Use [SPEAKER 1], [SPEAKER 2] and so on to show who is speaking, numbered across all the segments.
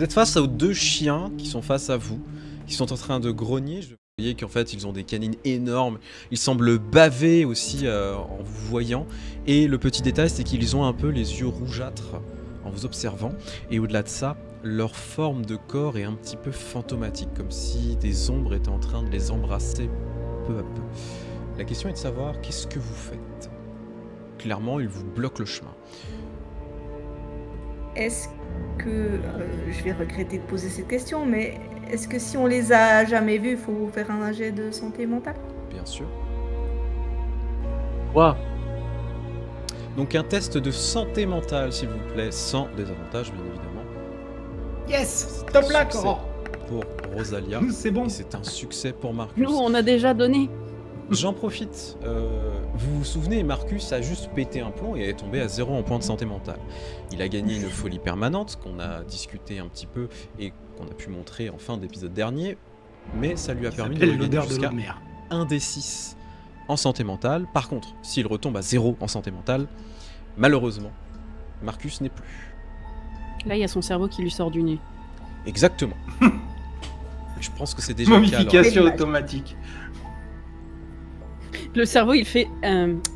[SPEAKER 1] Vous êtes face aux deux chiens qui sont face à vous, qui sont en train de grogner. Vous voyez qu'en fait ils ont des canines énormes, ils semblent baver aussi en vous voyant. Et le petit détail, c'est qu'ils ont un peu les yeux rougeâtres en vous observant. Et au-delà de ça, leur forme de corps est un petit peu fantomatique, comme si des ombres étaient en train de les embrasser peu à peu. La question est de savoir qu'est-ce que vous faites. Clairement, ils vous bloquent le chemin.
[SPEAKER 2] Est-ce que, je vais regretter de poser cette question, mais est-ce que si on les a jamais vus, il faut faire un jet de santé mentale?
[SPEAKER 1] Bien sûr.
[SPEAKER 3] Quoi?
[SPEAKER 1] Donc un test de santé mentale, s'il vous plaît, sans désavantage, bien évidemment.
[SPEAKER 4] Yes,
[SPEAKER 1] C'est
[SPEAKER 4] top
[SPEAKER 1] un
[SPEAKER 4] là,
[SPEAKER 1] succès
[SPEAKER 4] Coran.
[SPEAKER 1] pour Rosalia.
[SPEAKER 4] C'est bon.
[SPEAKER 1] Et c'est un succès pour Marcus.
[SPEAKER 5] Nous, on a déjà donné.
[SPEAKER 1] J'en profite. Vous vous souvenez, Marcus a juste pété un plomb et est tombé à 0 en point de santé mentale. Il a gagné une folie permanente qu'on a discuté un petit peu et qu'on a pu montrer en fin d'épisode dernier. Mais ça lui a permis de
[SPEAKER 4] S'appelle
[SPEAKER 1] regagner
[SPEAKER 4] l'odeur de
[SPEAKER 1] jusqu'à
[SPEAKER 4] l'eau de mer.
[SPEAKER 1] 1 des 6 en santé mentale. Par contre, s'il retombe à 0 en santé mentale, malheureusement, Marcus n'est plus.
[SPEAKER 5] Là, il y a son cerveau qui lui sort du nez.
[SPEAKER 1] Exactement. Je pense que c'est déjà le cas. alors.
[SPEAKER 4] Momification automatique.
[SPEAKER 5] Le cerveau, il fait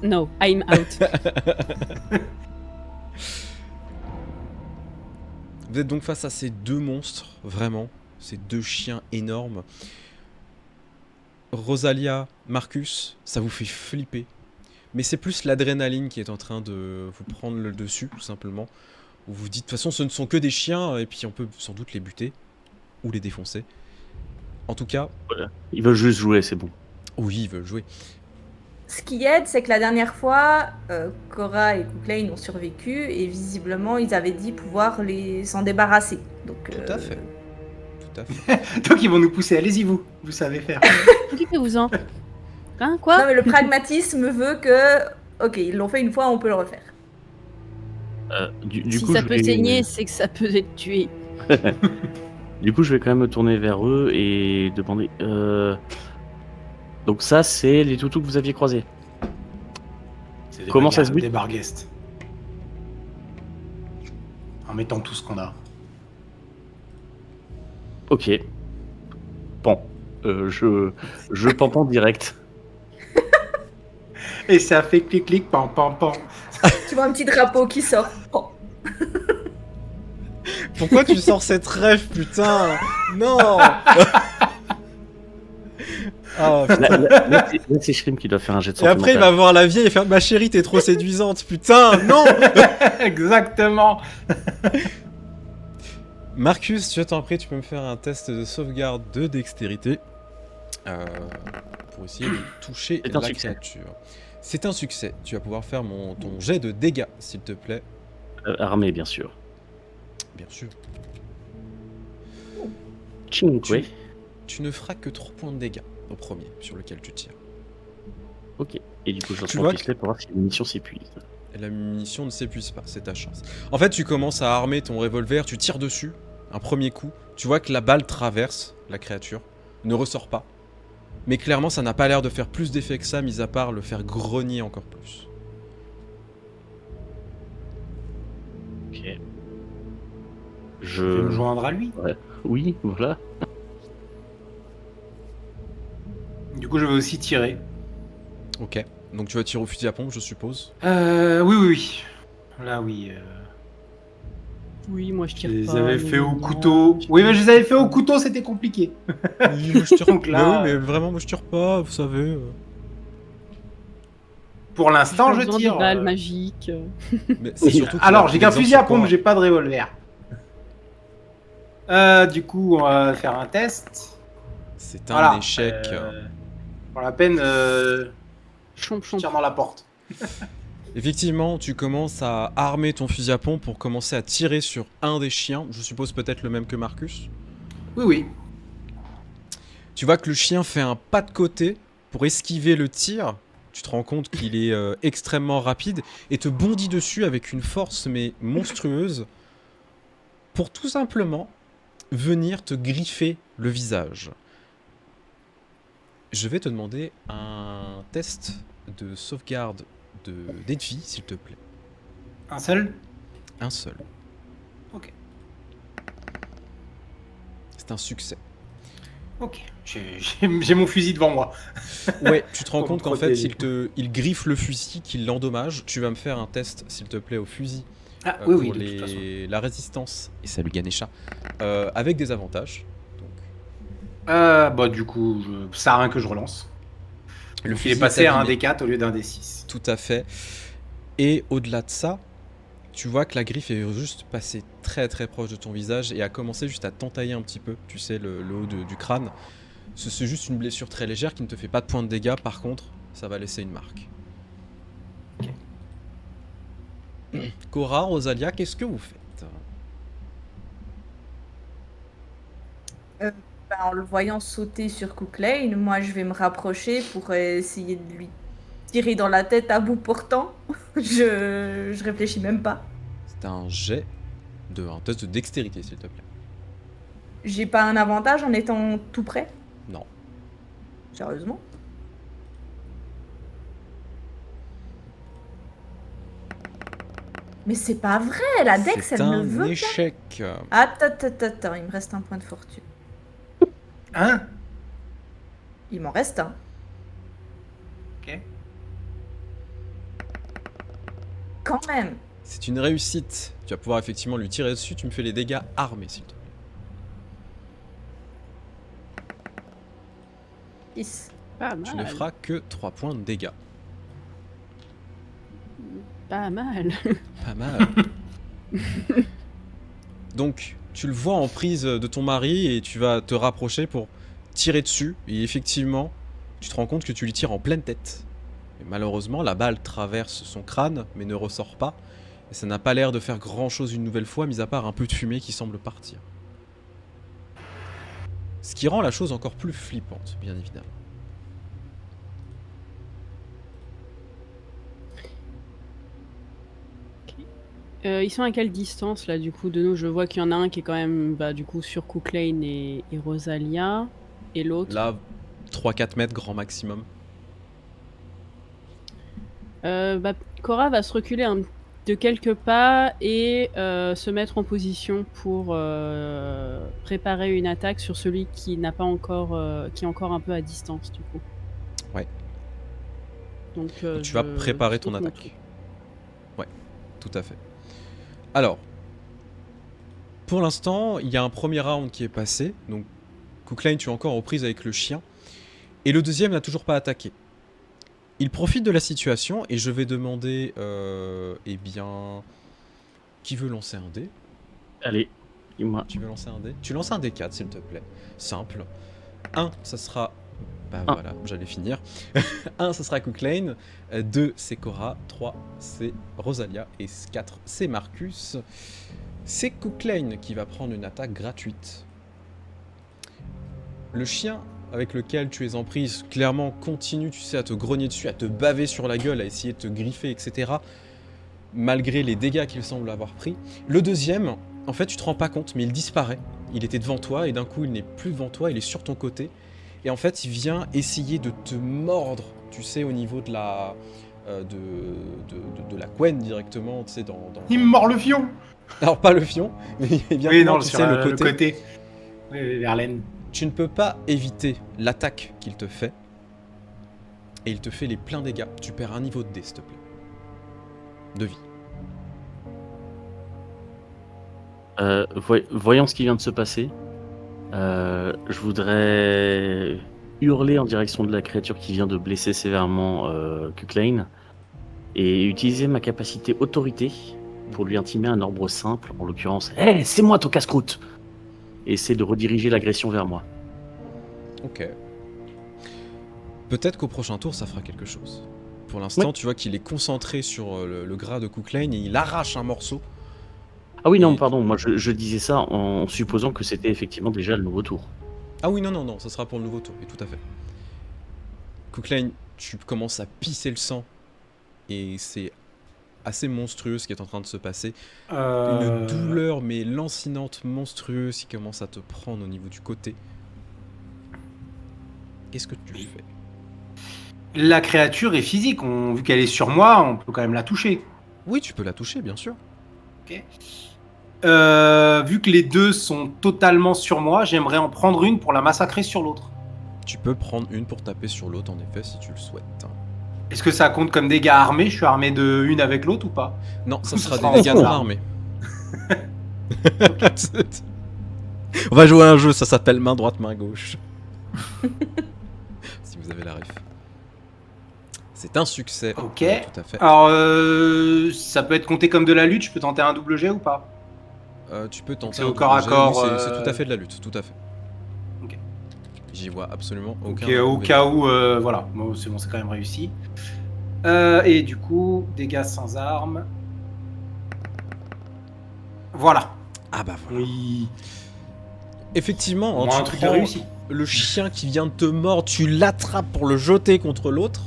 [SPEAKER 5] no, I'm out.
[SPEAKER 1] Vous êtes donc face à ces deux monstres, vraiment, ces deux chiens énormes. Rosalia, Marcus, ça vous fait flipper. Mais c'est plus l'adrénaline qui est en train de vous prendre le dessus, tout simplement. Vous vous dites, de toute façon, ce ne sont que des chiens, et puis on peut sans doute les buter, ou les défoncer. En tout cas,
[SPEAKER 3] Voilà. Ils veulent juste jouer, c'est bon.
[SPEAKER 1] oui, ils veulent jouer.
[SPEAKER 2] Ce qui aide, c'est que la dernière fois, Cora et Cooklane ont survécu et visiblement, ils avaient dit pouvoir s'en débarrasser. Donc,
[SPEAKER 1] Tout à fait. Tout à fait.
[SPEAKER 4] Donc ils vont nous pousser. Allez-y vous savez faire.
[SPEAKER 5] Occupez-vous-en. Hein,
[SPEAKER 2] Non,
[SPEAKER 5] quoi?
[SPEAKER 2] mais le pragmatisme veut que, ok, ils l'ont fait une fois, on peut le refaire.
[SPEAKER 3] Du
[SPEAKER 5] Si
[SPEAKER 3] coup,
[SPEAKER 5] ça
[SPEAKER 3] je
[SPEAKER 5] peut
[SPEAKER 3] vais-
[SPEAKER 5] saigner, c'est que ça peut être tué.
[SPEAKER 3] Du coup, je vais quand même me tourner vers eux et demander. Donc ça, c'est les toutous que vous aviez croisés. Comment ça se bute?
[SPEAKER 4] Des barguestes. En mettant tout ce qu'on a.
[SPEAKER 3] Ok. Bon, je pampan direct.
[SPEAKER 4] Et ça fait clic-clic, pam pam pam.
[SPEAKER 2] Tu vois un petit drapeau qui sort. Oh.
[SPEAKER 1] Pourquoi tu sors cette rêve, putain? Non. Ah, putain.
[SPEAKER 3] Là, c'est Shrim qui doit faire un jet de
[SPEAKER 1] Et
[SPEAKER 3] santé
[SPEAKER 1] après, il va
[SPEAKER 3] mentale.
[SPEAKER 1] voir la vieille et faire ma chérie, t'es trop séduisante, putain, non!
[SPEAKER 4] Exactement.
[SPEAKER 1] Marcus, je t'en prie, tu peux me faire un test de sauvegarde de dextérité pour essayer de toucher
[SPEAKER 3] C'est un
[SPEAKER 1] la
[SPEAKER 3] succès.
[SPEAKER 1] créature. C'est un succès. Tu vas pouvoir faire ton jet de dégâts, s'il te plaît.
[SPEAKER 3] Armé, bien sûr.
[SPEAKER 1] Bien sûr.
[SPEAKER 3] Cinque.
[SPEAKER 1] Tu ne feras que 3 points de dégâts au premier sur lequel tu tires.
[SPEAKER 3] Ok. Et du coup, je lance
[SPEAKER 1] Tu
[SPEAKER 3] mon
[SPEAKER 1] vois
[SPEAKER 3] pistolet pour voir si l'émission s'épuise.
[SPEAKER 1] Et la munition ne s'épuise pas, c'est ta chance. En fait, tu commences à armer ton revolver, tu tires dessus, un premier coup. Tu vois que la balle traverse la créature, ne ressort pas. Mais clairement, ça n'a pas l'air de faire plus d'effet que ça, mis à part le faire grogner encore plus.
[SPEAKER 3] Ok.
[SPEAKER 4] Je vais me joindre à lui.
[SPEAKER 3] Oui, voilà.
[SPEAKER 4] Du coup, je vais aussi tirer.
[SPEAKER 1] Ok. Donc tu vas tirer au fusil à pompe, je suppose.
[SPEAKER 4] Oui. Là, oui.
[SPEAKER 5] Oui, moi je
[SPEAKER 4] Je
[SPEAKER 5] tire
[SPEAKER 4] les
[SPEAKER 5] pas.
[SPEAKER 4] avais
[SPEAKER 5] non,
[SPEAKER 4] fait au
[SPEAKER 5] non,
[SPEAKER 4] couteau.
[SPEAKER 5] je
[SPEAKER 4] Oui,
[SPEAKER 5] tire
[SPEAKER 4] mais je les avais fait au couteau, c'était compliqué.
[SPEAKER 1] Oui, moi je tire
[SPEAKER 4] Donc là,
[SPEAKER 1] Bah oui, mais vraiment, moi je tire pas, vous savez.
[SPEAKER 4] Pour l'instant,
[SPEAKER 5] J'ai
[SPEAKER 4] je
[SPEAKER 5] besoin
[SPEAKER 4] tire.
[SPEAKER 5] des balles magiques.
[SPEAKER 1] Mais c'est surtout que
[SPEAKER 4] Alors,
[SPEAKER 1] là,
[SPEAKER 4] j'ai
[SPEAKER 1] les
[SPEAKER 4] qu'un fusil à pompe,
[SPEAKER 1] anti-corps-
[SPEAKER 4] j'ai pas de revolver. Du coup, on va faire un test.
[SPEAKER 1] C'est un
[SPEAKER 4] Voilà.
[SPEAKER 1] échec.
[SPEAKER 4] Pour la peine,
[SPEAKER 5] Chomp,
[SPEAKER 4] je
[SPEAKER 5] chomp.
[SPEAKER 4] tire dans la porte.
[SPEAKER 1] Effectivement, tu commences à armer ton fusil à pompe pour commencer à tirer sur un des chiens. Je suppose peut-être le même que Marcus.
[SPEAKER 4] Oui.
[SPEAKER 1] Tu vois que le chien fait un pas de côté pour esquiver le tir. Tu te rends compte qu'il est extrêmement rapide et te bondit dessus avec une force mais monstrueuse pour tout simplement venir te griffer le visage. Je vais te demander un test de sauvegarde d'Edvi, s'il te plaît.
[SPEAKER 4] Un seul.
[SPEAKER 1] Un seul.
[SPEAKER 4] Ok.
[SPEAKER 1] C'est un succès.
[SPEAKER 4] Ok, j'ai mon fusil devant moi.
[SPEAKER 1] Ouais, tu te rends
[SPEAKER 4] Pour me
[SPEAKER 1] compte qu'en fait,
[SPEAKER 4] protéger.
[SPEAKER 1] il griffe le fusil, qu'il l'endommage. Tu vas me faire un test, s'il te plaît, au fusil
[SPEAKER 4] Ah oui, oui,
[SPEAKER 1] pour
[SPEAKER 4] de toute façon.
[SPEAKER 1] la résistance. Et salut Ganesha. Avec des avantages. Donc,
[SPEAKER 4] Bah du coup, ça a rien que je relance.
[SPEAKER 1] le
[SPEAKER 4] Donc, il est
[SPEAKER 1] fusil
[SPEAKER 4] passé
[SPEAKER 1] est
[SPEAKER 4] à un
[SPEAKER 1] abîmé.
[SPEAKER 4] D4 au lieu d'un D6.
[SPEAKER 1] Tout à fait. Et au-delà de ça, tu vois que la griffe est juste passée très très proche de ton visage et a commencé juste à t'entailler un petit peu, tu sais, le haut du crâne. C'est juste une blessure très légère qui ne te fait pas de points de dégâts, par contre, ça va laisser une marque. Cora, Rosalia, qu'est-ce que vous faites?
[SPEAKER 2] En le voyant sauter sur Cooklane, moi je vais me rapprocher pour essayer de lui tirer dans la tête à bout portant. Je réfléchis même pas.
[SPEAKER 1] C'est un un test de dextérité, s'il te plaît.
[SPEAKER 2] J'ai pas un avantage en étant tout près?
[SPEAKER 1] Non.
[SPEAKER 2] Sérieusement? Mais c'est pas vrai, la Dex
[SPEAKER 1] C'est
[SPEAKER 2] elle ne
[SPEAKER 1] un
[SPEAKER 2] veut pas.
[SPEAKER 1] échec.
[SPEAKER 2] Attends, il me reste un point de fortune.
[SPEAKER 4] Hein?
[SPEAKER 2] Il m'en reste un.
[SPEAKER 4] Ok.
[SPEAKER 2] Quand même.
[SPEAKER 1] C'est une réussite. Tu vas pouvoir effectivement lui tirer dessus. Tu me fais les dégâts armés, s'il te plaît.
[SPEAKER 2] 6.
[SPEAKER 5] Pas
[SPEAKER 1] Tu ne
[SPEAKER 5] mal.
[SPEAKER 1] feras que 3 points de dégâts.
[SPEAKER 5] Pas mal.
[SPEAKER 1] Pas mal. Donc, tu le vois en prise de ton mari et tu vas te rapprocher pour tirer dessus. Et effectivement, tu te rends compte que tu lui tires en pleine tête. Et malheureusement, la balle traverse son crâne, mais ne ressort pas. Et ça n'a pas l'air de faire grand chose une nouvelle fois, mis à part un peu de fumée qui semble partir. Ce qui rend la chose encore plus flippante, bien évidemment.
[SPEAKER 5] Ils sont à quelle distance là du coup de nous? Je vois qu'il y en a un qui est quand même du coup sur Cooklane et Rosalia. Et l'autre
[SPEAKER 1] Là, 3-4 mètres grand maximum.
[SPEAKER 5] Cora va se reculer de quelques pas et se mettre en position pour préparer une attaque sur celui qui n'a pas encore, qui est encore un peu à distance du coup.
[SPEAKER 1] Ouais.
[SPEAKER 5] Donc,
[SPEAKER 1] Donc tu vas préparer ton
[SPEAKER 5] saute mon
[SPEAKER 1] attaque.
[SPEAKER 5] truc.
[SPEAKER 1] Ouais, tout à fait. Alors, pour l'instant, il y a un premier round qui est passé. Donc, Cooklane, tu es encore aux prises avec le chien. Et le deuxième n'a toujours pas attaqué. Il profite de la situation et je vais demander, eh bien, qui veut lancer un dé?
[SPEAKER 3] Allez, dis-moi.
[SPEAKER 1] Tu veux lancer un dé? Tu lances un D4, s'il te plaît. Simple. 1, ça sera... Bah
[SPEAKER 3] Un.
[SPEAKER 1] voilà, j'allais finir. 1, ça sera Cooklane. 2, c'est Cora. 3, c'est Rosalia. Et 4, c'est Marcus. C'est Cooklane qui va prendre une attaque gratuite. Le chien avec lequel tu es en prise, clairement, continue, tu sais, à te grogner dessus, à te baver sur la gueule, à essayer de te griffer, etc. Malgré les dégâts qu'il semble avoir pris. Le deuxième, en fait, tu te rends pas compte, mais il disparaît. Il était devant toi, et d'un coup, il n'est plus devant toi, il est sur ton côté. Et en fait, il vient essayer de te mordre, tu sais, au niveau de la... de la couenne directement, tu sais, dans...
[SPEAKER 4] Il me mord le fion.
[SPEAKER 1] Alors, pas le fion, mais bien
[SPEAKER 4] Oui, non,
[SPEAKER 1] tu
[SPEAKER 4] sur
[SPEAKER 1] sais,
[SPEAKER 4] le côté. Oui, vers l'aine.
[SPEAKER 1] Tu ne peux pas éviter l'attaque qu'il te fait. Et il te fait les pleins dégâts. Tu perds un niveau de dé, s'il te plaît. De vie.
[SPEAKER 3] Voyons ce qui vient de se passer. Je voudrais hurler en direction de la créature qui vient de blesser sévèrement Cooklane et utiliser ma capacité autorité pour lui intimer un ordre simple, en l'occurrence « Hey, c'est moi ton casse-croûte !» et essayer de rediriger l'agression vers moi.
[SPEAKER 1] Ok. Peut-être qu'au prochain tour, ça fera quelque chose. Pour l'instant,
[SPEAKER 3] Ouais.
[SPEAKER 1] tu vois qu'il est concentré sur le gras de Cooklane et il arrache un morceau.
[SPEAKER 3] Ah oui, non,
[SPEAKER 1] Et-
[SPEAKER 3] pardon, moi je disais ça en supposant que c'était effectivement déjà le nouveau tour.
[SPEAKER 1] Ah oui, non, ça sera pour le nouveau tour, et tout à fait. Cooklane, tu commences à pisser le sang. Et c'est assez monstrueux ce qui est en train de se passer. Une douleur mais lancinante, monstrueuse qui commence à te prendre au niveau du côté. Qu'est-ce que tu fais?
[SPEAKER 4] La créature est physique. Vu qu'elle est sur moi, on peut quand même la toucher.
[SPEAKER 1] Oui, tu peux la toucher, bien sûr.
[SPEAKER 4] Ok. Vu que les deux sont totalement sur moi, j'aimerais en prendre une pour la massacrer sur l'autre.
[SPEAKER 1] Tu peux prendre une pour taper sur l'autre, en effet, si tu le souhaites.
[SPEAKER 4] Est-ce que ça compte comme dégâts armés? Je suis armé de une avec l'autre ou pas?
[SPEAKER 1] Non, ça
[SPEAKER 4] Ce
[SPEAKER 1] sera
[SPEAKER 4] sera
[SPEAKER 1] des
[SPEAKER 4] en
[SPEAKER 1] dégâts non
[SPEAKER 4] arme.
[SPEAKER 1] armés. On va jouer à un jeu, ça s'appelle main droite, main gauche. Si vous avez la ref. C'est un succès.
[SPEAKER 4] Ok.
[SPEAKER 1] Ouais, tout à fait.
[SPEAKER 4] Alors, ça peut être compté comme de la lutte, je peux tenter un double jet ou pas?
[SPEAKER 1] Tu peux tenter
[SPEAKER 4] C'est
[SPEAKER 1] un
[SPEAKER 4] au corps à
[SPEAKER 1] double jet,
[SPEAKER 4] corps,
[SPEAKER 1] oui, c'est tout à fait de la lutte, tout à fait.
[SPEAKER 4] Ok.
[SPEAKER 1] J'y vois absolument aucun.
[SPEAKER 4] Ok, au
[SPEAKER 1] mauvais.
[SPEAKER 4] cas où, voilà. Bon, c'est bon, c'est quand même réussi. Et du coup, dégâts sans armes. Voilà.
[SPEAKER 1] Ah bah voilà.
[SPEAKER 4] Oui.
[SPEAKER 1] Effectivement,
[SPEAKER 4] Au
[SPEAKER 1] hein,
[SPEAKER 4] moins
[SPEAKER 1] tu
[SPEAKER 4] un truc de
[SPEAKER 1] prends
[SPEAKER 4] réussi.
[SPEAKER 1] le chien qui vient de te mordre, tu l'attrapes pour le jeter contre l'autre.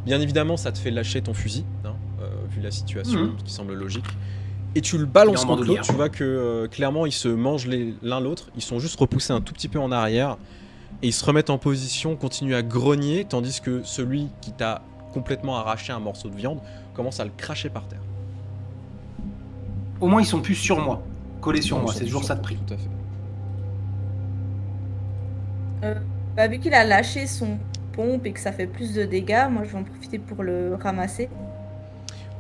[SPEAKER 1] Bien évidemment, ça te fait lâcher ton fusil, hein, vu la situation
[SPEAKER 4] Mhm.
[SPEAKER 1] qui semble logique. Et tu le balances
[SPEAKER 4] Il est en
[SPEAKER 1] contre
[SPEAKER 4] bandoulière.
[SPEAKER 1] l'autre, tu vois que clairement ils se mangent l'un l'autre, ils sont juste repoussés un tout petit peu en arrière, et ils se remettent en position, continuent à grogner, tandis que celui qui t'a complètement arraché un morceau de viande commence à le cracher par terre.
[SPEAKER 4] Au moins, ils sont plus sur moi. Collés sur
[SPEAKER 1] Non,
[SPEAKER 4] moi,
[SPEAKER 1] ils sont
[SPEAKER 4] c'est toujours
[SPEAKER 1] sur
[SPEAKER 4] ça de
[SPEAKER 1] toi,
[SPEAKER 4] prix.
[SPEAKER 1] Tout à fait.
[SPEAKER 2] Vu qu'il a lâché son pompe et que ça fait plus de dégâts, moi je vais en profiter pour le ramasser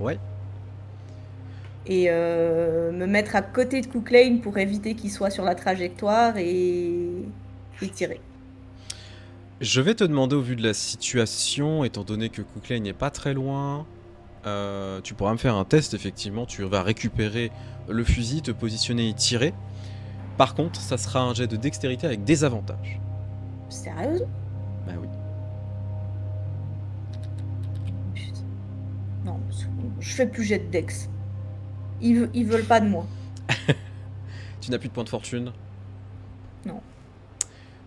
[SPEAKER 1] Ouais.
[SPEAKER 2] et me mettre à côté de Cooklane pour éviter qu'il soit sur la trajectoire et tirer.
[SPEAKER 1] Je vais te demander au vu de la situation, étant donné que Cooklane n'est pas très loin, tu pourras me faire un test effectivement, tu vas récupérer le fusil, te positionner et tirer. Par contre, ça sera un jet de dextérité avec des avantages.
[SPEAKER 2] Sérieux?
[SPEAKER 1] Bah oui.
[SPEAKER 2] Putain. Non, je fais plus jet de dex. Ils veulent pas de moi.
[SPEAKER 1] Tu n'as plus de points de fortune?
[SPEAKER 2] Non.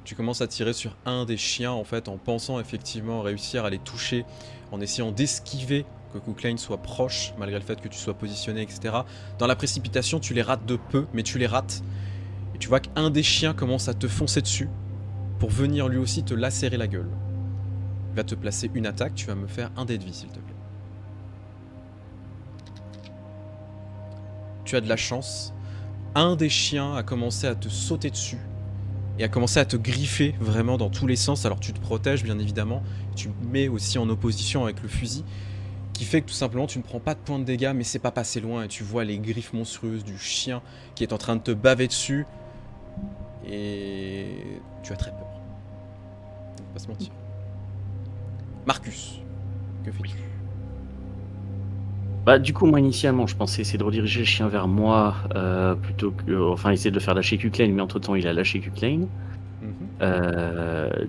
[SPEAKER 1] Tu commences à tirer sur un des chiens en fait en pensant effectivement réussir à les toucher, en essayant d'esquiver que Cooklane soit proche malgré le fait que tu sois positionné, etc. Dans la précipitation, tu les rates de peu, mais tu les rates. Et tu vois qu'un des chiens commence à te foncer dessus pour venir lui aussi te lacérer la gueule. Il va te placer une attaque, tu vas me faire un dé de vie s'il te plaît. Tu as de la chance. Un des chiens a commencé à te sauter dessus et a commencé à te griffer vraiment dans tous les sens. Alors tu te protèges bien évidemment, tu te mets aussi en opposition avec le fusil, qui fait que tout simplement tu ne prends pas de points de dégâts, mais c'est pas passé loin et tu vois les griffes monstrueuses du chien qui est en train de te baver dessus et tu as très peur. On va pas se mentir. Marcus, que fais-tu?
[SPEAKER 3] Bah, du coup, moi, initialement, je pensais essayer de rediriger le chien vers moi plutôt que. Enfin, essayer de le faire lâcher Cooklane, mais entre-temps, il a lâché Cooklane.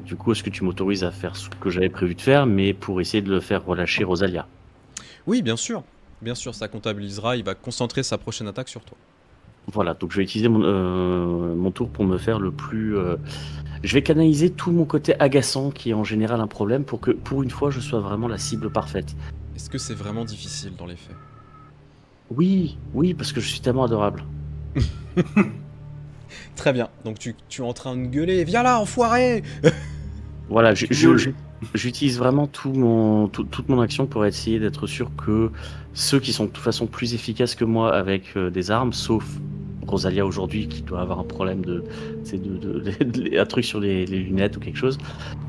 [SPEAKER 3] Du coup, est-ce que tu m'autorises à faire ce que j'avais prévu de faire, mais pour essayer de le faire relâcher Rosalia?
[SPEAKER 1] Oui, bien sûr, ça comptabilisera, il va concentrer sa prochaine attaque sur toi.
[SPEAKER 3] Voilà, donc je vais utiliser mon tour pour me faire le plus. Je vais canaliser tout mon côté agaçant, qui est en général un problème, pour que pour une fois je sois vraiment la cible parfaite.
[SPEAKER 1] Est-ce que c'est vraiment difficile dans les faits?
[SPEAKER 3] Oui, parce que je suis tellement adorable.
[SPEAKER 1] Très bien, donc tu es en train de gueuler, viens là, enfoiré!
[SPEAKER 3] Voilà,
[SPEAKER 4] Tu gueules.
[SPEAKER 3] j'utilise vraiment toute mon action pour essayer d'être sûr que ceux qui sont de toute façon plus efficaces que moi avec des armes, sauf Rosalia aujourd'hui qui doit avoir un problème un truc sur les lunettes ou quelque chose,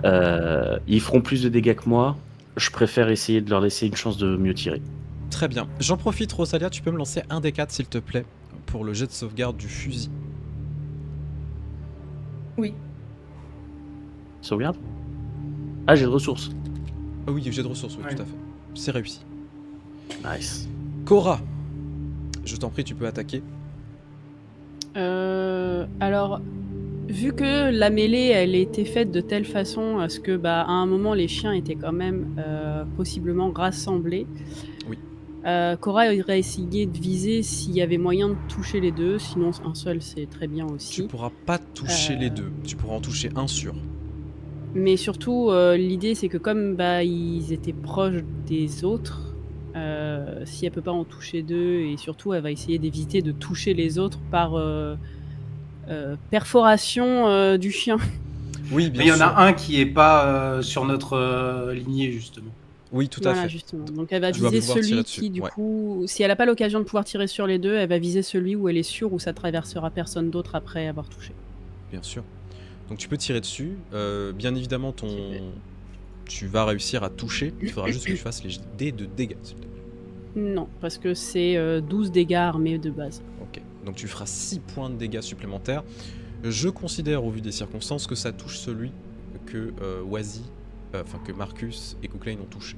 [SPEAKER 3] ils feront plus de dégâts que moi. Je préfère essayer de leur laisser une chance de mieux tirer.
[SPEAKER 1] Très bien, j'en profite Rosalia, tu peux me lancer un des 4 s'il te plaît, pour le jet de sauvegarde du fusil.
[SPEAKER 2] Oui.
[SPEAKER 3] Sauvegarde? Ah, j'ai de ressources.
[SPEAKER 1] Ah oui, jet de ressources, oui,
[SPEAKER 4] Ouais.
[SPEAKER 1] tout à fait. C'est réussi.
[SPEAKER 3] Nice.
[SPEAKER 1] Cora, je t'en prie, tu peux attaquer.
[SPEAKER 5] Alors, vu que la mêlée, elle était faite de telle façon à ce que, à un moment, les chiens étaient quand même possiblement rassemblés.
[SPEAKER 1] Oui.
[SPEAKER 5] Cora aurait essayé de viser s'il y avait moyen de toucher les deux, sinon un seul c'est très bien
[SPEAKER 1] Tu
[SPEAKER 5] aussi.
[SPEAKER 1] pourras pas toucher les deux, tu pourras en toucher un sûr.
[SPEAKER 5] Mais surtout, l'idée c'est que comme ils étaient proches des autres, si elle peut pas en toucher deux, et surtout elle va essayer d'éviter de toucher les autres par perforation du chien.
[SPEAKER 1] Oui,
[SPEAKER 4] Mais
[SPEAKER 1] bien
[SPEAKER 4] il y en
[SPEAKER 1] sûr.
[SPEAKER 4] a un qui est pas sur notre lignée, justement.
[SPEAKER 1] Oui, tout à
[SPEAKER 5] Voilà,
[SPEAKER 1] fait.
[SPEAKER 5] justement. Donc elle va
[SPEAKER 1] Tu vas
[SPEAKER 5] viser
[SPEAKER 1] pouvoir tirer
[SPEAKER 5] celui
[SPEAKER 1] dessus,
[SPEAKER 5] qui, du
[SPEAKER 1] ouais.
[SPEAKER 5] coup, si elle n'a pas l'occasion de pouvoir tirer sur les deux, elle va viser celui où elle est sûre où ça traversera personne d'autre après avoir touché.
[SPEAKER 1] Bien sûr. Donc tu peux tirer dessus. Bien évidemment,
[SPEAKER 3] Super.
[SPEAKER 1] tu vas réussir à toucher. Il faudra juste que tu fasses les dés de dégâts, s'il te plaît.
[SPEAKER 5] Non, parce que c'est 12 dégâts armés de base.
[SPEAKER 1] Ok. Donc tu feras 6 points de dégâts supplémentaires. Je considère, au vu des circonstances, que ça touche celui que que Marcus et Cooklane ont touché.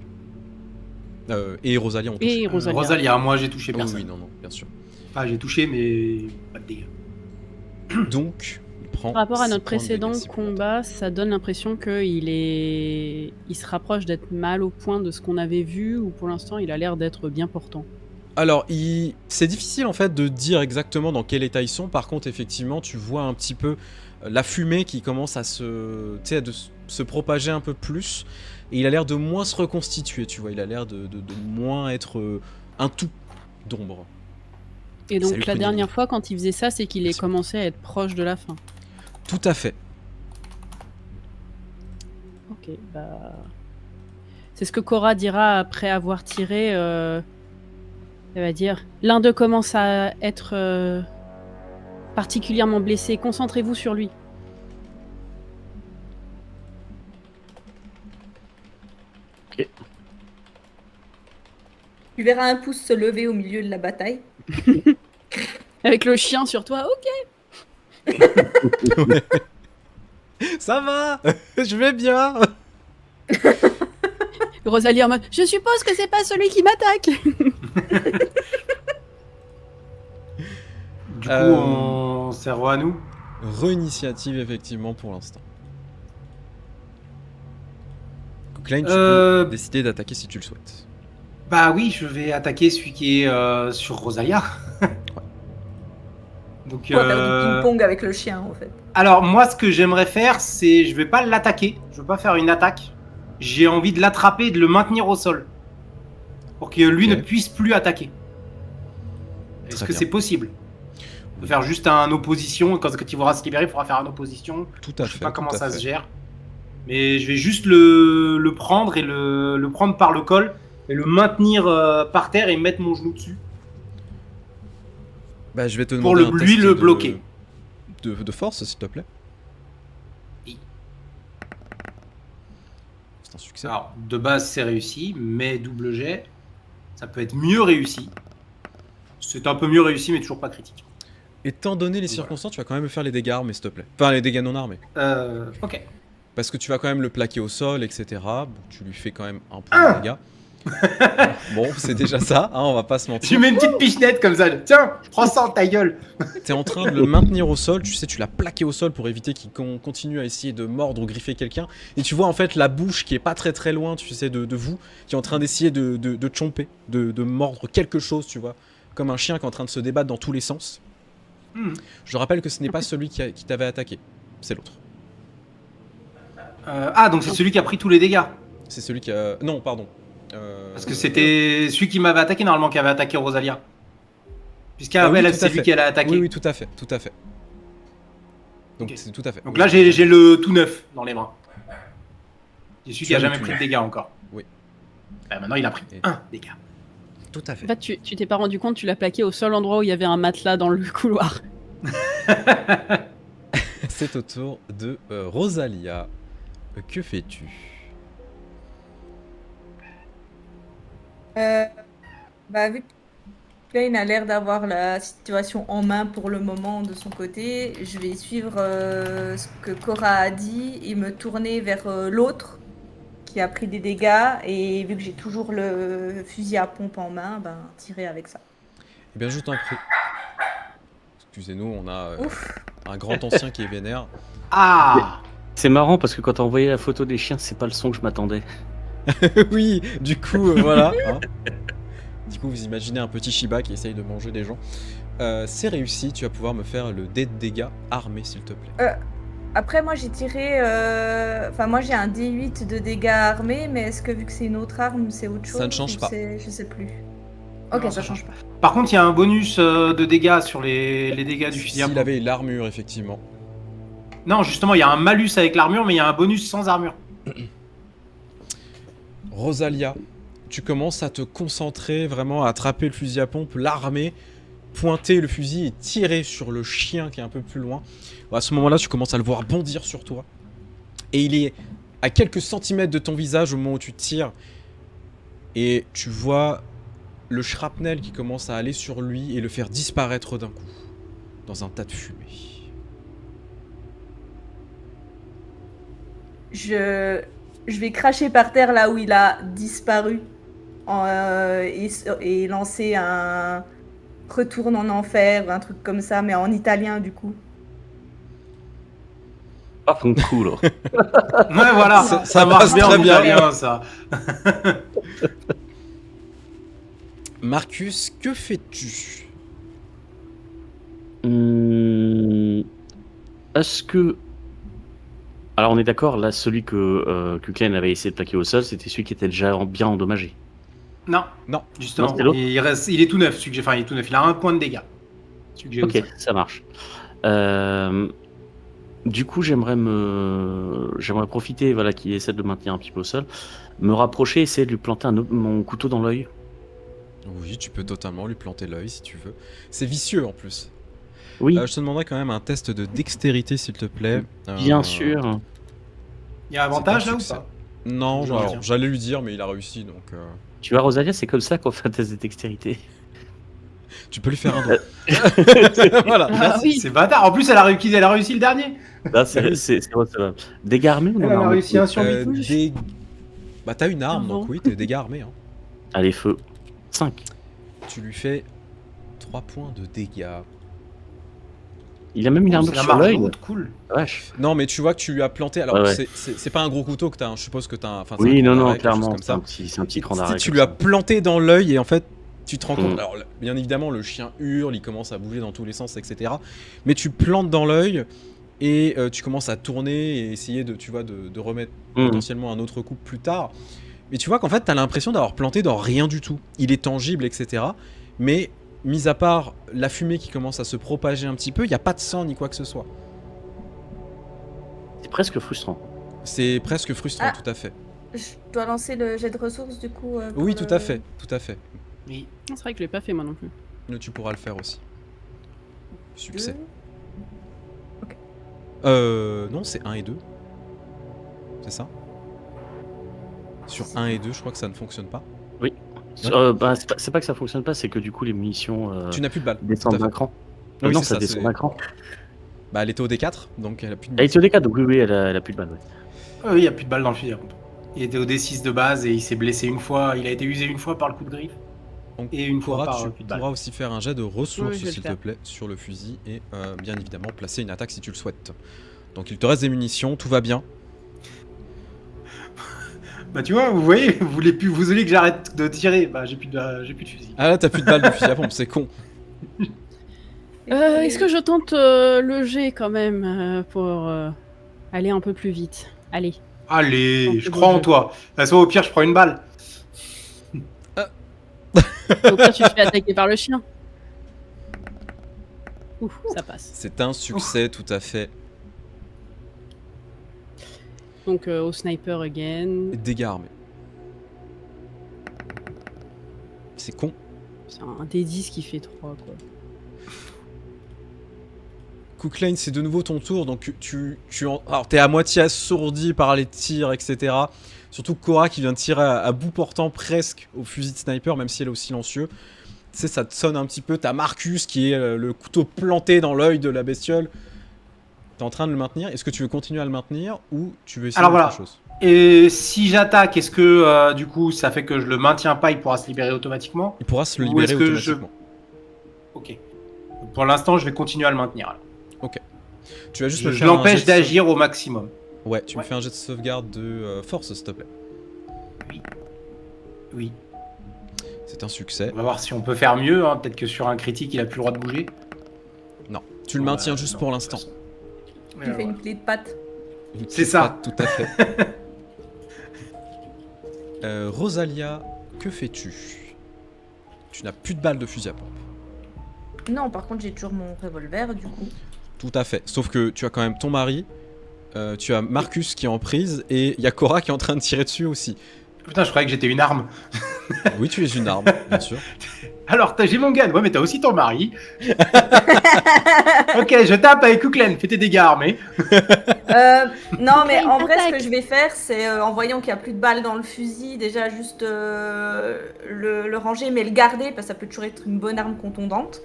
[SPEAKER 1] Et Rosalia ont touché.
[SPEAKER 5] Et Rosalia.
[SPEAKER 4] Rosalia, moi j'ai touché
[SPEAKER 1] Ah oui,
[SPEAKER 4] personne.
[SPEAKER 1] oui, non, bien sûr.
[SPEAKER 4] Enfin, j'ai touché, mais pas de dégâts.
[SPEAKER 1] Donc, il prend.
[SPEAKER 5] Par rapport à
[SPEAKER 1] 6
[SPEAKER 5] notre
[SPEAKER 1] points de dégâts
[SPEAKER 5] précédent
[SPEAKER 1] supplémentaires.
[SPEAKER 5] combat, ça donne l'impression il se rapproche d'être mal au point de ce qu'on avait vu, ou pour l'instant il a l'air d'être bien portant.
[SPEAKER 1] Alors, c'est difficile en fait de dire exactement dans quel état ils sont. Par contre, effectivement, tu vois un petit peu la fumée qui commence à se propager un peu plus. Et il a l'air de moins se reconstituer, tu vois. Il a l'air de moins être un tout d'ombre.
[SPEAKER 5] Et donc
[SPEAKER 1] Salut,
[SPEAKER 5] la
[SPEAKER 1] Prunille.
[SPEAKER 5] dernière fois quand il faisait ça, c'est qu'il
[SPEAKER 1] Merci.
[SPEAKER 5] commençait à être proche de la fin.
[SPEAKER 1] Tout à fait.
[SPEAKER 5] Ok, bah... C'est ce que Cora dira après avoir tiré. Elle va dire, l'un d'eux commence à être particulièrement blessé. Concentrez-vous sur lui.
[SPEAKER 2] Tu verras un pouce se lever au milieu de la bataille.
[SPEAKER 5] Avec le chien sur toi, ok.
[SPEAKER 1] Ouais. Ça va. Je vais bien.
[SPEAKER 5] Rosalie en mode, je suppose que c'est pas celui qui m'attaque.
[SPEAKER 4] Du coup,
[SPEAKER 1] Euh,
[SPEAKER 4] on s'est re à nous.
[SPEAKER 1] Re-initiative, effectivement, pour l'instant. Cooklane, tu
[SPEAKER 4] Euh,
[SPEAKER 1] peux décider d'attaquer si tu le souhaites.
[SPEAKER 4] Bah oui, je vais attaquer celui qui est sur Rosalia. Donc,
[SPEAKER 2] On va faire du ping-pong avec le chien, en fait.
[SPEAKER 4] alors moi, ce que j'aimerais faire, c'est, je vais pas l'attaquer. Je veux pas faire une attaque. J'ai envie de l'attraper et de le maintenir au sol, pour que lui
[SPEAKER 1] Ok.
[SPEAKER 4] ne puisse plus attaquer. Est-ce
[SPEAKER 1] Très
[SPEAKER 4] que
[SPEAKER 1] bien.
[SPEAKER 4] c'est possible de faire juste un opposition, quand il voudra se libérer, il faudra faire un opposition.
[SPEAKER 1] Tout à
[SPEAKER 4] Je
[SPEAKER 1] fait.
[SPEAKER 4] sais pas comment
[SPEAKER 1] tout à
[SPEAKER 4] ça
[SPEAKER 1] fait.
[SPEAKER 4] se gère. Mais je vais juste le prendre et le prendre par le col et le maintenir par terre et mettre mon genou dessus.
[SPEAKER 1] Bah, je vais te
[SPEAKER 4] Pour
[SPEAKER 1] demander un
[SPEAKER 4] lui
[SPEAKER 1] test
[SPEAKER 4] le bloquer.
[SPEAKER 1] de force, s'il te plaît.
[SPEAKER 4] Oui.
[SPEAKER 1] C'est un succès.
[SPEAKER 4] Alors, de base, c'est réussi, mais double jet, ça peut être mieux réussi. C'est un peu mieux réussi, mais toujours pas critique.
[SPEAKER 1] Étant donné les circonstances, tu vas quand même me faire les dégâts armés, s'il te plaît. Enfin, les dégâts non armés.
[SPEAKER 4] Ok.
[SPEAKER 1] Parce que tu vas quand même le plaquer au sol, etc. Bon, tu lui fais quand même un point de dégâts. Bon, c'est déjà ça, hein, on va pas se
[SPEAKER 4] Tu
[SPEAKER 1] mentir.
[SPEAKER 4] mets une petite pichenette comme ça. Tiens, prends ça en ta gueule.
[SPEAKER 1] T'es en train de le maintenir au sol, tu sais, tu l'as plaqué au sol pour éviter qu'il continue à essayer de mordre ou griffer quelqu'un. Et tu vois en fait la bouche qui est pas très loin, tu sais, de vous, qui est en train d'essayer de chomper, de mordre quelque chose, tu vois. Comme un chien qui est en train de se débattre dans tous les sens. Je rappelle que ce n'est pas celui qui t'avait attaqué, c'est l'autre.
[SPEAKER 4] Donc c'est celui qui a pris tous les dégâts.
[SPEAKER 1] C'est celui qui a... Non, pardon.
[SPEAKER 4] Parce que c'était celui qui m'avait attaqué normalement qui avait attaqué Rosalia. Puisqu'elle,
[SPEAKER 1] oui, tout à
[SPEAKER 4] c'est lui
[SPEAKER 1] fait.
[SPEAKER 4] qui l'a attaqué.
[SPEAKER 1] Oui, oui, tout à fait, tout à fait. Donc
[SPEAKER 4] Ok.
[SPEAKER 1] c'est tout à fait.
[SPEAKER 4] Donc là, j'ai le tout neuf dans les bras. C'est celui
[SPEAKER 1] Tu
[SPEAKER 4] qui a
[SPEAKER 1] as le
[SPEAKER 4] jamais
[SPEAKER 1] tout
[SPEAKER 4] pris de
[SPEAKER 1] neuf.
[SPEAKER 4] dégâts encore.
[SPEAKER 1] Oui.
[SPEAKER 4] Bah, maintenant, il a pris
[SPEAKER 1] Et-
[SPEAKER 4] 1 dégât.
[SPEAKER 1] Tout à
[SPEAKER 5] En
[SPEAKER 1] fait.
[SPEAKER 5] fait, tu t'es pas rendu compte, tu l'as plaqué au seul endroit où il y avait un matelas dans le couloir.
[SPEAKER 1] C'est au tour de Rosalia. Que fais-tu?
[SPEAKER 2] Vu que Klein a l'air d'avoir la situation en main pour le moment de son côté, je vais suivre ce que Cora a dit et me tourner vers l'autre qui a pris des dégâts. Et vu que j'ai toujours le fusil à pompe en main, tirer avec ça.
[SPEAKER 1] Eh bien, je t'en prie. Excusez-nous, on a
[SPEAKER 2] Ouf.
[SPEAKER 1] un grand ancien qui est vénère.
[SPEAKER 4] Ah
[SPEAKER 3] C'est marrant parce que quand t'as envoyé la photo des chiens, c'est pas le son que je m'attendais.
[SPEAKER 1] Oui, du coup, voilà. Hein. Du coup, vous imaginez un petit Shiba qui essaye de manger des gens. C'est réussi, tu vas pouvoir me faire le dé de dégâts armé, s'il te plaît.
[SPEAKER 2] Après, moi j'ai tiré. Moi j'ai un D8 de dégâts armés, mais est-ce que vu que c'est une autre arme, c'est autre chose
[SPEAKER 1] Ça ne change
[SPEAKER 2] ou
[SPEAKER 1] pas.
[SPEAKER 2] Je sais plus. Ok,
[SPEAKER 4] Non,
[SPEAKER 2] ça change pas.
[SPEAKER 4] Par contre, il y a un bonus de dégâts sur les dégâts du fusil à
[SPEAKER 1] S'il
[SPEAKER 4] pompe.
[SPEAKER 1] avait l'armure, effectivement.
[SPEAKER 4] Non, justement, il y a un malus avec l'armure, mais il y a un bonus sans armure.
[SPEAKER 1] Rosalia, tu commences à te concentrer, vraiment à attraper le fusil à pompe, l'armer, pointer le fusil et tirer sur le chien qui est un peu plus loin. À ce moment-là, tu commences à le voir bondir sur toi. Et il est à quelques centimètres de ton visage au moment où tu tires. Et tu vois le shrapnel qui commence à aller sur lui et le faire disparaître d'un coup, dans un tas de fumée.
[SPEAKER 2] Je vais cracher par terre là où il a disparu et lancer un retourne en enfer, un truc comme ça, mais en italien du coup.
[SPEAKER 3] Pas un culo.
[SPEAKER 4] Ouais, voilà,
[SPEAKER 1] Ça
[SPEAKER 4] marche
[SPEAKER 1] passe
[SPEAKER 4] bien
[SPEAKER 1] très
[SPEAKER 4] en
[SPEAKER 1] bien.
[SPEAKER 4] italien, ça.
[SPEAKER 1] Marcus, que fais-tu?
[SPEAKER 3] Est-ce que... Alors on est d'accord, là, celui que Kuklen avait essayé de plaquer au sol, c'était celui qui était déjà bien endommagé.
[SPEAKER 4] Non,
[SPEAKER 1] Non.
[SPEAKER 4] justement,
[SPEAKER 3] Non, c'était l'autre.
[SPEAKER 4] il est tout neuf, celui que j'ai... Enfin, il est tout neuf, il a 1 point de dégâts. Celui que j'ai au
[SPEAKER 3] Ok,
[SPEAKER 4] sol.
[SPEAKER 3] ça marche. Du coup, j'aimerais profiter, voilà, qu'il essaie de le maintenir un petit peu au sol, me rapprocher, essayer de lui planter mon couteau dans l'œil.
[SPEAKER 1] Oui, tu peux totalement lui planter l'œil si tu veux. C'est vicieux en plus.
[SPEAKER 3] Oui,
[SPEAKER 1] Je te demanderai quand même un test de dextérité s'il te plaît.
[SPEAKER 3] bien sûr.
[SPEAKER 4] Il y a avantage
[SPEAKER 1] c'est pas
[SPEAKER 4] là ou
[SPEAKER 1] succès.
[SPEAKER 4] pas?
[SPEAKER 1] Non,
[SPEAKER 4] Je
[SPEAKER 1] alors,
[SPEAKER 4] retiens.
[SPEAKER 1] j'allais lui dire, mais il a réussi donc.
[SPEAKER 3] Tu vois, Rosalia, c'est comme ça qu'on fait un test de dextérité.
[SPEAKER 1] Tu peux lui faire un don. Voilà.
[SPEAKER 5] Ah oui.
[SPEAKER 4] C'est bâtard. En plus, elle a réussi le dernier.
[SPEAKER 3] Là, c'est recevable. Dégâts armés ou non
[SPEAKER 4] Elle a
[SPEAKER 3] armés?
[SPEAKER 4] réussi un sur
[SPEAKER 1] Euh,
[SPEAKER 4] 8.
[SPEAKER 1] dé- Bah t'as une arme
[SPEAKER 5] Avant.
[SPEAKER 1] donc oui, t'es dégâts armés. Hein.
[SPEAKER 3] Allez, feu. 5.
[SPEAKER 1] Tu lui fais 3 points de dégâts.
[SPEAKER 3] Il a même une armure
[SPEAKER 4] C'est la
[SPEAKER 3] sur l'œil.
[SPEAKER 4] marge cool.
[SPEAKER 3] Vache.
[SPEAKER 1] Non mais tu vois que tu lui as planté. Alors
[SPEAKER 3] Ouais, ouais.
[SPEAKER 1] c'est pas un gros couteau que t'as. Hein. Je suppose que t'as. Enfin, c'est
[SPEAKER 3] Oui,
[SPEAKER 1] un cran
[SPEAKER 3] non,
[SPEAKER 1] d'arrêt, quelque chose
[SPEAKER 3] clairement,
[SPEAKER 1] comme ça.
[SPEAKER 3] c'est un petit
[SPEAKER 1] Et
[SPEAKER 3] cran
[SPEAKER 1] tu sais,
[SPEAKER 3] d'arrêt.
[SPEAKER 1] tu
[SPEAKER 3] comme
[SPEAKER 1] lui as
[SPEAKER 3] ça.
[SPEAKER 1] planté dans l'œil et en fait tu te rends compte.
[SPEAKER 3] Mm.
[SPEAKER 1] Alors bien évidemment le chien hurle, il commence à bouger dans tous les sens, etc. Mais tu plantes dans l'œil et tu commences à tourner et essayer de, tu vois, de remettre
[SPEAKER 3] Mm.
[SPEAKER 1] potentiellement un autre coup plus tard. Mais tu vois qu'en fait t'as l'impression d'avoir planté dans rien du tout. Il est tangible, etc. Mais mis à part la fumée qui commence à se propager un petit peu, il n'y a pas de sang ni quoi que ce soit.
[SPEAKER 3] C'est presque frustrant.
[SPEAKER 1] C'est presque frustrant,
[SPEAKER 2] Ah.
[SPEAKER 1] tout à fait.
[SPEAKER 2] Je dois lancer le jet de ressources du coup. pour
[SPEAKER 1] Oui,
[SPEAKER 2] le-
[SPEAKER 1] tout à fait, tout à fait.
[SPEAKER 4] Oui.
[SPEAKER 5] C'est vrai que je l'ai pas fait moi non plus.
[SPEAKER 1] Mais tu pourras le faire aussi. Succès.
[SPEAKER 2] Deux.
[SPEAKER 1] Non, c'est 1 et 2. C'est ça? Sur 1 et 2, je crois que ça ne fonctionne pas.
[SPEAKER 3] Bah, c'est pas que ça fonctionne pas, c'est que du coup les munitions
[SPEAKER 1] Tu n'as plus de balles.
[SPEAKER 3] descendent
[SPEAKER 1] tout à
[SPEAKER 3] d'un
[SPEAKER 1] fait.
[SPEAKER 3] cran.
[SPEAKER 1] Oui,
[SPEAKER 3] Non,
[SPEAKER 1] c'est
[SPEAKER 3] ça
[SPEAKER 1] ça,
[SPEAKER 3] descend
[SPEAKER 1] c'est-
[SPEAKER 3] d'un cran.
[SPEAKER 1] Bah, elle était au D4, donc elle a plus de
[SPEAKER 3] Elle était au D4, donc oui, elle a plus de balles. Ouais.
[SPEAKER 4] Oui, il n'y a plus de balles dans le fusil à pompe. Il était au D6 de base et il s'est blessé une fois. Il a été usé une fois par le coup de griffe.
[SPEAKER 1] Donc,
[SPEAKER 4] Et une fois par
[SPEAKER 1] tu
[SPEAKER 4] plus de balles.
[SPEAKER 1] pourras aussi faire un jet de ressources,
[SPEAKER 5] Oui, je vais le
[SPEAKER 1] s'il te
[SPEAKER 5] faire.
[SPEAKER 1] plaît, sur le fusil et bien évidemment placer une attaque si tu le souhaites. Donc il te reste des munitions, tout va bien.
[SPEAKER 4] Bah tu vois, vous voyez, vous voulez que j'arrête de tirer. Bah j'ai plus de fusil.
[SPEAKER 1] Ah là, t'as plus de balles de fusil à pompe, c'est con.
[SPEAKER 5] Est-ce que je tente le jet quand même pour aller un peu plus vite? Allez.
[SPEAKER 4] Allez,
[SPEAKER 5] Un
[SPEAKER 4] je
[SPEAKER 5] peu
[SPEAKER 4] crois
[SPEAKER 5] de
[SPEAKER 4] en
[SPEAKER 5] jeu.
[SPEAKER 4] toi. De toute façon, au pire, je prends une balle.
[SPEAKER 5] Au pire, tu te fais attaquer par le chien. Ouf, ça passe.
[SPEAKER 1] C'est un succès, tout à fait.
[SPEAKER 5] Donc au sniper again.
[SPEAKER 1] Dégâts armés. C'est con.
[SPEAKER 5] C'est un D10 qui fait 3 quoi.
[SPEAKER 1] Cooklane, c'est de nouveau ton tour, donc alors t'es à moitié assourdi par les tirs, etc. Surtout Cora qui vient de tirer à bout portant presque au fusil de sniper, même si elle est au silencieux. Tu sais, ça te sonne un petit peu. T'as Marcus qui est le couteau planté dans l'œil de la bestiole. T'es en train de le maintenir. Est-ce que tu veux continuer à le maintenir ou tu veux essayer
[SPEAKER 4] Alors
[SPEAKER 1] autre
[SPEAKER 4] voilà.
[SPEAKER 1] chose?
[SPEAKER 4] Et si j'attaque, est-ce que du coup ça fait que je le maintiens pas, il pourra se libérer automatiquement?
[SPEAKER 1] Il pourra se
[SPEAKER 4] Ou
[SPEAKER 1] libérer
[SPEAKER 4] est-ce que je-
[SPEAKER 1] automatiquement.
[SPEAKER 4] Ok. Donc, pour l'instant, je vais continuer à le maintenir. alors.
[SPEAKER 1] Tu vas juste me
[SPEAKER 4] Je
[SPEAKER 1] faire un jet
[SPEAKER 4] l'empêche
[SPEAKER 1] de
[SPEAKER 4] d'agir au maximum.
[SPEAKER 1] Ouais, tu me
[SPEAKER 4] Ouais.
[SPEAKER 1] fais un jet de sauvegarde de force, s'il te plaît.
[SPEAKER 4] Oui.
[SPEAKER 1] C'est un succès.
[SPEAKER 4] On va voir si on peut faire mieux. Hein. Peut-être que sur un critique, il a plus le droit de bouger.
[SPEAKER 1] Non, tu le maintiens juste
[SPEAKER 4] non,
[SPEAKER 1] pour
[SPEAKER 4] de
[SPEAKER 1] l'instant.
[SPEAKER 4] toute façon.
[SPEAKER 2] Tu fais une clé de patte.
[SPEAKER 1] Une
[SPEAKER 4] C'est
[SPEAKER 1] petite
[SPEAKER 4] ça.
[SPEAKER 1] patte, tout à fait. Rosalia, que fais-tu? Tu n'as plus de balles de fusil à pompe.
[SPEAKER 2] Non, par contre, j'ai toujours mon revolver du coup.
[SPEAKER 1] Tout à fait. Sauf que tu as quand même ton mari, tu as Marcus qui est en prise et il y a Cora qui est en train de tirer dessus aussi.
[SPEAKER 4] Putain, je croyais que j'étais une arme.
[SPEAKER 1] Oui, tu es une arme, bien sûr.
[SPEAKER 4] Alors, j'ai mon gun. Ouais, mais t'as aussi ton mari. Ok, je tape avec Kuklen. Fais tes dégâts armés.
[SPEAKER 2] Non, mais en vrai, ce
[SPEAKER 5] Attaque.
[SPEAKER 2] que je vais faire, c'est en voyant qu'il n'y a plus de balles dans le fusil, déjà juste le ranger, mais le garder, parce que ça peut toujours être une bonne arme contondante.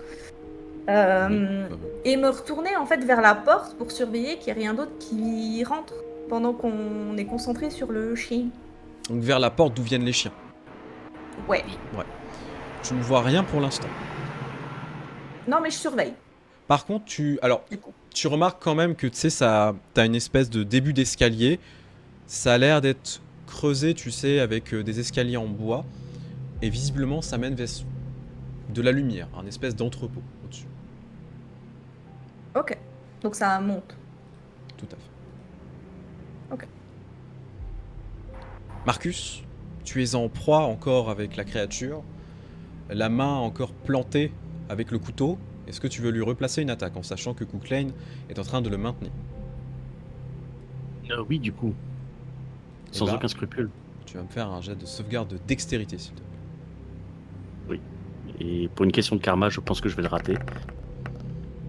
[SPEAKER 2] Et me retourner en fait vers la porte pour surveiller qu'il n'y ait rien d'autre qui rentre pendant qu'on est concentré sur le chien.
[SPEAKER 1] Donc vers la porte d'où viennent les chiens.
[SPEAKER 2] Ouais.
[SPEAKER 1] Tu ne vois rien pour l'instant.
[SPEAKER 2] Non, mais je surveille.
[SPEAKER 1] Par contre, tu remarques quand même que tu sais, t'as une espèce de début d'escalier. Ça a l'air d'être creusé, tu sais, avec des escaliers en bois. Et visiblement, ça mène vers de la lumière, un espèce d'entrepôt au-dessus.
[SPEAKER 2] Ok. Donc ça monte.
[SPEAKER 1] Tout à fait.
[SPEAKER 2] Ok.
[SPEAKER 1] Marcus, tu es en proie encore avec la créature. La main encore plantée avec le couteau. Est-ce que tu veux lui replacer une attaque en sachant que Kuklein est en train de le maintenir?
[SPEAKER 3] Oui, du coup.
[SPEAKER 1] Eh
[SPEAKER 3] Sans
[SPEAKER 1] bah,
[SPEAKER 3] aucun scrupule.
[SPEAKER 1] Tu vas me faire un jet de sauvegarde de dextérité, s'il te plaît.
[SPEAKER 3] Et pour une question de karma, je pense que je vais le rater.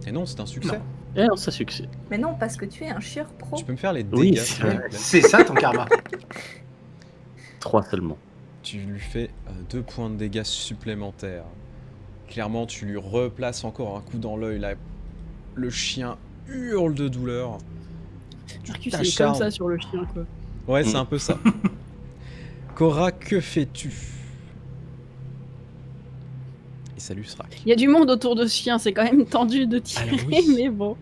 [SPEAKER 1] Et non, c'est un succès.
[SPEAKER 4] Non.
[SPEAKER 3] Eh non, ça succès.
[SPEAKER 2] Mais non, parce que tu es un chieur pro.
[SPEAKER 1] Tu peux me faire les
[SPEAKER 3] Oui,
[SPEAKER 1] dégâts,
[SPEAKER 3] c'est
[SPEAKER 1] s'il te
[SPEAKER 3] vrai.
[SPEAKER 1] plaît.
[SPEAKER 4] C'est ça ton karma.
[SPEAKER 3] 3 seulement.
[SPEAKER 1] Tu lui fais 2 points de dégâts supplémentaires. Clairement, tu lui replaces encore un coup dans l'œil. Là, le chien hurle de douleur.
[SPEAKER 5] Marcus, il est
[SPEAKER 1] t'acharnes.
[SPEAKER 5] comme ça sur le chien, quoi.
[SPEAKER 1] Ouais, c'est un peu ça. Cora, que fais-tu? Et salut Srak.
[SPEAKER 5] Il y a du monde autour de ce chien, c'est quand même tendu de tirer,
[SPEAKER 1] Alors oui.
[SPEAKER 5] mais bon.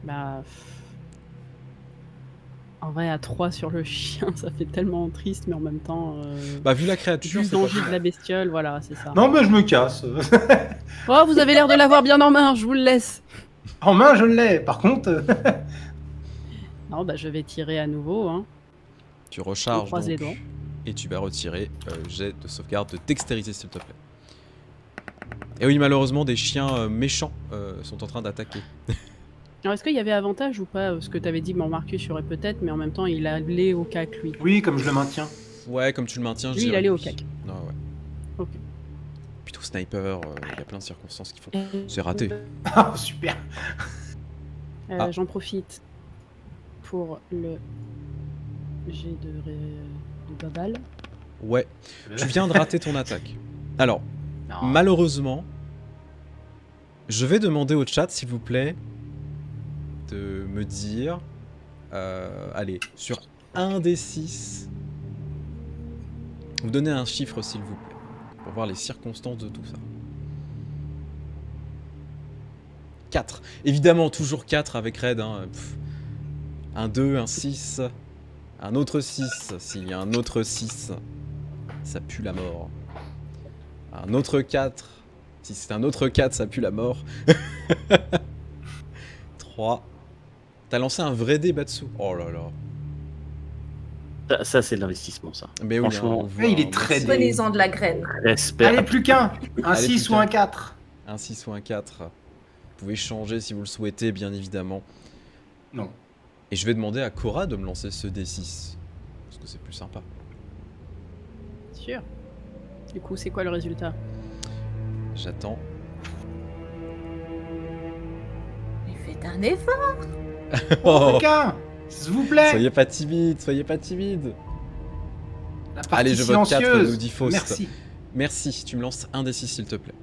[SPEAKER 5] Bah. En vrai, à 3 sur le chien, ça fait tellement triste, mais en même temps.
[SPEAKER 1] Bah, vu la créature,
[SPEAKER 5] Vu
[SPEAKER 1] c'est
[SPEAKER 5] le
[SPEAKER 1] pas
[SPEAKER 5] danger
[SPEAKER 1] plus
[SPEAKER 5] de la bestiole, voilà, c'est ça.
[SPEAKER 4] Non, mais je me casse.
[SPEAKER 5] Oh, vous avez l'air de l'avoir bien en main, je vous le laisse.
[SPEAKER 4] En main, je l'ai. Par contre,
[SPEAKER 5] Non, bah je vais tirer à nouveau, hein.
[SPEAKER 1] Tu recharges
[SPEAKER 5] On croise les
[SPEAKER 1] donc,
[SPEAKER 5] doigts.
[SPEAKER 1] et tu vas retirer jet de sauvegarde de dextérité, s'il te plaît. Et oui, malheureusement, des chiens méchants sont en train d'attaquer.
[SPEAKER 5] Alors, est-ce qu'il y avait avantage ou pas? Ce que t'avais dit, bon, Marcus y aurait peut-être, mais en même temps, il allait au cac, lui.
[SPEAKER 4] oui, comme je le maintiens.
[SPEAKER 1] Ouais, comme tu le maintiens, je
[SPEAKER 5] Lui, il
[SPEAKER 1] dirais
[SPEAKER 5] allait au
[SPEAKER 1] oui.
[SPEAKER 5] cac.
[SPEAKER 1] Ah ouais.
[SPEAKER 5] Ok.
[SPEAKER 1] Plutôt sniper, il y a plein de circonstances qui font. C'est raté.
[SPEAKER 4] Ah, super.
[SPEAKER 1] Ah.
[SPEAKER 5] J'en profite pour le jet de babal.
[SPEAKER 1] Ouais, tu viens de rater ton attaque. Alors,
[SPEAKER 5] Non.
[SPEAKER 1] malheureusement, je vais demander au chat, s'il vous plaît, de me dire, allez, sur 1 des 6, vous donnez un chiffre, s'il vous plaît, pour voir les circonstances de tout ça. 4. Évidemment, toujours 4 avec Red. Hein. Un 2, un 6, un autre 6. S'il y a un autre 6, ça pue la mort. Un autre 4. Si c'est un autre 4, ça pue la mort. 3. T'as lancé un vrai dé, Batsu. Oh là là.
[SPEAKER 3] Ça, c'est de l'investissement, ça.
[SPEAKER 1] Mais oui,
[SPEAKER 3] Franchement,
[SPEAKER 1] on voit,
[SPEAKER 4] il est
[SPEAKER 1] hein,
[SPEAKER 4] très
[SPEAKER 1] merci.
[SPEAKER 4] dé.
[SPEAKER 2] Prenez-en de la graine.
[SPEAKER 3] Respect.
[SPEAKER 4] Allez, plus qu'un. Un
[SPEAKER 1] Allez,
[SPEAKER 4] 6
[SPEAKER 1] plus
[SPEAKER 4] ou un
[SPEAKER 1] qu'un.
[SPEAKER 4] 4.
[SPEAKER 1] Un 6 ou un 4. Vous pouvez changer si vous le souhaitez, bien évidemment.
[SPEAKER 4] Non.
[SPEAKER 1] Et je vais demander à Cora de me lancer ce D6. Parce que c'est plus sympa.
[SPEAKER 5] Sûr. Du coup, c'est quoi le résultat?
[SPEAKER 1] J'attends.
[SPEAKER 2] Mais faites un effort.
[SPEAKER 1] Oh,
[SPEAKER 4] Quelqu'un, s'il vous plaît.
[SPEAKER 1] soyez pas timide, soyez pas timide.
[SPEAKER 4] La partie
[SPEAKER 1] Allez, je vote 4,
[SPEAKER 4] silencieuse.
[SPEAKER 1] nous dit Faust.
[SPEAKER 4] Merci.
[SPEAKER 1] Merci, tu me lances un D6 s'il te plaît.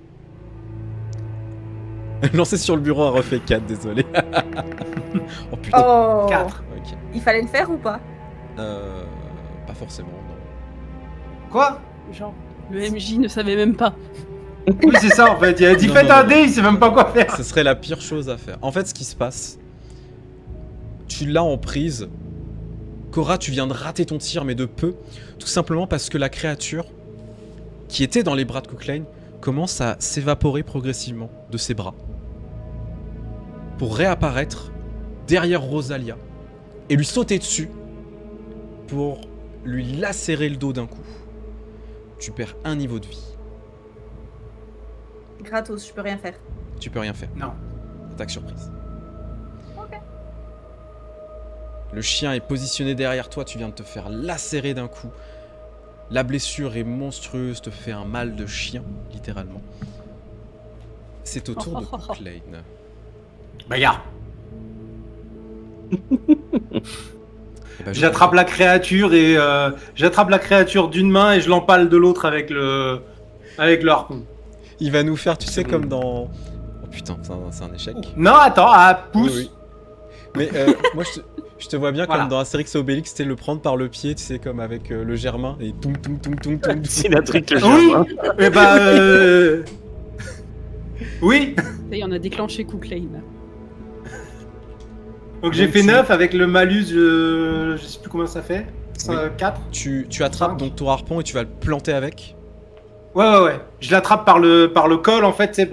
[SPEAKER 1] Lancer sur le bureau a refait 4, désolé. Oh putain.
[SPEAKER 2] Oh.
[SPEAKER 4] 4.
[SPEAKER 1] Ok.
[SPEAKER 2] Il fallait le faire ou pas?
[SPEAKER 1] Pas forcément, non.
[SPEAKER 4] Quoi?
[SPEAKER 5] Genre, le MJ ne savait même pas.
[SPEAKER 4] Oui, c'est ça en fait. Il a dit
[SPEAKER 1] Non,
[SPEAKER 4] faites
[SPEAKER 1] non,
[SPEAKER 4] un
[SPEAKER 1] non.
[SPEAKER 4] dé, il sait même pas quoi faire.
[SPEAKER 1] Ce serait la pire chose à faire. En fait, ce qui se passe, tu l'as en prise. Cora, tu viens de rater ton tir, mais de peu. Tout simplement parce que la créature, qui était dans les bras de Kuklein, commence à s'évaporer progressivement de ses bras. Pour réapparaître derrière Rosalia et lui sauter dessus pour lui lacérer le dos d'un coup. Tu perds un niveau de vie.
[SPEAKER 2] Gratos, je peux rien faire.
[SPEAKER 1] Tu peux rien faire.
[SPEAKER 4] Non.
[SPEAKER 1] Attaque surprise.
[SPEAKER 2] Ok.
[SPEAKER 1] Le chien est positionné derrière toi, tu viens de te faire lacérer d'un coup. La blessure est monstrueuse, te fait un mal de chien, littéralement. C'est au tour de Cooklane.
[SPEAKER 4] Bagarre.
[SPEAKER 1] Eh ben,
[SPEAKER 4] J'attrape la créature et j'attrape la créature d'une main et je l'empale de l'autre avec le harpon.
[SPEAKER 1] Il va nous faire, tu sais,
[SPEAKER 4] C'est bon.
[SPEAKER 1] comme dans... Oh putain, c'est un échec.
[SPEAKER 4] Non, attends, pouce.
[SPEAKER 1] Oui, oui. Mais moi, je te vois bien
[SPEAKER 4] Voilà.
[SPEAKER 1] comme dans Astérix et Obélix, c'était le prendre par le pied, tu sais, comme avec le germain, et toum toum toum toum toum.
[SPEAKER 3] C'est la trick le
[SPEAKER 4] Oui.
[SPEAKER 3] germain.
[SPEAKER 4] Eh bah, oui.
[SPEAKER 5] Ça y est, on a déclenché Cooklane. là.
[SPEAKER 4] Donc j'ai
[SPEAKER 1] Donc,
[SPEAKER 4] fait
[SPEAKER 1] tu-
[SPEAKER 4] 9 avec le malus, je sais plus combien ça fait.
[SPEAKER 1] Oui.
[SPEAKER 4] 4.
[SPEAKER 1] Tu attrapes
[SPEAKER 4] Cinq.
[SPEAKER 1] donc ton harpon et tu vas le planter avec.
[SPEAKER 4] Ouais. Je l'attrape par le col en fait, c'est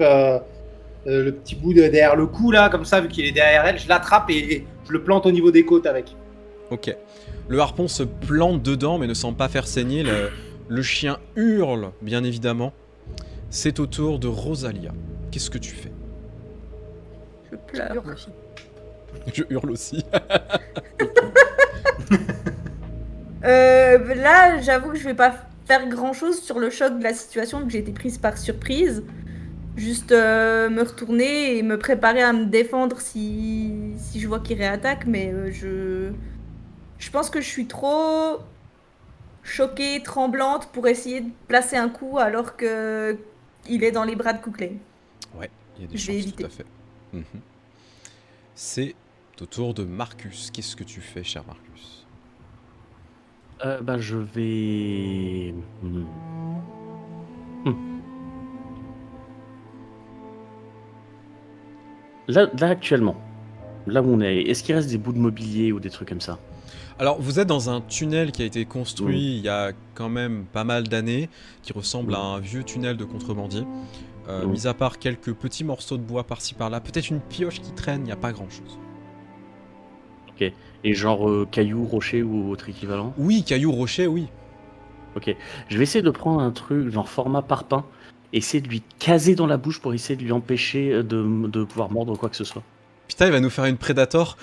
[SPEAKER 4] le petit bout derrière le cou là, comme ça, vu qu'il est derrière elle, je l'attrape et je le plante au niveau des côtes avec.
[SPEAKER 1] Ok. Le harpon se plante dedans mais ne semble pas faire saigner. Le chien hurle, bien évidemment. C'est au tour de Rosalia. Qu'est-ce que tu fais?
[SPEAKER 2] Je pleure.
[SPEAKER 5] Hurle aussi.
[SPEAKER 1] Je hurle aussi.
[SPEAKER 2] Là, j'avoue que je vais pas faire grand chose sur le choc de la situation, que j'ai été prise par surprise. Juste me retourner et me préparer à me défendre si je vois qu'il réattaque, mais je pense que je suis trop choquée, tremblante pour essayer de placer un coup alors que il est dans les bras de Cooklane.
[SPEAKER 1] Ouais, il y a des
[SPEAKER 2] Je vais
[SPEAKER 1] chances,
[SPEAKER 2] éviter.
[SPEAKER 1] tout à fait. Mhm. C'est au tour de Marcus. Qu'est-ce que tu fais, cher Marcus?
[SPEAKER 3] Je vais. Là, actuellement, là où on est, est-ce qu'il reste des bouts de mobilier ou des trucs comme ça?
[SPEAKER 1] Alors, vous êtes dans un tunnel qui a été construit il y a quand même pas mal d'années, qui ressemble à un vieux tunnel de contrebandier. Mis à part quelques petits morceaux de bois par-ci par-là, peut-être une pioche qui traîne, il n'y a pas grand-chose.
[SPEAKER 3] Et genre cailloux, rochers ou autre équivalent?
[SPEAKER 1] Oui, cailloux, rochers, oui.
[SPEAKER 3] Ok. Je vais essayer de prendre un truc genre format parpaing, essayer de lui caser dans la bouche pour essayer de lui empêcher de pouvoir mordre quoi que ce soit.
[SPEAKER 1] Putain, il va nous faire une Predator.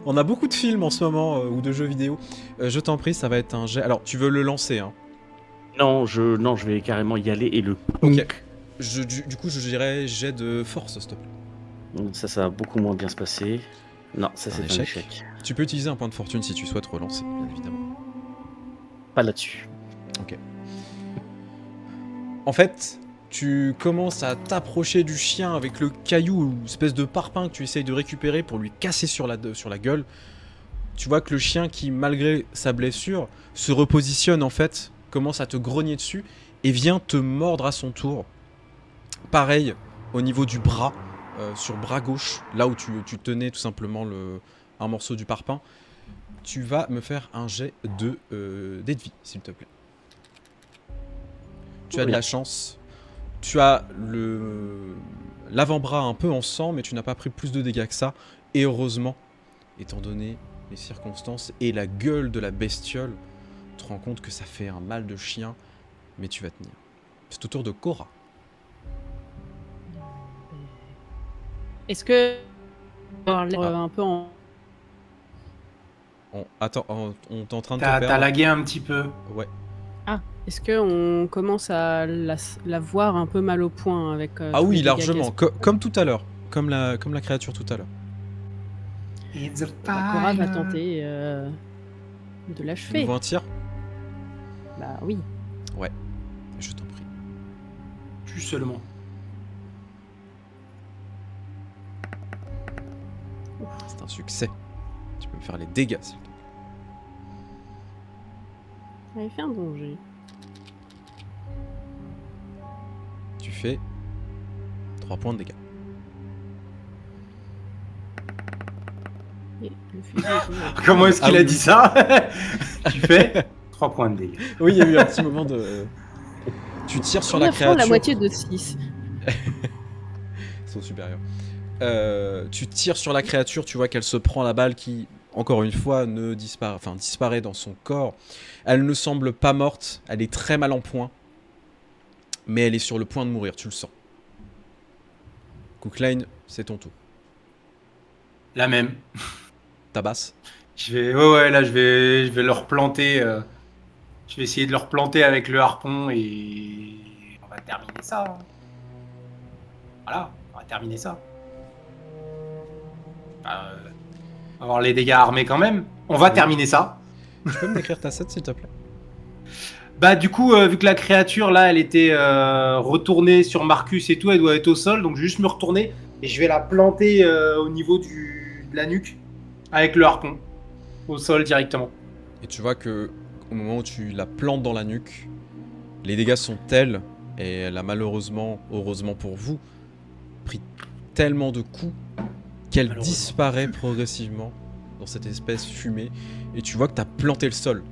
[SPEAKER 1] On a beaucoup de films en ce moment, ou de jeux vidéo. Je t'en prie, ça va être un jet. Alors, tu veux le lancer, hein?
[SPEAKER 3] Non, je vais carrément y aller et le.
[SPEAKER 1] Ok. Du coup, je dirais jet de force, s'il te plaît.
[SPEAKER 3] Ça va beaucoup moins bien se passer. Non, ça
[SPEAKER 1] Un
[SPEAKER 3] c'est un
[SPEAKER 1] échec.
[SPEAKER 3] échec.
[SPEAKER 1] Tu peux utiliser un point de fortune si tu souhaites relancer, bien évidemment.
[SPEAKER 3] Pas là-dessus.
[SPEAKER 1] En fait, tu commences à t'approcher du chien avec le caillou, ou espèce de parpaing que tu essayes de récupérer pour lui casser sur la gueule. Tu vois que le chien qui, malgré sa blessure, se repositionne en fait, commence à te grogner dessus et vient te mordre à son tour. Pareil, au niveau du bras, sur bras gauche, là où tu tenais tout simplement un morceau du parpaing. Tu vas me faire un jet de dés de vie, s'il te plaît. Tu as de la chance. Tu as l'avant-bras un peu en sang, mais tu n'as pas pris plus de dégâts que ça. Et heureusement, étant donné les circonstances et la gueule de la bestiole, tu te rends compte que ça fait un mal de chien, mais tu vas tenir. C'est au tour de Cora.
[SPEAKER 5] Est-ce que. Un peu en.
[SPEAKER 1] Attends, on est en train de te
[SPEAKER 4] T'as
[SPEAKER 1] perdre.
[SPEAKER 4] lagué un petit peu.
[SPEAKER 1] Ouais.
[SPEAKER 5] Est-ce qu'on commence à la voir un peu mal au point avec.
[SPEAKER 1] Ah
[SPEAKER 5] tous
[SPEAKER 1] oui,
[SPEAKER 5] les dégâts
[SPEAKER 1] largement. Comme tout à l'heure. Comme la créature tout à l'heure.
[SPEAKER 4] It's a
[SPEAKER 5] Cora va
[SPEAKER 4] fire.
[SPEAKER 5] tenter de
[SPEAKER 1] Tu
[SPEAKER 5] l'achever.
[SPEAKER 1] nous vois un tir?
[SPEAKER 5] Bah oui.
[SPEAKER 1] Je t'en prie.
[SPEAKER 4] Plus seulement.
[SPEAKER 1] C'est un succès. Tu peux me faire les dégâts, s'il te plaît.
[SPEAKER 5] Elle fait un danger.
[SPEAKER 1] Tu fais 3 points de dégâts.
[SPEAKER 5] Et le fusil est toujours-
[SPEAKER 4] Comment est-ce qu'il
[SPEAKER 1] Ah
[SPEAKER 4] a
[SPEAKER 1] oui.
[SPEAKER 4] dit ça? Tu fais 3 points de dégâts.
[SPEAKER 1] Oui, il y a eu un petit moment de... Tu tires sur la
[SPEAKER 5] Première fois,
[SPEAKER 1] créature.
[SPEAKER 5] la moitié de 6.
[SPEAKER 1] C'est au supérieur. Tu tires sur la créature, tu vois qu'elle se prend la balle qui, encore une fois, disparaît dans son corps. Elle ne semble pas morte, elle est très mal en point. Mais elle est sur le point de mourir, tu le sens. Cooklane, c'est ton tour.
[SPEAKER 4] La même.
[SPEAKER 1] Tabasse.
[SPEAKER 4] Là, je vais leur planter. Je vais essayer de leur planter avec le harpon et on va terminer ça. Hein. Voilà, on va terminer ça. On va avoir les dégâts armés quand même. On va terminer ça.
[SPEAKER 1] Tu peux me décrire ta set, s'il te plaît?
[SPEAKER 4] Bah du coup, vu que la créature là, elle était retournée sur Marcus et tout, elle doit être au sol, donc je vais juste me retourner et je vais la planter au niveau de la nuque avec le harpon au sol directement.
[SPEAKER 1] Et tu vois que au moment où tu la plantes dans la nuque, les dégâts sont tels, et elle a malheureusement, heureusement pour vous, pris tellement de coups qu'elle
[SPEAKER 4] Malheureusement.
[SPEAKER 1] disparaît progressivement dans cette espèce fumée, et tu vois que t'as planté le sol.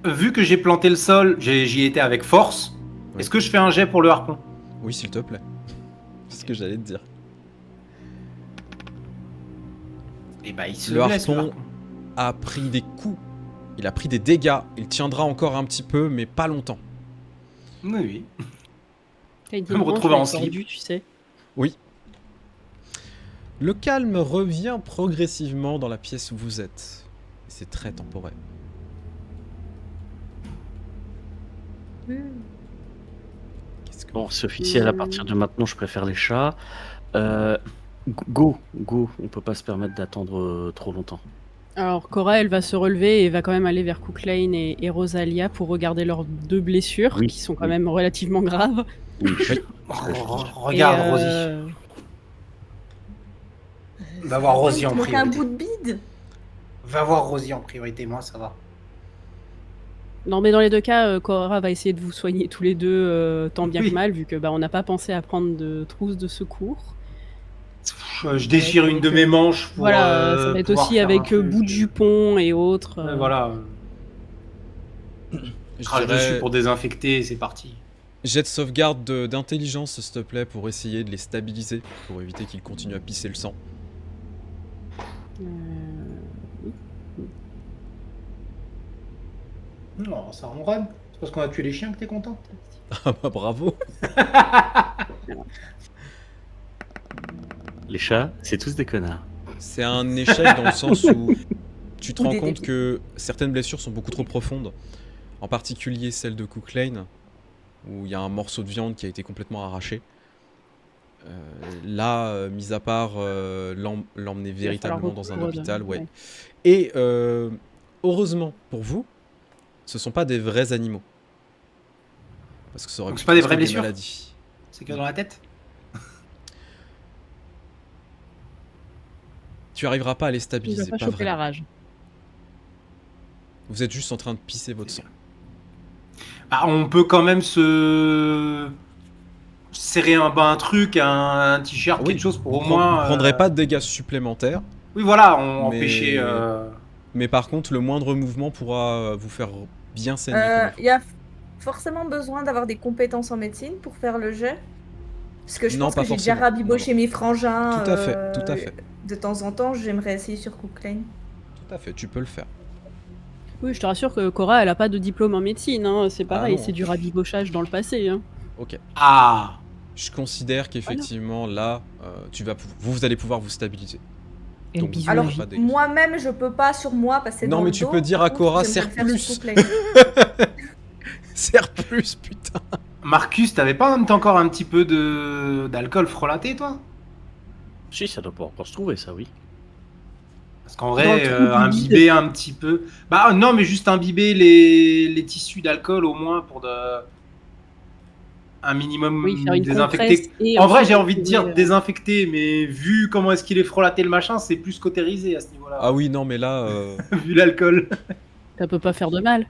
[SPEAKER 4] Vu que j'ai planté le sol, j'y étais avec force.
[SPEAKER 1] Oui.
[SPEAKER 4] Est-ce que je fais un jet pour le harpon?
[SPEAKER 1] Oui, s'il te plaît. C'est ce que j'allais te dire.
[SPEAKER 4] Et bah il se
[SPEAKER 1] Le
[SPEAKER 4] blesse,
[SPEAKER 1] harpon a pris des coups, il a pris des dégâts, il tiendra encore un petit peu, mais pas longtemps.
[SPEAKER 4] Oui.
[SPEAKER 5] T'as une
[SPEAKER 4] Je vais me retrouver en
[SPEAKER 5] branche
[SPEAKER 4] slip.
[SPEAKER 5] tordue, tu sais.
[SPEAKER 1] Oui. Le calme revient progressivement dans la pièce où vous êtes. Et c'est très temporaire. Qu'est-ce que...
[SPEAKER 3] Bon, c'est officiel, à partir de maintenant, je préfère les chats. Go, on peut pas se permettre d'attendre trop longtemps.
[SPEAKER 5] Alors, Cora, elle va se relever et va quand même aller vers Cook Lane et Rosalia pour regarder leurs deux blessures,
[SPEAKER 3] Oui,
[SPEAKER 5] qui sont quand
[SPEAKER 3] oui.
[SPEAKER 5] même relativement graves.
[SPEAKER 3] Oui.
[SPEAKER 4] Regarde
[SPEAKER 5] Et,
[SPEAKER 4] Rosie. Va voir Rosie en
[SPEAKER 2] Il manque un
[SPEAKER 4] priorité.
[SPEAKER 2] bout de bide.
[SPEAKER 4] Va voir Rosie en priorité, moi ça va.
[SPEAKER 5] Non, mais dans les deux cas, Cora va essayer de vous soigner tous les deux tant bien
[SPEAKER 4] Oui.
[SPEAKER 5] que mal, vu que on n'a pas pensé à prendre de trousse de secours.
[SPEAKER 4] Je déchire une de mes manches pour.
[SPEAKER 5] Voilà, ça va être
[SPEAKER 4] pouvoir
[SPEAKER 5] aussi
[SPEAKER 4] faire
[SPEAKER 5] avec
[SPEAKER 4] un truc.
[SPEAKER 5] bout de jupon et autres.
[SPEAKER 4] Ouais, voilà.
[SPEAKER 1] Je
[SPEAKER 4] Crache
[SPEAKER 1] dirais
[SPEAKER 4] dessus pour désinfecter et c'est parti.
[SPEAKER 1] jet de sauvegarde d'intelligence, s'il te plaît, pour essayer de les stabiliser, pour éviter qu'ils continuent à pisser le sang.
[SPEAKER 4] Non, ça ronronne. C'est parce qu'on a tué les chiens que t'es content.
[SPEAKER 1] Ah bah bravo.
[SPEAKER 3] Les chats, c'est tous des connards.
[SPEAKER 1] C'est un échec dans le sens où tu te
[SPEAKER 2] Ou
[SPEAKER 1] rends
[SPEAKER 2] des
[SPEAKER 1] compte
[SPEAKER 2] débiles.
[SPEAKER 1] que certaines blessures sont beaucoup trop profondes, en particulier celle de Cook Lane, où il y a un morceau de viande qui a été complètement arraché. Là, mis à part l'emmener véritablement dans un hôpital, ouais. Et heureusement pour vous, ce sont pas des vrais animaux. Parce que ça aurait
[SPEAKER 4] Donc
[SPEAKER 1] pu
[SPEAKER 4] c'est pas des
[SPEAKER 1] causer
[SPEAKER 4] vraies blessures
[SPEAKER 1] maladies.
[SPEAKER 4] C'est que dans la tête.
[SPEAKER 1] Tu arriveras pas à les
[SPEAKER 5] Il va
[SPEAKER 1] stabiliser,
[SPEAKER 5] pas
[SPEAKER 1] pas
[SPEAKER 5] choper la
[SPEAKER 1] vraiment.
[SPEAKER 5] rage.
[SPEAKER 1] Vous êtes juste en train de pisser votre sang.
[SPEAKER 4] Ah, on peut quand même se serrer un truc, un t-shirt,
[SPEAKER 1] Oui,
[SPEAKER 4] quelque chose pour au
[SPEAKER 1] Vous
[SPEAKER 4] moins.
[SPEAKER 1] prendrez pas de dégâts supplémentaires,
[SPEAKER 4] Oui, voilà, on
[SPEAKER 1] Mais-
[SPEAKER 4] empêcher.
[SPEAKER 1] mais par contre, le moindre mouvement pourra vous faire bien saigner. comme il faut.
[SPEAKER 2] Il y a forcément besoin d'avoir des compétences en médecine pour faire le jet. Parce que je
[SPEAKER 1] Non,
[SPEAKER 2] pense
[SPEAKER 1] pas
[SPEAKER 2] que j'ai déjà
[SPEAKER 1] forcément.
[SPEAKER 2] rabiboché mes frangins.
[SPEAKER 1] Tout à fait, tout à fait.
[SPEAKER 2] De temps en temps, j'aimerais essayer sur Cook Lane.
[SPEAKER 1] Tout à fait, tu peux le faire.
[SPEAKER 5] Oui, je te rassure que Cora, elle a pas de diplôme en médecine. Hein. C'est pareil,
[SPEAKER 1] non.
[SPEAKER 5] c'est du rabibochage dans le passé. Hein.
[SPEAKER 1] Ok.
[SPEAKER 4] Ah.
[SPEAKER 1] Je considère qu'effectivement, là, vous allez pouvoir vous stabiliser.
[SPEAKER 5] Et le
[SPEAKER 1] Donc,
[SPEAKER 5] bisou
[SPEAKER 2] Alors,
[SPEAKER 1] magique. Pas dégueu.
[SPEAKER 2] moi-même, je peux pas sur moi parce que c'est
[SPEAKER 1] Non,
[SPEAKER 2] dans
[SPEAKER 1] mais
[SPEAKER 2] le
[SPEAKER 1] tu
[SPEAKER 2] dos.
[SPEAKER 1] peux dire
[SPEAKER 2] Par
[SPEAKER 1] à
[SPEAKER 2] contre,
[SPEAKER 1] Cora,
[SPEAKER 2] j'aimerais
[SPEAKER 1] serre
[SPEAKER 2] le faire sur
[SPEAKER 1] plus.
[SPEAKER 2] Cook Lane.
[SPEAKER 1] Serre plus, putain.
[SPEAKER 4] Marcus, t'avais pas encore un petit peu d'alcool frelaté, toi?
[SPEAKER 3] Si, ça doit pas encore se trouver, ça, oui.
[SPEAKER 4] Parce qu'en
[SPEAKER 5] Dans
[SPEAKER 4] vrai,
[SPEAKER 5] le trou du
[SPEAKER 4] imbiber un petit peu. Bah non, mais juste imbiber les tissus d'alcool au moins pour un minimum
[SPEAKER 5] Oui, faire une
[SPEAKER 4] désinfecter.
[SPEAKER 5] compresse et
[SPEAKER 4] En vrai,
[SPEAKER 5] ensuite
[SPEAKER 4] j'ai envie de dire
[SPEAKER 5] retrouver,
[SPEAKER 4] désinfecter, mais vu comment est-ce qu'il est frelaté le machin, c'est plus cautérisé à ce niveau-là.
[SPEAKER 1] Ah oui, non, mais là,
[SPEAKER 4] Vu l'alcool.
[SPEAKER 5] Ça peut pas faire de mal.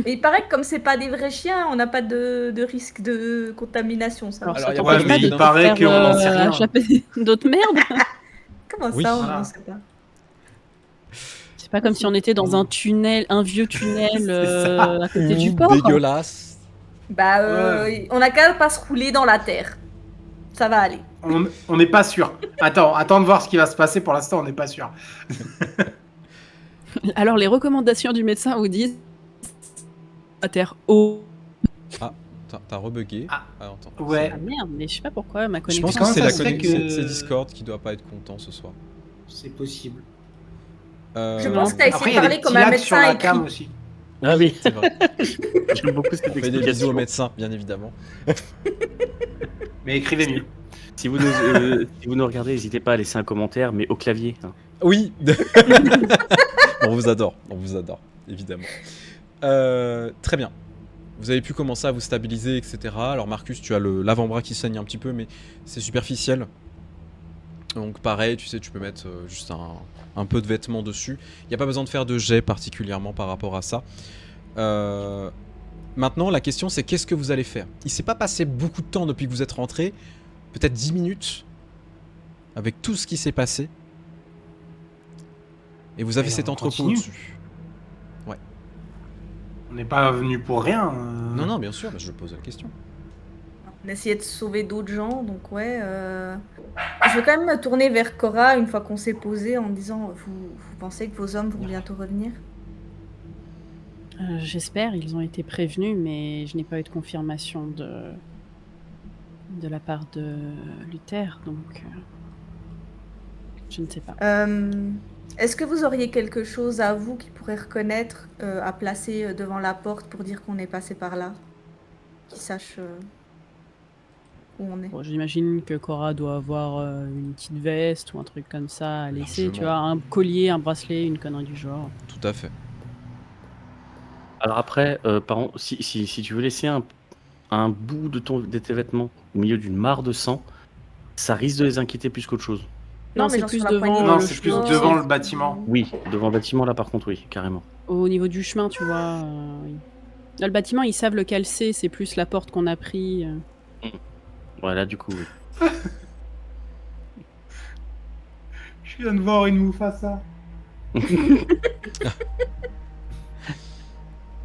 [SPEAKER 2] Et il paraît que comme c'est pas des vrais chiens, on n'a pas de risque de contamination. Ça.
[SPEAKER 5] Alors,
[SPEAKER 1] Alors,
[SPEAKER 5] ça
[SPEAKER 1] y a
[SPEAKER 5] t'empêche
[SPEAKER 1] pas de
[SPEAKER 5] pas
[SPEAKER 1] limite,
[SPEAKER 5] de
[SPEAKER 1] hein.
[SPEAKER 5] te
[SPEAKER 4] Paraît
[SPEAKER 5] faire,
[SPEAKER 4] qu'on en sait rien.
[SPEAKER 5] choper d'autres merdes.
[SPEAKER 2] Comment
[SPEAKER 1] Oui.
[SPEAKER 2] ça, on
[SPEAKER 4] Voilà.
[SPEAKER 2] n'en sait pas.
[SPEAKER 5] C'est pas comme si on était dans un tunnel, un vieux tunnel
[SPEAKER 4] C'est ça.
[SPEAKER 5] à côté du
[SPEAKER 1] Ouh,
[SPEAKER 5] port.
[SPEAKER 1] dégueulasse.
[SPEAKER 2] Bah, on a qu'à pas se rouler dans la terre. Ça va aller.
[SPEAKER 4] On n'est pas sûr. Attends de voir ce qui va se passer. Pour l'instant, on n'est pas sûr.
[SPEAKER 5] Alors, les recommandations du médecin vous disent à terre haut.
[SPEAKER 1] T'as rebugué.
[SPEAKER 4] Ah.
[SPEAKER 1] Attends.
[SPEAKER 4] Ouais.
[SPEAKER 5] Ah merde, mais je sais pas pourquoi ma
[SPEAKER 1] Je
[SPEAKER 5] connexion.
[SPEAKER 1] pense que
[SPEAKER 4] Comment
[SPEAKER 1] c'est
[SPEAKER 4] ça
[SPEAKER 1] la
[SPEAKER 4] se fait
[SPEAKER 1] connexion,
[SPEAKER 4] que-
[SPEAKER 1] c'est Discord qui doit pas être content ce soir.
[SPEAKER 4] C'est possible.
[SPEAKER 2] Je
[SPEAKER 5] Non.
[SPEAKER 2] pense que t'as essayé
[SPEAKER 4] Après,
[SPEAKER 2] de
[SPEAKER 4] il y a des
[SPEAKER 2] parler
[SPEAKER 4] petits
[SPEAKER 2] comme un
[SPEAKER 4] lags
[SPEAKER 2] médecin
[SPEAKER 4] sur la
[SPEAKER 2] écrit.
[SPEAKER 4] cam aussi.
[SPEAKER 3] Ah oui,
[SPEAKER 1] C'est vrai.
[SPEAKER 3] j'aime beaucoup cette
[SPEAKER 1] On fait des bisous
[SPEAKER 3] explication.
[SPEAKER 1] au médecin, bien évidemment.
[SPEAKER 4] Mais écrivez mieux.
[SPEAKER 3] Si vous nous regardez, n'hésitez pas à laisser un commentaire, mais au clavier. Hein.
[SPEAKER 1] Oui. On vous adore, évidemment. Très bien. Vous avez pu commencer à vous stabiliser, etc. Alors Marcus, tu as l'avant-bras qui saigne un petit peu, mais c'est superficiel. Donc pareil, tu sais, tu peux mettre juste un peu de vêtements dessus. Il n'y a pas besoin de faire de jet particulièrement par rapport à ça. Maintenant, la question c'est qu'est-ce que vous allez faire? Il s'est pas passé beaucoup de temps depuis que vous êtes rentré. Peut-être 10 minutes. Avec tout ce qui s'est passé. Et vous avez
[SPEAKER 4] Et
[SPEAKER 1] cet
[SPEAKER 4] on
[SPEAKER 1] entrepôt
[SPEAKER 4] continue.
[SPEAKER 1] au-dessus.
[SPEAKER 4] On n'est pas venu pour rien.
[SPEAKER 1] Non, non, bien sûr, mais je pose la question.
[SPEAKER 2] On essayait de sauver d'autres gens, donc ouais. Je vais quand même me tourner vers Cora une fois qu'on s'est posé en disant vous pensez que vos hommes vont bientôt revenir?
[SPEAKER 5] J'espère, ils ont été prévenus, mais je n'ai pas eu de confirmation de la part de Luther, donc je ne sais pas.
[SPEAKER 2] Est-ce que vous auriez quelque chose à vous qui pourrait reconnaître à placer devant la porte pour dire qu'on est passé par là? Qui sache où on est?
[SPEAKER 5] Bon, j'imagine que Cora doit avoir une petite veste ou un truc comme ça à laisser, tu
[SPEAKER 1] Largement.
[SPEAKER 5] vois, un collier, un bracelet, une connerie du genre.
[SPEAKER 1] Tout à fait.
[SPEAKER 3] Alors après, par contre, si tu veux laisser un bout de tes vêtements au milieu d'une mare de sang, ça risque de les inquiéter plus qu'autre chose.
[SPEAKER 2] Non, mais
[SPEAKER 5] c'est
[SPEAKER 2] genre
[SPEAKER 5] plus
[SPEAKER 2] sur la
[SPEAKER 5] devant
[SPEAKER 2] poignée.
[SPEAKER 4] Non,
[SPEAKER 5] le
[SPEAKER 4] c'est plus
[SPEAKER 5] chemin,
[SPEAKER 4] devant
[SPEAKER 5] c'est
[SPEAKER 4] le bâtiment.
[SPEAKER 3] Oui, devant le bâtiment, là par contre, oui, carrément.
[SPEAKER 5] au niveau du chemin, tu vois. Oui. Là, le bâtiment, ils savent lequel c'est plus la porte qu'on a pris.
[SPEAKER 3] Voilà, du coup, oui.
[SPEAKER 4] Je viens de voir une Mufasa.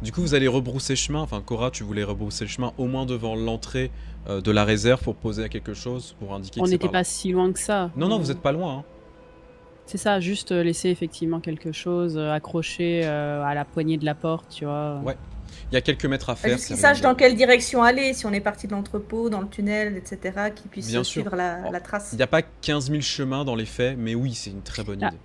[SPEAKER 1] Du coup, vous allez rebrousser chemin. Enfin, Cora, tu voulais rebrousser le chemin au moins devant l'entrée de la réserve pour poser quelque chose, pour indiquer
[SPEAKER 5] On
[SPEAKER 1] que c'est
[SPEAKER 5] n'était
[SPEAKER 1] par là.
[SPEAKER 5] pas si loin que ça.
[SPEAKER 1] Non, non, vous êtes pas loin. Hein.
[SPEAKER 5] C'est ça, juste laisser effectivement quelque chose accroché à la poignée de la porte, tu vois.
[SPEAKER 1] Ouais. Il y a quelques mètres à faire.
[SPEAKER 2] Juste qu'ils
[SPEAKER 1] c'est rien
[SPEAKER 2] sachent
[SPEAKER 1] de-
[SPEAKER 2] dans quelle direction aller, si on est parti de l'entrepôt, dans le tunnel, etc., qu'ils puissent
[SPEAKER 1] Bien sûr.
[SPEAKER 2] suivre la trace.
[SPEAKER 1] Il n'y a pas 15 000 chemins dans les faits, mais oui, c'est une très bonne
[SPEAKER 5] Ah.
[SPEAKER 1] idée.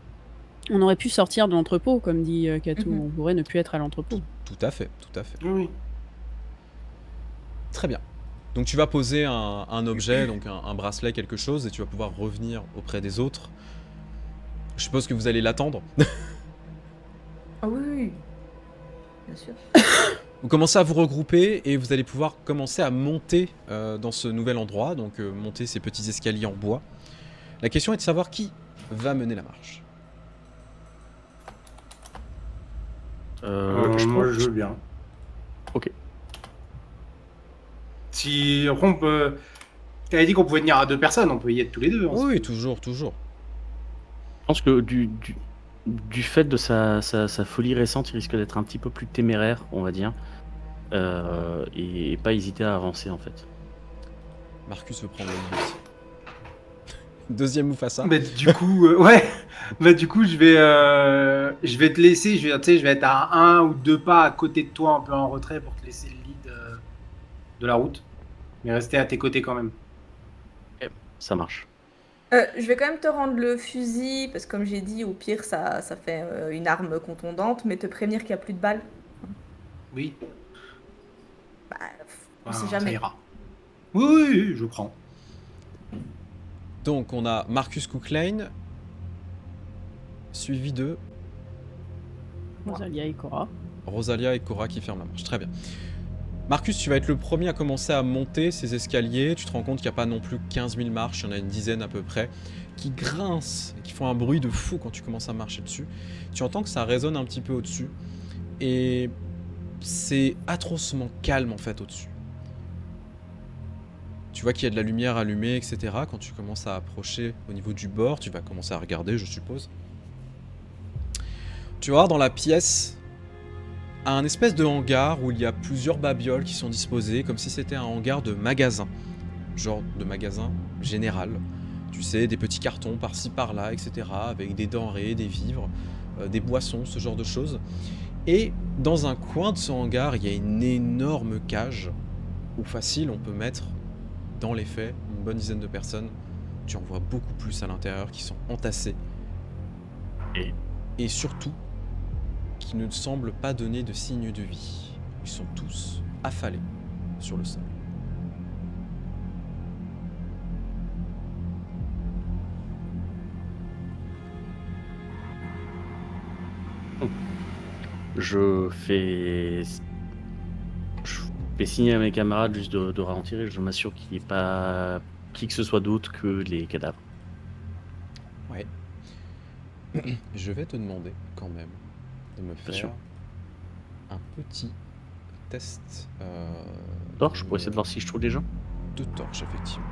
[SPEAKER 5] On aurait pu sortir de l'entrepôt, comme dit Katou.
[SPEAKER 2] Mhm.
[SPEAKER 5] On pourrait ne plus être à l'entrepôt.
[SPEAKER 1] Tout à fait, tout à fait.
[SPEAKER 4] Oui.
[SPEAKER 1] Très bien. Donc tu vas poser un objet, donc un bracelet, quelque chose, et tu vas pouvoir revenir auprès des autres. Je suppose que vous allez l'attendre.
[SPEAKER 2] Ah oui, oui. Bien sûr.
[SPEAKER 1] Vous commencez à vous regrouper et vous allez pouvoir commencer à monter dans ce nouvel endroit, donc monter ces petits escaliers en bois. La question est de savoir qui va mener la marche.
[SPEAKER 4] Moi, je veux bien.
[SPEAKER 3] Ok.
[SPEAKER 4] Si on peut. T'avais dit qu'on pouvait venir à 2 personnes, on peut y être tous les deux. hein.
[SPEAKER 1] Oui, toujours, toujours.
[SPEAKER 3] Je pense que du fait de sa folie récente, il risque d'être un petit peu plus téméraire, on va dire. Et pas hésiter à avancer, en fait.
[SPEAKER 1] Marcus veut prendre le but. Deuxième Mufasa.
[SPEAKER 4] Mais du coup, ouais. Bah du coup, je vais te laisser. Tu sais, je vais être à 1 ou 2 pas à côté de toi, un peu en retrait, pour te laisser le lead de la route, mais rester à tes côtés quand même.
[SPEAKER 3] Ça marche.
[SPEAKER 2] Je vais quand même te rendre le fusil, parce que comme j'ai dit, au pire, ça fait une arme contondante, mais te prévenir qu'il n'y a plus de balles.
[SPEAKER 4] Oui.
[SPEAKER 2] Bah, on
[SPEAKER 4] Ah,
[SPEAKER 2] sait
[SPEAKER 4] ça
[SPEAKER 2] jamais.
[SPEAKER 4] ira. Oui, je prends.
[SPEAKER 1] Donc on a Marcus Cooklane, suivi de
[SPEAKER 5] Rosalia et Cora.
[SPEAKER 1] Rosalia et Cora qui ferment la marche. Très bien. Marcus, tu vas être le premier à commencer à monter ces escaliers. Tu te rends compte qu'il n'y a pas non plus 15 000 marches, il y en a une dizaine à peu près, qui grincent, et qui font un bruit de fou quand tu commences à marcher dessus. Tu entends que ça résonne un petit peu au-dessus. Et c'est atrocement calme en fait au-dessus. Tu vois qu'il y a de la lumière allumée, etc. Quand tu commences à approcher au niveau du bord, tu vas commencer à regarder, je suppose. Tu vas voir dans la pièce un espèce de hangar où il y a plusieurs babioles qui sont disposées, comme si c'était un hangar de magasin. Genre de magasin général. Tu sais, des petits cartons par-ci par-là, etc. Avec des denrées, des vivres, des boissons, ce genre de choses. Et dans un coin de ce hangar, il y a une énorme cage ou facile, on peut mettre dans les faits une bonne dizaine de personnes. Tu en vois beaucoup plus à l'intérieur qui sont entassées. Et surtout, qui ne semblent pas donner de signes de vie. Ils sont tous affalés sur le sol.
[SPEAKER 3] Je fais signer à mes camarades juste de ralentir et je m'assure qu'il n'y ait pas qui que ce soit d'autre que les cadavres.
[SPEAKER 1] Ouais. Je vais te demander quand même de me faire
[SPEAKER 3] sûr.
[SPEAKER 1] un petit test
[SPEAKER 3] Torche pour essayer de voir si je trouve des gens.
[SPEAKER 1] de torche, effectivement.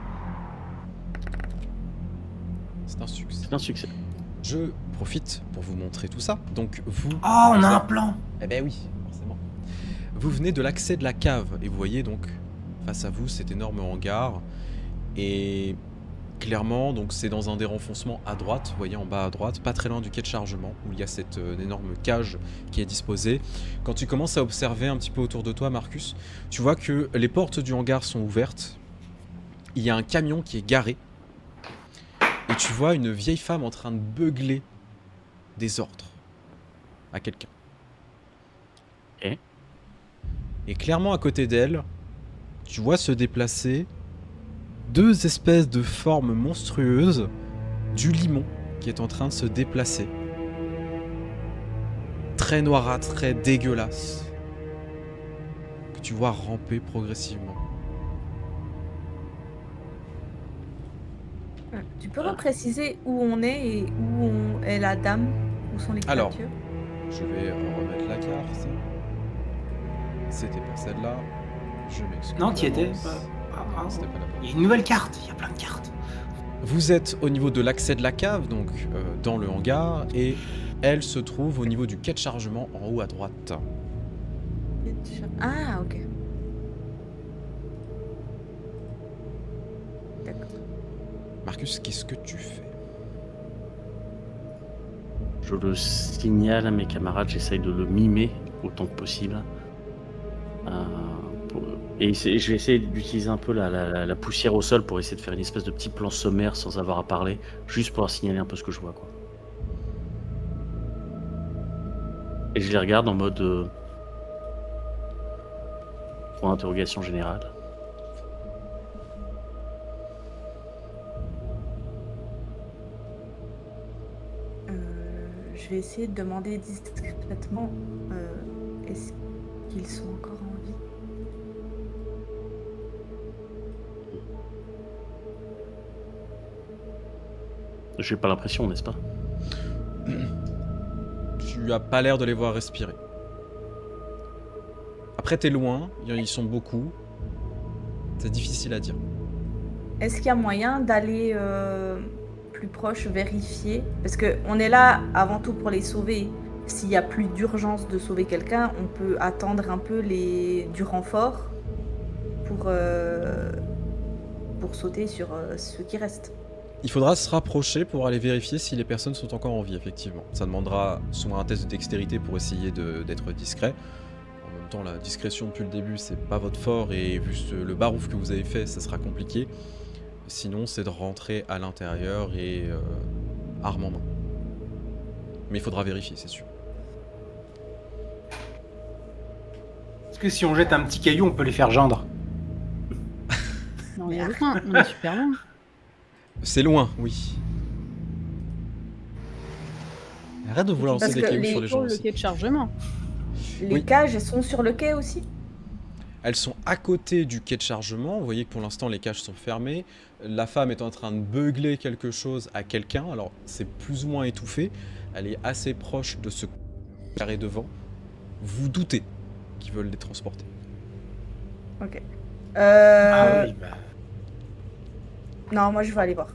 [SPEAKER 1] C'est un succès.
[SPEAKER 3] C'est un succès.
[SPEAKER 1] Je profite pour vous montrer tout ça. Donc vous...
[SPEAKER 4] Oh, on
[SPEAKER 1] vous
[SPEAKER 4] a un
[SPEAKER 1] êtes-
[SPEAKER 4] plan.
[SPEAKER 1] Eh ben oui, forcément. Vous venez de l'accès de la cave et vous voyez donc face à vous cet énorme hangar. Et clairement, donc c'est dans un des renfoncements à droite, vous voyez en bas à droite, pas très loin du quai de chargement, où il y a cette énorme cage qui est disposée. Quand tu commences à observer un petit peu autour de toi, Marcus, tu vois que les portes du hangar sont ouvertes. Il y a un camion qui est garé. Et tu vois une vieille femme en train de beugler des ordres à quelqu'un.
[SPEAKER 3] Ok.
[SPEAKER 1] Et clairement à côté d'elle, tu vois se déplacer deux espèces de formes monstrueuses du limon qui est en train de se déplacer. Très noirâtre, très dégueulasse. Que tu vois ramper progressivement.
[SPEAKER 2] Tu peux repréciser où on est et où est la dame? Où sont les
[SPEAKER 1] Alors,
[SPEAKER 2] créatures?
[SPEAKER 1] Je vais remettre la carte. C'était pas celle-là. Je m'excuse.
[SPEAKER 4] Non, t'y étais.
[SPEAKER 1] d'avance. C'était pas la bonne.
[SPEAKER 4] Il y a une nouvelle carte. Il y a plein de cartes.
[SPEAKER 1] Vous êtes au niveau de l'accès de la cave, donc dans le hangar, et elle se trouve au niveau du quai de chargement en haut à droite.
[SPEAKER 2] Ah, ok. D'accord.
[SPEAKER 1] Marcus, qu'est-ce que tu fais?
[SPEAKER 3] Je le signale à mes camarades, j'essaye de le mimer autant que possible. Et je vais essayer d'utiliser un peu la poussière au sol pour essayer de faire une espèce de petit plan sommaire sans avoir à parler, juste pour leur signaler un peu ce que je vois, quoi. Et je les regarde en mode point d'interrogation générale.
[SPEAKER 2] Je vais essayer de demander discrètement est-ce qu'ils sont encore en vie?
[SPEAKER 3] J'ai pas l'impression, n'est-ce pas?
[SPEAKER 1] Tu as pas l'air de les voir respirer. Après, t'es loin, ils sont beaucoup. C'est difficile à dire.
[SPEAKER 2] Est-ce qu'il y a moyen d'aller plus proche, vérifier? Parce qu'on est là avant tout pour les sauver. S'il y a plus d'urgence de sauver quelqu'un, on peut attendre un peu du renfort pour sauter sur ceux qui restent.
[SPEAKER 1] Il faudra se rapprocher pour aller vérifier si les personnes sont encore en vie, effectivement. Ça demandera soit un test de dextérité pour essayer d'être discret. En même temps, la discrétion depuis le début, c'est pas votre fort, et vu le barouf que vous avez fait, ça sera compliqué. Sinon, c'est de rentrer à l'intérieur et arme en main. Mais il faudra vérifier, c'est sûr.
[SPEAKER 4] Est-ce que si on jette un petit caillou, on peut les faire gendre?
[SPEAKER 5] Non, on est loin, on est super loin.
[SPEAKER 1] C'est loin, oui. Arrête de vouloir
[SPEAKER 2] Parce
[SPEAKER 1] lancer des
[SPEAKER 2] que
[SPEAKER 1] cailloux
[SPEAKER 2] les
[SPEAKER 1] sur les gens
[SPEAKER 5] Pour le
[SPEAKER 1] aussi.
[SPEAKER 5] quai de chargement.
[SPEAKER 2] Les
[SPEAKER 1] Oui.
[SPEAKER 2] cages, elles sont sur le quai aussi?
[SPEAKER 1] Elles sont à côté du quai de chargement. Vous voyez que pour l'instant, les cages sont fermées. La femme est en train de beugler quelque chose à quelqu'un. Alors, c'est plus ou moins étouffé. Elle est assez proche de ce carré devant. Vous doutez qu'ils veulent les transporter.
[SPEAKER 2] Ok.
[SPEAKER 4] Ah oui, bah,
[SPEAKER 2] Non, moi je vais aller voir.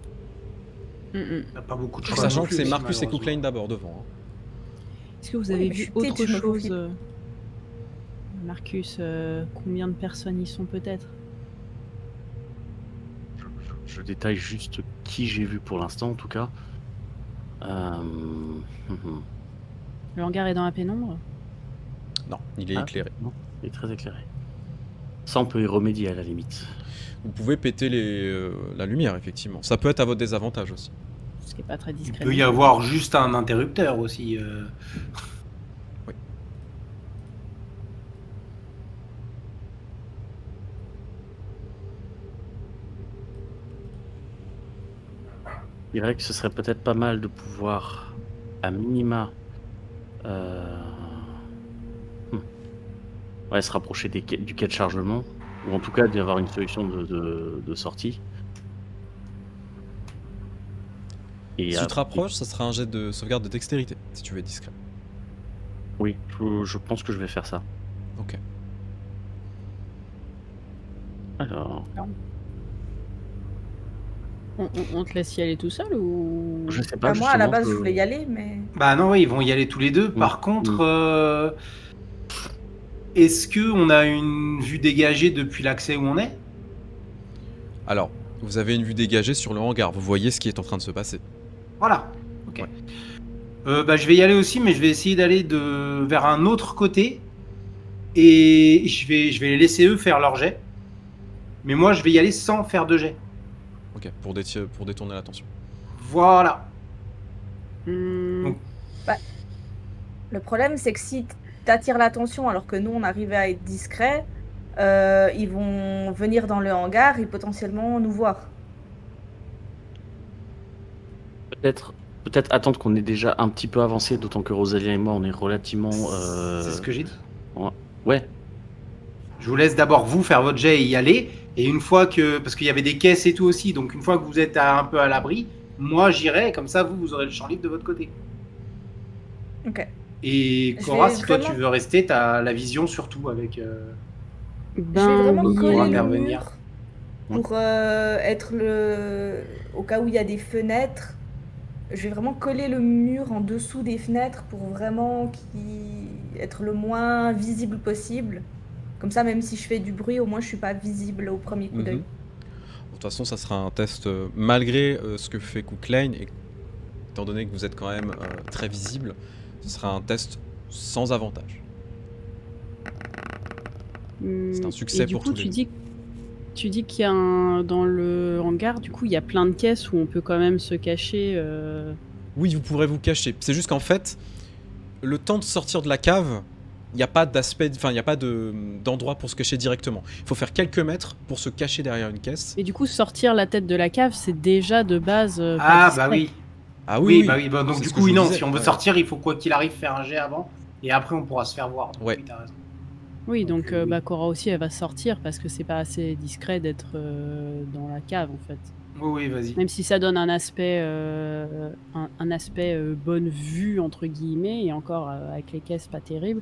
[SPEAKER 5] Mm, mm.
[SPEAKER 4] on n'a pas beaucoup de choix.
[SPEAKER 1] Sachant
[SPEAKER 4] non
[SPEAKER 1] que
[SPEAKER 4] plus
[SPEAKER 1] c'est
[SPEAKER 4] ici,
[SPEAKER 1] Marcus et
[SPEAKER 4] malheureusement.
[SPEAKER 1] Cooklane d'abord devant. hein.
[SPEAKER 5] Est-ce que vous
[SPEAKER 2] Oui,
[SPEAKER 5] avez
[SPEAKER 2] mais je
[SPEAKER 5] vu
[SPEAKER 2] suis petite,
[SPEAKER 5] autre
[SPEAKER 2] je me
[SPEAKER 5] chose
[SPEAKER 2] faufile.
[SPEAKER 5] Marcus, combien de personnes y sont peut-être?
[SPEAKER 3] Je détaille juste qui j'ai vu pour l'instant, en tout cas.
[SPEAKER 5] Le hangar est dans la pénombre?
[SPEAKER 1] Non, il est
[SPEAKER 3] Ah,
[SPEAKER 1] éclairé.
[SPEAKER 3] non, il est très éclairé. Ça, on peut y remédier à la limite.
[SPEAKER 1] Vous pouvez péter la lumière, effectivement. Ça peut être à votre désavantage aussi.
[SPEAKER 5] Ce qui est pas très
[SPEAKER 4] Il
[SPEAKER 5] discret.
[SPEAKER 4] peut y
[SPEAKER 5] non plus.
[SPEAKER 4] avoir juste un interrupteur aussi.
[SPEAKER 3] Je dirais que ce serait peut-être pas mal de pouvoir, à minima, euh, hmm, ouais, se rapprocher du quai de chargement, ou en tout cas d'y avoir une solution de sortie. Et
[SPEAKER 1] Si tu te
[SPEAKER 3] après-
[SPEAKER 1] rapproches, ça sera un jet de sauvegarde de dextérité, si tu veux être discret.
[SPEAKER 3] Oui, je pense que je vais faire ça.
[SPEAKER 1] Ok.
[SPEAKER 3] Alors,
[SPEAKER 5] On te laisse y aller tout seul ou
[SPEAKER 3] je sais pas.
[SPEAKER 2] Bah, moi, à la
[SPEAKER 3] justement,
[SPEAKER 2] base, je voulais y aller, mais.
[SPEAKER 4] Bah non, oui, ils vont y aller tous les deux. Par contre, est-ce que on a une vue dégagée depuis l'accès où on est?
[SPEAKER 1] Alors, vous avez une vue dégagée sur le hangar. Vous voyez ce qui est en train de se passer.
[SPEAKER 4] Voilà. Ok.
[SPEAKER 1] Ouais.
[SPEAKER 4] Bah, je vais y aller aussi, mais je vais essayer d'aller vers un autre côté. Et je vais les laisser eux faire leur jet. Mais moi, je vais y aller sans faire de jet.
[SPEAKER 1] Ok, pour détourner l'attention.
[SPEAKER 4] Voilà.
[SPEAKER 5] Hmm,
[SPEAKER 4] Donc,
[SPEAKER 2] Le problème, c'est que si t'attires l'attention alors que nous, on arrivait à être discret, ils vont venir dans le hangar et potentiellement nous voir.
[SPEAKER 3] peut-être attendre qu'on ait déjà un petit peu avancé, d'autant que Rosalia et moi, on est relativement.
[SPEAKER 4] C'est ce que j'ai dit.
[SPEAKER 3] Ouais,
[SPEAKER 4] Je vous laisse d'abord vous faire votre jet et y aller. Et une fois que. Parce qu'il y avait des caisses et tout aussi. Donc une fois que vous êtes un peu à l'abri, moi j'irai. Comme ça, vous aurez le champ libre de votre côté.
[SPEAKER 2] Ok.
[SPEAKER 4] Et
[SPEAKER 2] Je
[SPEAKER 4] Cora,
[SPEAKER 2] vais
[SPEAKER 4] si toi
[SPEAKER 2] vraiment-
[SPEAKER 4] tu veux rester, t'as la vision surtout avec.
[SPEAKER 2] Je vais
[SPEAKER 5] Ben
[SPEAKER 2] vraiment
[SPEAKER 5] oui,
[SPEAKER 2] coller le
[SPEAKER 4] intervenir.
[SPEAKER 2] mur pour être au cas où il y a des fenêtres. Je vais vraiment coller le mur en dessous des fenêtres pour vraiment être le moins visible possible. Comme ça, même si je fais du bruit, au moins je suis pas visible au premier coup d'œil.
[SPEAKER 1] Mhm. De toute façon, ça sera un test malgré ce que fait Cooklane, et étant donné que vous êtes quand même très visible, ce sera un test sans avantage. C'est un succès
[SPEAKER 5] Et du
[SPEAKER 1] pour
[SPEAKER 5] coup,
[SPEAKER 1] tous les deux.
[SPEAKER 5] tu dis qu'il y a dans le hangar, du coup, il y a plein de caisses où on peut quand même se cacher.
[SPEAKER 1] Oui, vous pourrez vous cacher. C'est juste qu'en fait, le temps de sortir de la cave, il n'y a pas d'aspect, enfin, il n'y a pas d'endroit pour se cacher directement. Il faut faire quelques mètres pour se cacher derrière une caisse.
[SPEAKER 5] Et du coup, sortir la tête de la cave, c'est déjà de base. Pas
[SPEAKER 4] Ah
[SPEAKER 5] discret.
[SPEAKER 4] bah oui.
[SPEAKER 1] Ah
[SPEAKER 4] Oui,
[SPEAKER 1] oui,
[SPEAKER 4] bah oui. Bah, donc
[SPEAKER 1] c'est
[SPEAKER 4] du
[SPEAKER 1] ce que
[SPEAKER 4] coup,
[SPEAKER 1] je
[SPEAKER 4] oui,
[SPEAKER 1] vous
[SPEAKER 4] non.
[SPEAKER 1] disais,
[SPEAKER 4] Si on veut
[SPEAKER 1] ouais.
[SPEAKER 4] sortir, il faut quoi qu'il arrive faire un jet avant. Et après, on pourra se faire voir. Donc,
[SPEAKER 1] Ouais.
[SPEAKER 4] oui, t'as raison.
[SPEAKER 5] Oui, donc
[SPEAKER 4] oui.
[SPEAKER 5] bah, Cora aussi, elle va sortir parce que c'est pas assez discret d'être dans la cave en fait.
[SPEAKER 4] Oui, vas-y.
[SPEAKER 5] Même si ça donne un aspect, un aspect bonne vue entre guillemets, et encore avec les caisses pas terrible.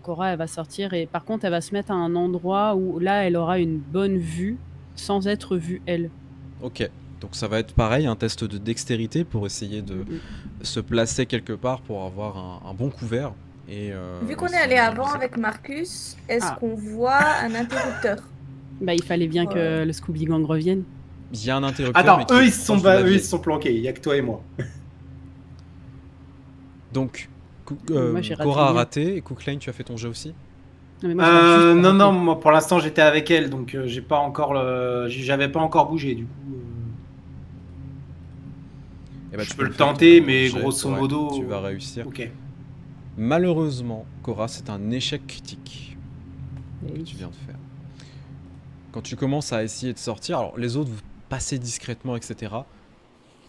[SPEAKER 5] Cora, elle va sortir et par contre, elle va se mettre à un endroit où là, elle aura une bonne vue sans être vue elle.
[SPEAKER 1] Ok, donc ça va être pareil, un test de dextérité pour essayer de se placer quelque part pour avoir un bon couvert. Et,
[SPEAKER 2] Vu qu'on est
[SPEAKER 1] si
[SPEAKER 2] allé
[SPEAKER 1] vous
[SPEAKER 2] avant
[SPEAKER 1] visez-
[SPEAKER 2] avec Marcus, est-ce
[SPEAKER 5] Ah.
[SPEAKER 2] qu'on voit un interrupteur?
[SPEAKER 5] Bah, il fallait bien que
[SPEAKER 2] Ouais.
[SPEAKER 5] le Scooby Gang revienne.
[SPEAKER 1] Il y a un interrupteur.
[SPEAKER 4] Attends,
[SPEAKER 1] mais qui
[SPEAKER 4] eux
[SPEAKER 1] est
[SPEAKER 4] ils se sont,
[SPEAKER 1] proche de la
[SPEAKER 4] eux, ils
[SPEAKER 1] vieille.
[SPEAKER 4] se sont planqués. Il y a que toi et moi.
[SPEAKER 1] Donc,
[SPEAKER 5] Moi, j'ai raté
[SPEAKER 1] Cora a
[SPEAKER 5] le mien.
[SPEAKER 1] raté, et Cooklane, tu as fait ton jet aussi?
[SPEAKER 5] Non, mais moi, je viens juste de
[SPEAKER 4] Non,
[SPEAKER 5] rater.
[SPEAKER 4] non. Moi, pour l'instant, j'étais avec elle, donc j'ai pas encore j'avais pas encore bougé. Du coup,
[SPEAKER 1] Eh ben,
[SPEAKER 4] je
[SPEAKER 1] tu
[SPEAKER 4] peux le
[SPEAKER 1] faire
[SPEAKER 4] tenter,
[SPEAKER 1] ton
[SPEAKER 4] mais
[SPEAKER 1] jet,
[SPEAKER 4] grosso
[SPEAKER 1] ouais,
[SPEAKER 4] modo.
[SPEAKER 1] tu vas réussir.
[SPEAKER 4] Ok.
[SPEAKER 1] Malheureusement, Cora, c'est un échec critique
[SPEAKER 5] Eh
[SPEAKER 1] que
[SPEAKER 5] oui.
[SPEAKER 1] tu viens de faire. Quand tu commences à essayer de sortir, alors les autres, vous passez discrètement, etc.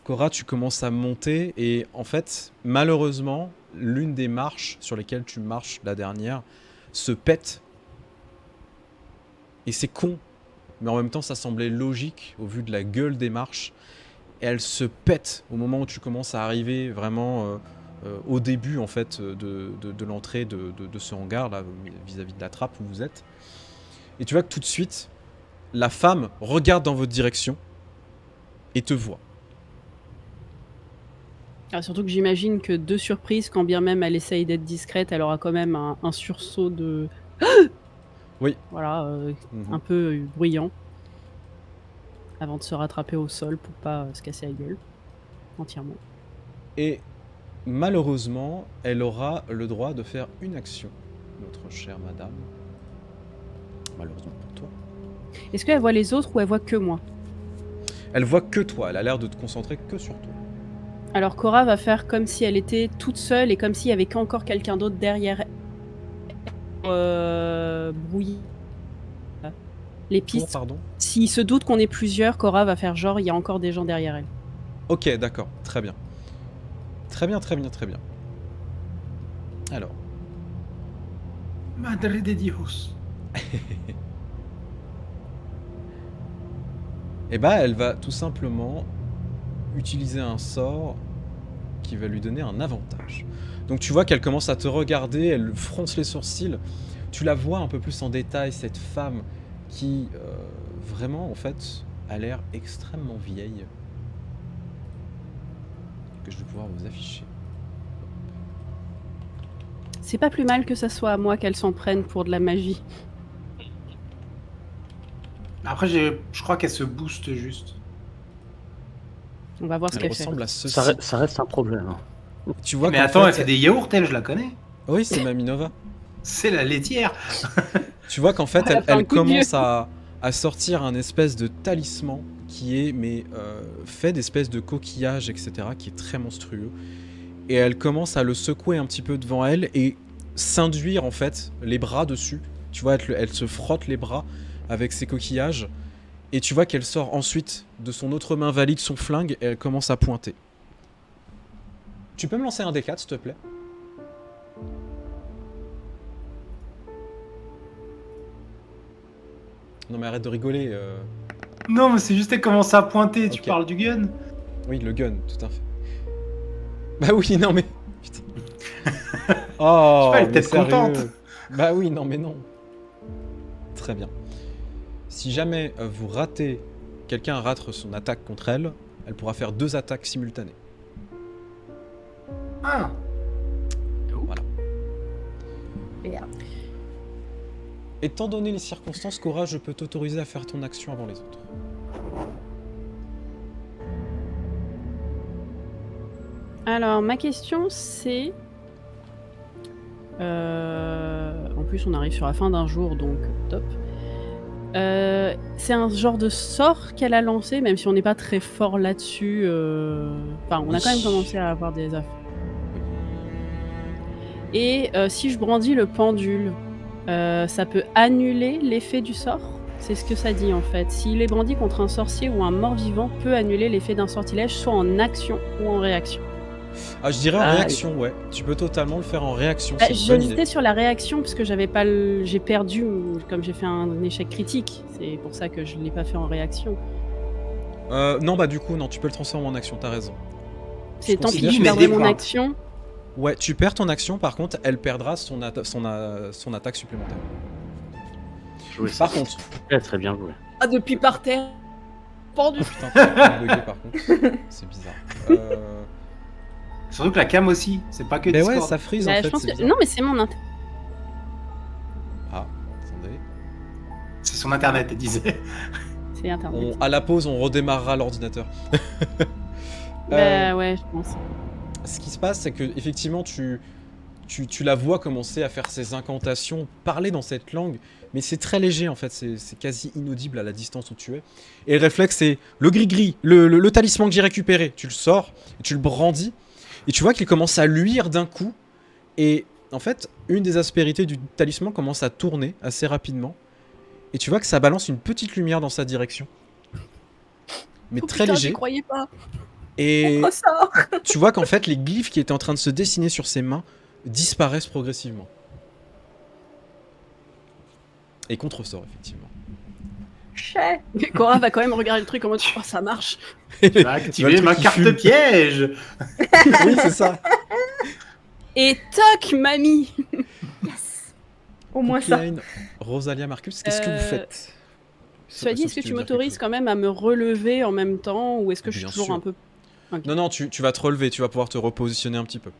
[SPEAKER 1] Cora, tu commences à monter et en fait, malheureusement, l'une des marches sur lesquelles tu marches, la dernière, se pète. Et c'est con, mais en même temps, ça semblait logique au vu de la gueule des marches. Et elle se pète au moment où tu commences à arriver vraiment au début en fait de l'entrée de ce hangar là vis-à-vis de la trappe où vous êtes. Et tu vois que tout de suite, la femme regarde dans votre direction et te voit.
[SPEAKER 5] Ah, surtout que j'imagine que de surprise, quand bien même elle essaye d'être discrète, elle aura quand même un sursaut de.
[SPEAKER 1] Oui.
[SPEAKER 5] Voilà, un peu bruyant. Avant de se rattraper au sol pour pas se casser la gueule. Entièrement.
[SPEAKER 1] Et malheureusement, elle aura le droit de faire une action, notre chère madame. malheureusement pour toi.
[SPEAKER 5] Est-ce qu'elle voit les autres ou elle voit que moi?
[SPEAKER 1] Elle voit que toi, elle a l'air de te concentrer que sur toi.
[SPEAKER 5] Alors Cora va faire comme si elle était toute seule et comme s'il y avait qu'encore quelqu'un d'autre derrière elle. Brouiller les
[SPEAKER 1] Pour,
[SPEAKER 5] pistes.
[SPEAKER 1] pardon.
[SPEAKER 5] S'il se doute qu'on est plusieurs, Cora va faire genre il y a encore des gens derrière elle.
[SPEAKER 1] Ok, d'accord, très bien. Très bien, très bien, très bien. Alors,
[SPEAKER 4] Madre de Dios.
[SPEAKER 1] et bah elle va tout simplement utiliser un sort qui va lui donner un avantage. Donc tu vois qu'elle commence à te regarder, elle fronce les sourcils. Tu la vois un peu plus en détail, cette femme qui vraiment en fait a l'air extrêmement vieille. Que je vais pouvoir vous afficher.
[SPEAKER 5] C'est pas plus mal que ça soit à moi qu'elle s'en prenne pour de la magie.
[SPEAKER 4] Après, je crois qu'elle se booste juste.
[SPEAKER 5] On va voir ce
[SPEAKER 1] Elle
[SPEAKER 5] qu'elle fait.
[SPEAKER 1] ressemble à ceci.
[SPEAKER 3] Ça reste un problème. Hein.
[SPEAKER 1] Tu vois
[SPEAKER 4] Mais
[SPEAKER 1] qu'en
[SPEAKER 4] attends, elle fait des yaourts, elle, je la connais.
[SPEAKER 1] Oui, c'est Maminova.
[SPEAKER 4] C'est la laitière.
[SPEAKER 1] Tu vois qu'en fait,
[SPEAKER 5] Elle a fait un
[SPEAKER 1] elle
[SPEAKER 5] coup de
[SPEAKER 1] commence à sortir un espèce de talisman qui est fait d'espèces de coquillages, etc., qui est très monstrueux. Et elle commence à le secouer un petit peu devant elle et s'induire en fait les bras dessus. Tu vois, elle se frotte les bras avec ses coquillages. Et tu vois qu'elle sort ensuite de son autre main valide son flingue et elle commence à pointer. Tu peux me lancer un D4 s'il te plaît? Non mais arrête de rigoler.
[SPEAKER 4] Non, mais c'est juste qu'elle commence à pointer. Tu
[SPEAKER 1] Ok.
[SPEAKER 4] parles du gun.
[SPEAKER 1] Oui, le gun, tout à fait. Bah oui, non mais... Putain. Oh,
[SPEAKER 4] Je sais pas, elle est
[SPEAKER 1] mais
[SPEAKER 4] peut-être
[SPEAKER 1] sérieux.
[SPEAKER 4] contente.
[SPEAKER 1] Bah oui, non mais non. Très bien. Si jamais vous ratez... Quelqu'un rate son attaque contre elle, elle pourra faire 2 attaques simultanées.
[SPEAKER 4] Ah.
[SPEAKER 2] Merde.
[SPEAKER 1] Étant donné les circonstances, Cora, je peux t'autoriser à faire ton action avant les autres.
[SPEAKER 5] Alors, ma question c'est... En plus, on arrive sur la fin d'un jour, donc top. C'est un genre de sort qu'elle a lancé, même si on n'est pas très fort là-dessus. Enfin, on a quand même commencé à avoir des affaires. Et si je brandis le pendule, ça peut annuler l'effet du sort? C'est ce que ça dit en fait. S'il est brandi contre un sorcier ou un mort-vivant, peut annuler l'effet d'un sortilège, soit en action ou en réaction.
[SPEAKER 1] Ah, je dirais en
[SPEAKER 5] Ah,
[SPEAKER 1] réaction, ouais. Tu peux totalement le faire en réaction, c'est une bonne idée.
[SPEAKER 5] J'hésitais sur la réaction parce que j'avais pas j'ai perdu, comme j'ai fait un échec critique. C'est pour ça que je l'ai pas fait en réaction.
[SPEAKER 1] Non, bah du coup, non, tu peux le transformer en action, t'as raison.
[SPEAKER 5] C'est tant pis,
[SPEAKER 1] considère
[SPEAKER 5] je
[SPEAKER 4] que-
[SPEAKER 5] perdrai
[SPEAKER 4] des
[SPEAKER 5] mon
[SPEAKER 4] points.
[SPEAKER 5] action.
[SPEAKER 1] Ouais, tu perds ton action, par contre, elle perdra son attaque supplémentaire.
[SPEAKER 3] Jouer ça.
[SPEAKER 1] Par contre...
[SPEAKER 3] Elle très bien joué.
[SPEAKER 5] Ah, depuis par terre. Pendu.
[SPEAKER 1] Putain, tu as bugué par contre. C'est bizarre.
[SPEAKER 4] Surtout que la cam aussi. C'est pas que
[SPEAKER 1] Mais ouais,
[SPEAKER 4] Discord.
[SPEAKER 1] ça freeze
[SPEAKER 5] Bah,
[SPEAKER 1] en
[SPEAKER 5] je
[SPEAKER 1] fait.
[SPEAKER 5] pense
[SPEAKER 1] c'est
[SPEAKER 5] que...
[SPEAKER 1] bizarre.
[SPEAKER 5] Non, mais c'est mon inter.
[SPEAKER 1] Ah, attendez.
[SPEAKER 4] C'est son internet, elle disait.
[SPEAKER 5] C'est internet.
[SPEAKER 1] À la pause, on redémarrera l'ordinateur.
[SPEAKER 5] Bah ouais, je pense.
[SPEAKER 1] Ce qui se passe, c'est que effectivement, tu la vois commencer à faire ses incantations, parler dans cette langue, mais c'est très léger en fait, c'est quasi inaudible à la distance où tu es. Et le réflexe, c'est le gris-gris, le talisman que j'ai récupéré. Tu le sors, et tu le brandis, et tu vois qu'il commence à luire d'un coup. Et en fait, une des aspérités du talisman commence à tourner assez rapidement. Et tu vois que ça balance une petite lumière dans sa direction. Mais
[SPEAKER 5] Oh,
[SPEAKER 1] très
[SPEAKER 5] putain,
[SPEAKER 1] léger.
[SPEAKER 5] j'y croyais pas.
[SPEAKER 1] Et
[SPEAKER 2] Oh, ça.
[SPEAKER 1] tu vois qu'en fait, les glyphes qui étaient en train de se dessiner sur ses mains disparaissent progressivement. Et contre-sort, effectivement.
[SPEAKER 2] Chais.
[SPEAKER 5] Cora va quand même regarder le truc en mode oh, ça marche.
[SPEAKER 4] J'ai activé ma carte piège.
[SPEAKER 1] Oui, c'est ça.
[SPEAKER 5] Et toc, mamie.
[SPEAKER 2] Yes. Au moins ça.
[SPEAKER 1] Klein, Rosalia, Marcus, qu'est-ce que vous faites?
[SPEAKER 5] Cela dit, est-ce que tu m'autorises quand même à me relever en même temps ou est-ce que je suis
[SPEAKER 1] Bien
[SPEAKER 5] toujours
[SPEAKER 1] sûr.
[SPEAKER 5] un peu... Ok.
[SPEAKER 1] Non, tu vas te relever, tu vas pouvoir te repositionner un petit peu.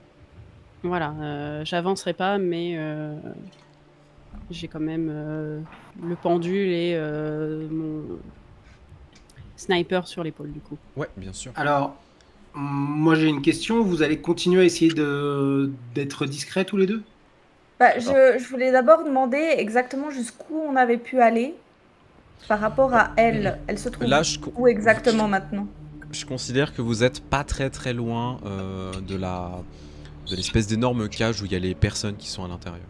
[SPEAKER 5] Voilà, j'avancerai pas, mais j'ai quand même le pendule et mon sniper sur l'épaule du coup.
[SPEAKER 1] Ouais, bien sûr.
[SPEAKER 4] Alors, moi j'ai une question. Vous allez continuer à essayer d'être discrets tous les deux?
[SPEAKER 2] Bah, je voulais d'abord demander exactement jusqu'où on avait pu aller par rapport à elle. Elle se trouve
[SPEAKER 1] Là,
[SPEAKER 2] où exactement maintenant?
[SPEAKER 1] je considère que vous êtes pas très très loin de l'espèce d'énorme cage où il y a les personnes qui sont à l'intérieur.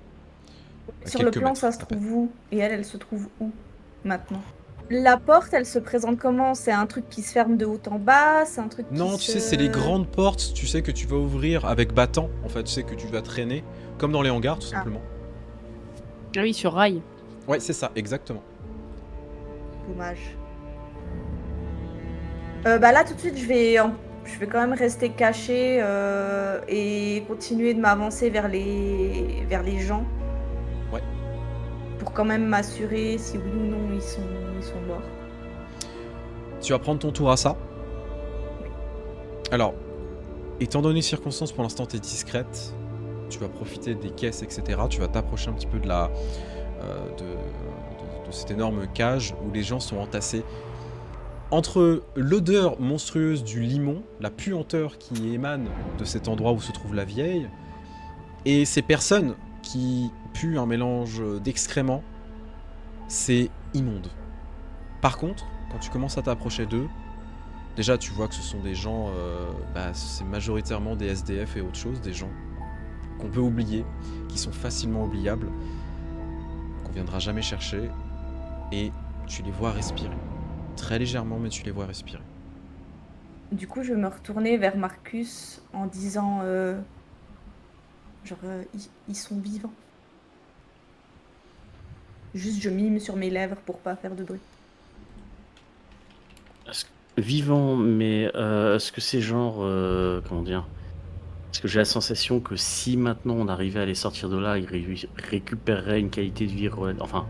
[SPEAKER 1] À
[SPEAKER 2] Sur le
[SPEAKER 1] quelques
[SPEAKER 2] plan,
[SPEAKER 1] mètres,
[SPEAKER 2] ça se
[SPEAKER 1] à peine.
[SPEAKER 2] trouve où? Et elle se trouve où maintenant? La porte, elle se présente comment? C'est un truc qui se ferme de haut en bas? C'est un truc qui
[SPEAKER 1] Non, tu sais, c'est les grandes portes, tu sais, que tu vas ouvrir avec battant, en fait, tu sais, que tu vas traîner, comme dans les hangars, tout
[SPEAKER 2] Ah.
[SPEAKER 1] simplement.
[SPEAKER 5] Ah oui, sur rail.
[SPEAKER 1] Ouais, c'est ça, exactement.
[SPEAKER 2] Dommage. Bah là, tout de suite, je vais quand même rester cachée et continuer de m'avancer vers les gens.
[SPEAKER 1] Ouais.
[SPEAKER 2] Pour quand même m'assurer si oui ou non ils sont morts.
[SPEAKER 1] Tu vas prendre ton tour à ça. Alors, étant donné les circonstances, pour l'instant, tu es discrète. Tu vas profiter des caisses, etc. Tu vas t'approcher un petit peu de cette énorme cage où les gens sont entassés. Entre l'odeur monstrueuse du limon, la puanteur qui émane de cet endroit où se trouve la vieille, et ces personnes qui puent un mélange d'excréments, c'est immonde. Par contre, quand tu commences à t'approcher d'eux, déjà tu vois que ce sont des gens, c'est majoritairement des SDF et autre chose, des gens qu'on peut oublier, qui sont facilement oubliables, qu'on viendra jamais chercher, et tu les vois respirer. Très légèrement, mais tu les vois respirer.
[SPEAKER 2] Du coup, je vais me retourner vers Marcus en disant ils sont vivants. Juste, je mime sur mes lèvres pour pas faire de bruit.
[SPEAKER 3] Vivant, mais est-ce que c'est genre. Comment dire? Parce que j'ai la sensation que si maintenant on arrivait à les sortir de là, ils récupéreraient une qualité de vie. Enfin,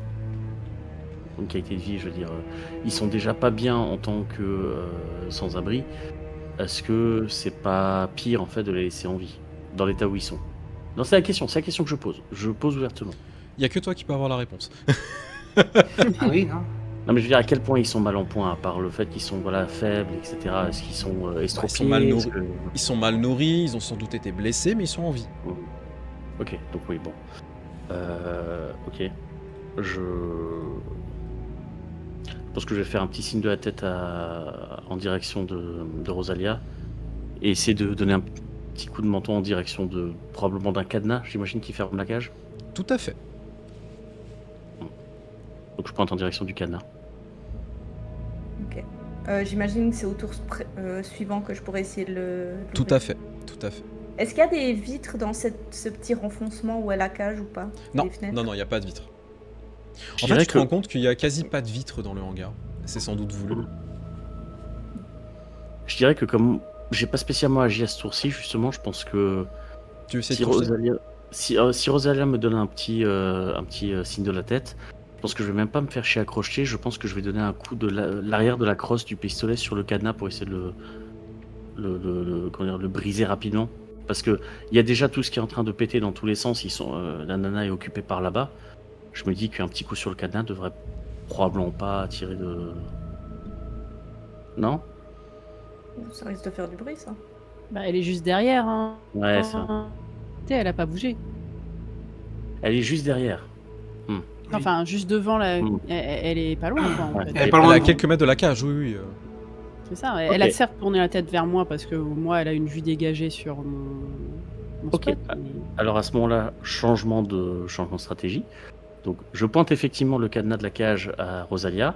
[SPEAKER 3] une qualité de vie, je veux dire. Ils sont déjà pas bien en tant que sans-abri. Est-ce que c'est pas pire en fait de les laisser en vie, dans l'état où ils sont? Non, c'est la question que je pose. Je pose ouvertement.
[SPEAKER 1] Il y a que toi qui peux avoir la réponse.
[SPEAKER 4] Ah oui, non?
[SPEAKER 3] Non, mais je veux dire, à quel point ils sont mal en point, à part le fait qu'ils sont faibles, etc. Est-ce qu'ils sont estropiés?
[SPEAKER 1] mal
[SPEAKER 3] Est-ce
[SPEAKER 1] nourris.
[SPEAKER 3] que-
[SPEAKER 1] Ils sont mal nourris, ils ont sans doute été blessés, mais ils sont en vie.
[SPEAKER 3] Ok, donc oui, bon. Ok. Je pense que je vais faire un petit signe de la tête en direction de Rosalia et essayer de donner un petit coup de menton en direction probablement d'un cadenas, j'imagine, qui ferme la cage.
[SPEAKER 1] Tout à fait.
[SPEAKER 3] Donc je pointe en direction du cadenas.
[SPEAKER 2] Ok. J'imagine que c'est au tour suivant que je pourrais essayer de le.
[SPEAKER 1] Tout à fait. Tout à fait.
[SPEAKER 2] Est-ce qu'il y a des vitres dans ce petit renfoncement où est la cage ou pas?
[SPEAKER 1] Non,
[SPEAKER 2] Des fenêtres?
[SPEAKER 1] non, il n'y a pas de vitre.
[SPEAKER 3] Je
[SPEAKER 1] En fait,
[SPEAKER 3] dirais
[SPEAKER 1] tu te rends compte qu'il y a quasi pas de vitre dans le hangar. C'est sans doute voulu.
[SPEAKER 3] Je dirais que comme j'ai pas spécialement agi à ce tour-ci, justement, je pense que
[SPEAKER 1] Tu veux essayer
[SPEAKER 3] si
[SPEAKER 1] de creuser
[SPEAKER 3] Rosalia, si Rosalia me donne un petit signe de la tête, je pense que je vais même pas me faire chier à crocheter. Je pense que je vais donner un coup de l'arrière de la crosse du pistolet sur le cadenas pour essayer de le briser rapidement. Parce que il y a déjà tout ce qui est en train de péter dans tous les sens. La nana est occupée par là-bas. Je me dis qu'un petit coup sur le cadenas devrait probablement pas attirer de. Non?
[SPEAKER 2] Ça risque de faire du bruit, ça.
[SPEAKER 5] Bah, elle est juste derrière. Hein.
[SPEAKER 3] Ouais, ça.
[SPEAKER 5] Tu sais, elle a pas bougé.
[SPEAKER 3] Elle est juste derrière.
[SPEAKER 5] Enfin, juste devant la.
[SPEAKER 3] Mm.
[SPEAKER 5] Elle est pas loin, quoi, en
[SPEAKER 3] Ouais.
[SPEAKER 5] fait.
[SPEAKER 4] Elle est
[SPEAKER 1] Elle
[SPEAKER 4] pas
[SPEAKER 1] est
[SPEAKER 4] loin
[SPEAKER 1] à
[SPEAKER 4] de-
[SPEAKER 1] quelques mètres de la cage, oui, oui.
[SPEAKER 5] C'est ça. Elle a
[SPEAKER 3] Ok.
[SPEAKER 5] certes tourné la tête vers moi parce que moi, elle a une vue dégagée sur mon
[SPEAKER 3] Ok.
[SPEAKER 5] spot. Mais...
[SPEAKER 3] Alors à ce moment-là, changement de stratégie. Donc je pointe effectivement le cadenas de la cage à Rosalia.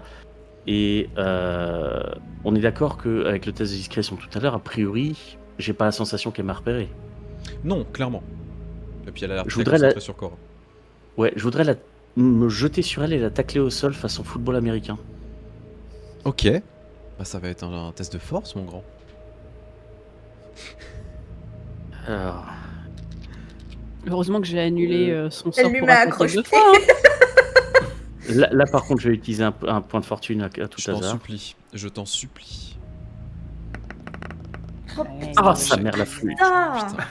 [SPEAKER 3] Et on est d'accord qu'avec le test de discrétion tout à l'heure, a priori, j'ai pas la sensation qu'elle m'a repéré.
[SPEAKER 1] Non, clairement. Et puis elle a l'air
[SPEAKER 3] Je
[SPEAKER 1] très
[SPEAKER 3] voudrais
[SPEAKER 1] concentrée sur Cora.
[SPEAKER 3] Ouais, je voudrais me jeter sur elle et la tacler au sol façon football américain.
[SPEAKER 1] Ok. Bah, ça va être un test de force, mon grand.
[SPEAKER 3] Alors,
[SPEAKER 5] Heureusement que j'ai annulé son sort
[SPEAKER 2] Elle lui
[SPEAKER 5] pour
[SPEAKER 2] met
[SPEAKER 5] attaquer deux
[SPEAKER 2] accroché.
[SPEAKER 5] fois. Hein.
[SPEAKER 3] là, par contre, je vais utiliser un point de fortune à tout
[SPEAKER 1] Je t'en
[SPEAKER 3] hasard.
[SPEAKER 1] supplie. Je t'en supplie.
[SPEAKER 5] Ouais,
[SPEAKER 3] Ah,
[SPEAKER 1] ouais,
[SPEAKER 3] sa
[SPEAKER 1] j'ai-
[SPEAKER 3] mère la flûte.
[SPEAKER 2] Ah
[SPEAKER 1] Putain.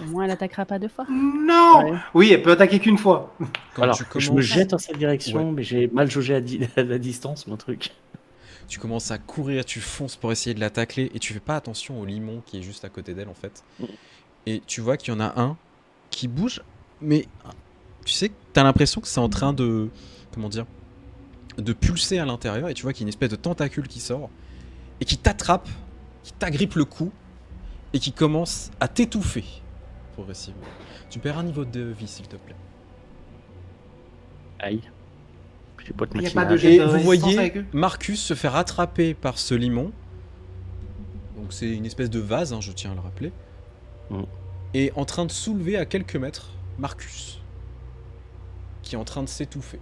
[SPEAKER 5] Au moins, elle attaquera pas deux fois.
[SPEAKER 4] Non!
[SPEAKER 3] Ouais.
[SPEAKER 4] Oui, elle peut attaquer qu'une fois.
[SPEAKER 1] Quand
[SPEAKER 3] Alors,
[SPEAKER 1] tu
[SPEAKER 3] je me
[SPEAKER 1] commences,
[SPEAKER 3] jette en cette direction, mais j'ai mal jaugé à la distance, mon truc.
[SPEAKER 1] tu commences à courir, tu fonces pour essayer de la tacler et tu fais pas attention au limon qui est juste à côté d'elle en fait.
[SPEAKER 3] Mm.
[SPEAKER 1] Et tu vois qu'il y en a un qui bouge mais tu sais, t'as l'impression que c'est en train de, comment dire, de pulser à l'intérieur, et tu vois qu'il y a une espèce de tentacule qui sort, et qui t'attrape, qui t'agrippe le cou, et qui commence à t'étouffer, progressivement. Tu perds un niveau de vie, s'il te plaît.
[SPEAKER 3] Aïe. J'ai pas de
[SPEAKER 4] Y a
[SPEAKER 3] matinale.
[SPEAKER 4] pas de jet
[SPEAKER 1] Et
[SPEAKER 4] de
[SPEAKER 1] vous
[SPEAKER 4] résistance avec
[SPEAKER 1] voyez
[SPEAKER 4] eux
[SPEAKER 1] Marcus se faire rattraper par ce limon. Donc c'est une espèce de vase, hein, je tiens à le rappeler.
[SPEAKER 3] Mm.
[SPEAKER 1] Et en train de soulever à quelques mètres Marcus, qui est en train de s'étouffer.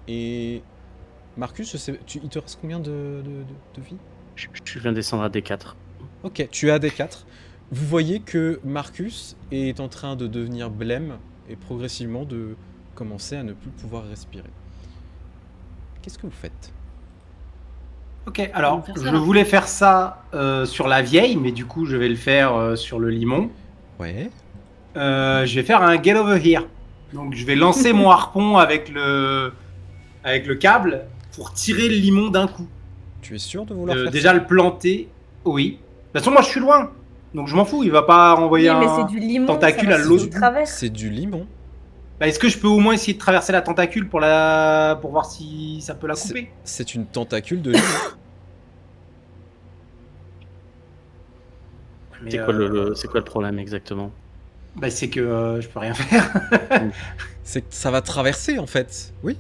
[SPEAKER 1] Et Marcus, il te reste combien de vie?
[SPEAKER 3] Je viens de descendre à D4.
[SPEAKER 1] Ok, tu as des 4. Vous voyez que Marcus est en train de devenir blême et progressivement de commencer à ne plus pouvoir respirer. Qu'est-ce que vous faites?
[SPEAKER 4] Ok, alors
[SPEAKER 5] On va faire ça,
[SPEAKER 4] je
[SPEAKER 5] là.
[SPEAKER 4] voulais faire ça sur la vieille, mais du coup je vais le faire sur le limon.
[SPEAKER 1] Ouais.
[SPEAKER 4] Je vais faire un get over here. Donc je vais lancer mon harpon avec le câble pour tirer le limon d'un coup.
[SPEAKER 1] Tu es sûr de vouloir faire
[SPEAKER 4] Déjà
[SPEAKER 1] ça?
[SPEAKER 4] le planter, oui. De toute façon moi je suis loin, donc je m'en fous, il va pas renvoyer
[SPEAKER 2] Oui, mais
[SPEAKER 4] un
[SPEAKER 2] c'est du limon,
[SPEAKER 4] tentacule
[SPEAKER 2] ça
[SPEAKER 4] à
[SPEAKER 2] va
[SPEAKER 4] l'autre
[SPEAKER 2] se
[SPEAKER 4] bout.
[SPEAKER 2] travers.
[SPEAKER 1] C'est du limon.
[SPEAKER 4] Bah, est-ce que je peux au moins essayer de traverser la tentacule pour voir si ça peut la couper?
[SPEAKER 1] C'est une tentacule de limon.
[SPEAKER 4] Mais,
[SPEAKER 3] C'est quoi le problème exactement?
[SPEAKER 4] bah, c'est que je peux rien faire.
[SPEAKER 1] C'est que ça va traverser en fait. Oui.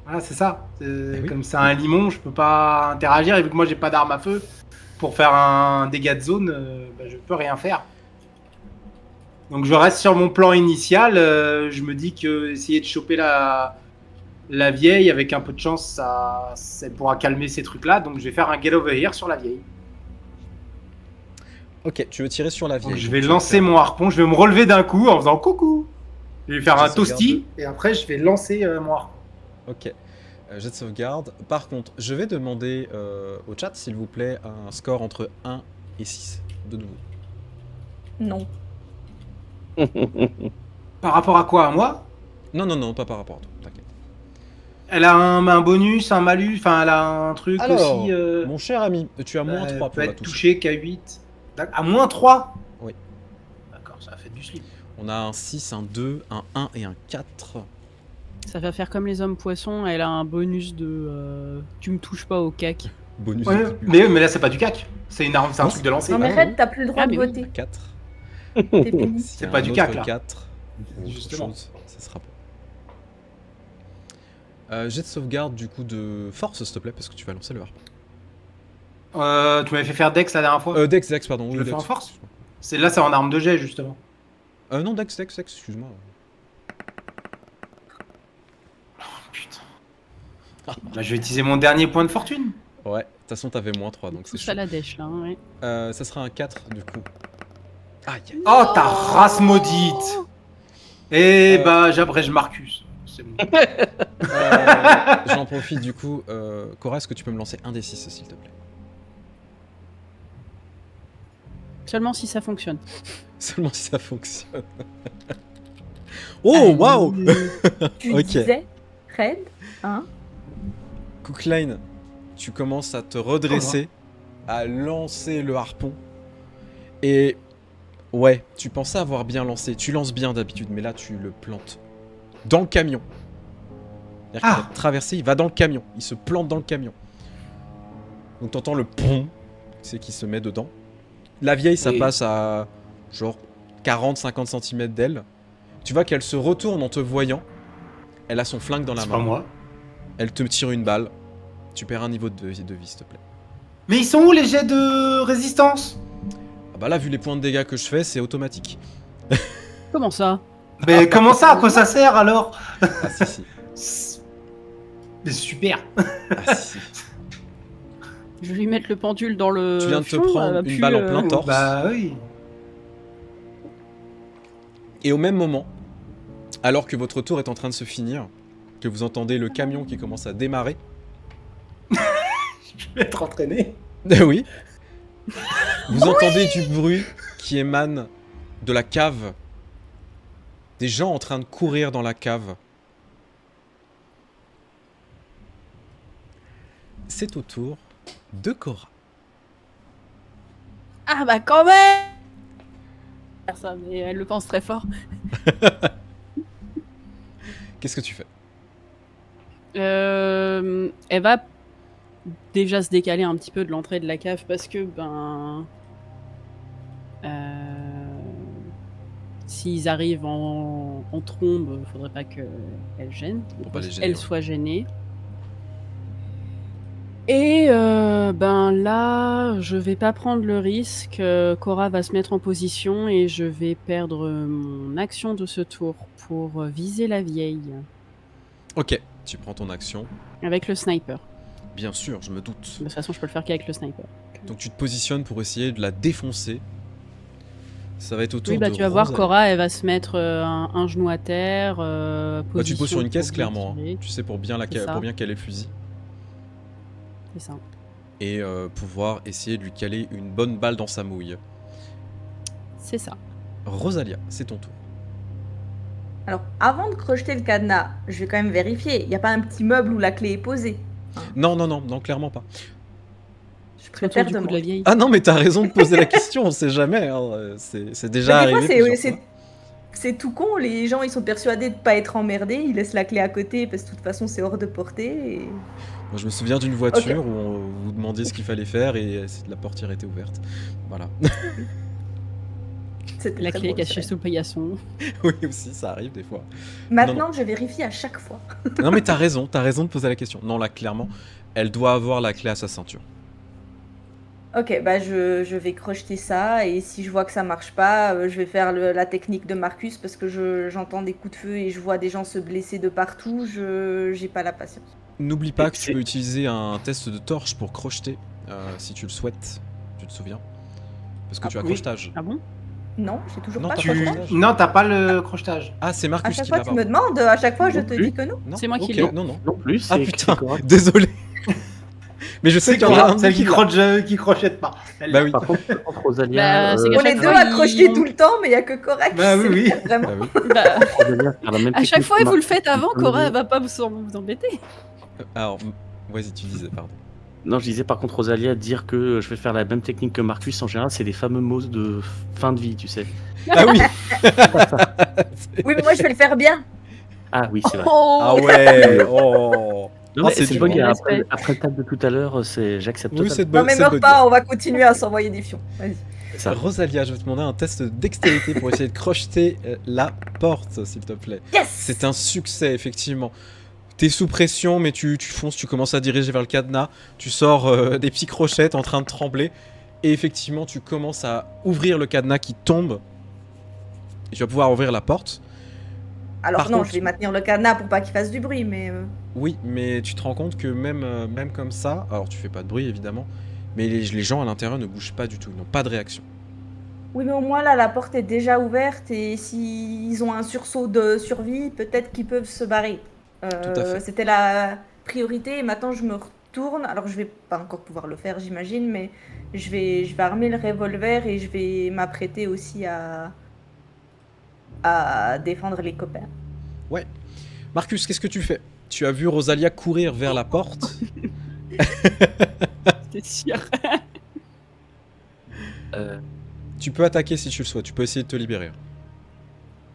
[SPEAKER 4] Voilà, c'est ça.
[SPEAKER 1] oui.
[SPEAKER 4] Comme c'est un limon, je peux pas interagir. Et vu que moi j'ai pas d'arme à feu pour faire un dégât de zone, bah, je peux rien faire. Donc je reste sur mon plan initial. Je me dis que essayer de choper la vieille avec un peu de chance, ça pourra calmer ces trucs-là. Donc je vais faire un get over here sur la vieille.
[SPEAKER 1] Ok, tu veux tirer sur la vieille.
[SPEAKER 4] Donc je
[SPEAKER 1] donc
[SPEAKER 4] vais
[SPEAKER 1] tu vas
[SPEAKER 4] lancer
[SPEAKER 1] faire-
[SPEAKER 4] mon harpon. Je vais me relever d'un coup en faisant coucou. Je vais faire
[SPEAKER 1] Je
[SPEAKER 4] un
[SPEAKER 1] sauvegarde.
[SPEAKER 4] toasty et après je vais lancer mon harpon.
[SPEAKER 1] Ok. Jet de sauvegarde. Par contre, je vais demander au chat, s'il vous plaît, un score entre 1 et 6. De nouveau.
[SPEAKER 2] Non.
[SPEAKER 4] Par rapport à quoi? À moi?
[SPEAKER 1] Non, non, non, pas par rapport à toi. T'inquiète.
[SPEAKER 4] Elle a un bonus, un malus, enfin elle a un truc
[SPEAKER 1] Alors,
[SPEAKER 4] aussi.
[SPEAKER 1] mon cher ami, tu as moins 3
[SPEAKER 4] Elle
[SPEAKER 1] pour
[SPEAKER 4] peut
[SPEAKER 1] la
[SPEAKER 4] être
[SPEAKER 1] toucher.
[SPEAKER 4] touchée qu'à 8. À moins 3?
[SPEAKER 1] Oui.
[SPEAKER 4] D'accord, ça a fait du slip.
[SPEAKER 1] On a un 6, un 2, un 1 et un 4.
[SPEAKER 5] Ça va faire comme les hommes poissons, elle a un bonus de tu me touches pas au cac.
[SPEAKER 1] Bonus
[SPEAKER 4] Ouais,
[SPEAKER 1] de début.
[SPEAKER 4] mais là c'est pas du cac. C'est une arme, c'est un
[SPEAKER 1] Non,
[SPEAKER 4] truc de lancer.
[SPEAKER 2] Non, mais
[SPEAKER 1] bah,
[SPEAKER 2] Red, t'as plus le droit
[SPEAKER 5] Ah,
[SPEAKER 2] de
[SPEAKER 5] mais oui.
[SPEAKER 2] voter.
[SPEAKER 1] 4.
[SPEAKER 2] T'es puni.
[SPEAKER 1] S'il y a
[SPEAKER 4] pas
[SPEAKER 1] un
[SPEAKER 4] du
[SPEAKER 1] autre
[SPEAKER 4] cac, là.
[SPEAKER 1] 4, ou autre
[SPEAKER 4] Justement.
[SPEAKER 1] chose, ça sera bon. Jet de sauvegarde du coup de force, s'il te plaît, parce que tu vas lancer le harpon.
[SPEAKER 4] Tu m'avais fait faire Dex la dernière fois.
[SPEAKER 1] Dex, pardon.
[SPEAKER 4] Je
[SPEAKER 1] oui,
[SPEAKER 4] le fais
[SPEAKER 1] Dex,
[SPEAKER 4] en force
[SPEAKER 1] excuse-moi.
[SPEAKER 4] Là c'est en arme de jet justement.
[SPEAKER 1] Non, Dex, excuse-moi.
[SPEAKER 4] Putain. Bah, je vais utiliser mon dernier point de fortune.
[SPEAKER 1] Ouais, de toute façon, t'avais moins 3, donc c'est
[SPEAKER 5] Tout ça
[SPEAKER 1] chaud.
[SPEAKER 5] la dèche là, hein, ouais.
[SPEAKER 1] Ça sera un 4 du coup. Aïe, aïe.
[SPEAKER 4] Oh ta race maudite. Et
[SPEAKER 1] Euh.
[SPEAKER 4] bah j'abrège Marcus. C'est bon.
[SPEAKER 1] J'en profite du coup. Cora, est-ce que tu peux me lancer un des 6 s'il te plaît?
[SPEAKER 5] Seulement si ça fonctionne.
[SPEAKER 1] Seulement si ça fonctionne. Oh, waouh!
[SPEAKER 2] Tu
[SPEAKER 1] Ok.
[SPEAKER 2] disais, Red, hein?
[SPEAKER 1] Cookline, tu commences à te redresser, à lancer le harpon. Et ouais, tu pensais avoir bien lancé. Tu lances bien d'habitude, mais là tu le plantes dans le camion. C'est-à-dire qu'il va traverser, il va dans le camion. Il se plante dans le camion. Donc t'entends le pom, c'est qui se met dedans. La vieille, ça
[SPEAKER 4] Oui.
[SPEAKER 1] passe à genre 40-50 cm d'elle. Tu vois qu'elle se retourne en te voyant. Elle a son flingue dans la
[SPEAKER 4] C'est pas
[SPEAKER 1] main.
[SPEAKER 4] moi.
[SPEAKER 1] Elle te tire une balle. Tu perds un niveau de vie, s'il te plaît.
[SPEAKER 4] Mais ils sont où les jets de résistance?
[SPEAKER 1] Ah bah là, vu les points de dégâts que je fais, c'est automatique.
[SPEAKER 5] Comment ça?
[SPEAKER 4] Mais comment ça? À quoi ça sert alors?
[SPEAKER 1] Ah si, si.
[SPEAKER 4] Mais super.
[SPEAKER 1] Ah, si.
[SPEAKER 5] Je vais lui mettre le pendule dans le.
[SPEAKER 1] Tu viens de te
[SPEAKER 5] fion, elle
[SPEAKER 1] prendre
[SPEAKER 5] va
[SPEAKER 1] une
[SPEAKER 5] plus,
[SPEAKER 1] balle en plein torse.
[SPEAKER 4] Bah oui.
[SPEAKER 1] Et au même moment, alors que votre tour est en train de se finir, que vous entendez le camion qui commence à démarrer.
[SPEAKER 4] Je vais être entraîné.
[SPEAKER 1] Oui. Vous entendez du bruit qui émane de la cave. Des gens en train de courir dans la cave. C'est au tour de Cora.
[SPEAKER 5] Ah bah quand même. Ça, mais elle le pense très fort.
[SPEAKER 1] Qu'est-ce que tu fais?
[SPEAKER 5] Elle va déjà se décaler un petit peu de l'entrée de la cave parce que, s'ils arrivent en trombe, faudrait pas qu'elle gêne.
[SPEAKER 1] Pour pas les gêner,
[SPEAKER 5] Elle
[SPEAKER 1] ouais.
[SPEAKER 5] soit gênée. Et là, je vais pas prendre le risque. Cora va se mettre en position et je vais perdre mon action de ce tour pour viser la vieille
[SPEAKER 1] Ok, tu prends ton action.
[SPEAKER 5] avec le sniper.
[SPEAKER 1] Bien sûr, je me doute.
[SPEAKER 5] De toute façon, je peux le faire qu'avec le sniper.
[SPEAKER 1] Donc tu te positionnes pour essayer de la défoncer. Ça va être autour
[SPEAKER 5] Oui,
[SPEAKER 1] de
[SPEAKER 5] tu vas voir,
[SPEAKER 1] Rosalie.
[SPEAKER 5] Cora, elle va se mettre un genou à terre.
[SPEAKER 1] Bah, tu te poses sur une
[SPEAKER 5] position
[SPEAKER 1] caisse
[SPEAKER 5] pour
[SPEAKER 1] clairement, hein.
[SPEAKER 5] tirer.
[SPEAKER 1] Tu sais, pour bien
[SPEAKER 5] C'est ça.
[SPEAKER 1] caler le fusil.
[SPEAKER 5] C'est ça.
[SPEAKER 1] Et pouvoir essayer de lui caler une bonne balle dans sa mouille.
[SPEAKER 5] C'est ça.
[SPEAKER 1] Rosalia, c'est ton tour.
[SPEAKER 2] Alors, avant de crocheter le cadenas, je vais quand même vérifier. Il n'y a pas un petit meuble où la clé est posée.
[SPEAKER 1] Non, clairement pas.
[SPEAKER 2] Je
[SPEAKER 5] Autour
[SPEAKER 2] préfère
[SPEAKER 5] du cou de la
[SPEAKER 2] demander.
[SPEAKER 5] vieille.
[SPEAKER 1] Ah non, mais t'as raison de poser la question, on sait jamais. Hein. C'est déjà
[SPEAKER 2] Mais des fois,
[SPEAKER 1] arrivé plusieurs fois.
[SPEAKER 2] c'est tout con. Les gens, ils sont persuadés de pas être emmerdés. Ils laissent la clé à côté parce que de toute façon, c'est hors de portée. Et...
[SPEAKER 1] Moi, je me souviens d'une voiture où on vous demandiez ce qu'il fallait faire et la portière était ouverte. Voilà.
[SPEAKER 2] c'était
[SPEAKER 5] La
[SPEAKER 2] très
[SPEAKER 5] clé
[SPEAKER 2] drôle,
[SPEAKER 5] cachée
[SPEAKER 2] ça.
[SPEAKER 5] sous le paillasson.
[SPEAKER 1] Oui, aussi, ça arrive des fois.
[SPEAKER 2] Maintenant, je vérifie à chaque fois.
[SPEAKER 1] Non, mais t'as raison de poser la question. Non, là, clairement, elle doit avoir la clé à sa ceinture.
[SPEAKER 2] Ok, bah je vais crocheter ça et si je vois que ça marche pas, je vais faire la technique de Marcus parce que j'entends des coups de feu et je vois des gens se blesser de partout. J'ai pas la patience.
[SPEAKER 1] N'oublie pas que
[SPEAKER 3] C'est-
[SPEAKER 1] tu peux utiliser un test de torche pour crocheter, si tu le souhaites. Tu te souviens? Parce que
[SPEAKER 4] Ah,
[SPEAKER 1] tu as
[SPEAKER 4] oui.
[SPEAKER 1] crochetage.
[SPEAKER 5] Ah bon?
[SPEAKER 2] Non, j'ai toujours
[SPEAKER 1] Non,
[SPEAKER 2] pas de
[SPEAKER 1] t'as pas
[SPEAKER 2] crochetage.
[SPEAKER 1] crochetage.
[SPEAKER 4] Non, t'as pas le crochetage.
[SPEAKER 1] Ah, c'est
[SPEAKER 2] À
[SPEAKER 1] Marcus
[SPEAKER 2] chaque
[SPEAKER 1] qui
[SPEAKER 2] fois,
[SPEAKER 1] l'a.
[SPEAKER 2] tu me demandes, à chaque fois, je
[SPEAKER 3] Non
[SPEAKER 2] te
[SPEAKER 3] plus.
[SPEAKER 2] dis que non.
[SPEAKER 1] Non,
[SPEAKER 5] C'est moi qui
[SPEAKER 1] ok,
[SPEAKER 5] l'ai.
[SPEAKER 1] Non.
[SPEAKER 3] Non plus,
[SPEAKER 1] Ah
[SPEAKER 3] c'est
[SPEAKER 1] putain,
[SPEAKER 3] Cora.
[SPEAKER 1] désolé. Mais je sais
[SPEAKER 4] C'est
[SPEAKER 1] qu'il y en a
[SPEAKER 4] quoi
[SPEAKER 1] un
[SPEAKER 4] celle
[SPEAKER 1] qui
[SPEAKER 4] qui,
[SPEAKER 1] l'a.
[SPEAKER 4] qui crochette pas. Elle
[SPEAKER 1] Bah
[SPEAKER 4] l'a.
[SPEAKER 1] oui.
[SPEAKER 3] Par contre, Rosalia,
[SPEAKER 5] Bah, c'est qu'à
[SPEAKER 2] On est
[SPEAKER 5] chaque
[SPEAKER 2] deux
[SPEAKER 5] fois,
[SPEAKER 2] à crocheter
[SPEAKER 5] ils-
[SPEAKER 2] tout le temps, mais il y a que Cora qui
[SPEAKER 4] Bah oui,
[SPEAKER 2] sait
[SPEAKER 4] oui.
[SPEAKER 2] faire vraiment.
[SPEAKER 1] Bah oui.
[SPEAKER 5] Bah,
[SPEAKER 3] Rosalia faire la même
[SPEAKER 5] à chaque
[SPEAKER 3] technique
[SPEAKER 5] fois,
[SPEAKER 3] que
[SPEAKER 5] vous le
[SPEAKER 3] Marcus.
[SPEAKER 5] faites avant,
[SPEAKER 3] Oui.
[SPEAKER 5] Cora, elle va pas vous embêter.
[SPEAKER 1] Alors, vas-y, tu disais, pardon.
[SPEAKER 3] Non, je disais par contre, Rosalia, dire que je vais faire la même technique que Marcus, en général, c'est des fameux mots de fin de vie, tu sais.
[SPEAKER 1] Ah oui.
[SPEAKER 2] Oui, mais moi, je vais le faire bien.
[SPEAKER 3] Ah oui, c'est vrai.
[SPEAKER 5] Oh
[SPEAKER 1] Ah ouais. Oh.
[SPEAKER 3] Non,
[SPEAKER 1] Ah,
[SPEAKER 3] mais
[SPEAKER 1] c'est
[SPEAKER 3] c'est
[SPEAKER 1] dur,
[SPEAKER 3] bonne
[SPEAKER 1] hein.
[SPEAKER 3] guerre.
[SPEAKER 5] Respect.
[SPEAKER 3] Après le table de tout à l'heure, j'accepte
[SPEAKER 1] Oui, c'est
[SPEAKER 3] totalement.
[SPEAKER 2] Non, mais
[SPEAKER 1] c'est
[SPEAKER 2] meurs
[SPEAKER 1] bonne
[SPEAKER 2] pas,
[SPEAKER 1] guerre.
[SPEAKER 2] on va continuer à s'envoyer des fions. Vas-y.
[SPEAKER 3] C'est ça.
[SPEAKER 1] Rosalia, je vais te demander un test de dextérité pour essayer de crocheter la porte, s'il te plaît.
[SPEAKER 2] Yes.
[SPEAKER 1] C'est un succès, effectivement. T'es sous pression, mais tu fonces, tu commences à diriger vers le cadenas. Tu sors des petits crochets, t'es en train de trembler. Et effectivement, tu commences à ouvrir le cadenas qui tombe. Et tu vas pouvoir ouvrir la porte.
[SPEAKER 2] Alors
[SPEAKER 1] Par
[SPEAKER 2] non,
[SPEAKER 1] contre-
[SPEAKER 2] je vais maintenir le cadenas pour pas qu'il fasse du bruit, mais...
[SPEAKER 1] Oui, mais tu te rends compte que même comme ça, alors tu fais pas de bruit évidemment, mais les gens à l'intérieur ne bougent pas du tout, ils n'ont pas de réaction.
[SPEAKER 2] Oui, mais au moins là, la porte est déjà ouverte et s'ils ont un sursaut de survie, peut-être qu'ils peuvent se barrer.
[SPEAKER 1] Tout à fait.
[SPEAKER 2] C'était la priorité et maintenant je me retourne. Alors je vais pas encore pouvoir le faire, j'imagine, mais je vais armer le revolver et je vais m'apprêter aussi à défendre les copains.
[SPEAKER 1] Marcus, qu'est-ce que tu fais? Tu as vu Rosalia courir vers la porte.
[SPEAKER 5] C'est sûr.
[SPEAKER 1] Tu peux attaquer si tu le souhaites, tu peux essayer de te libérer.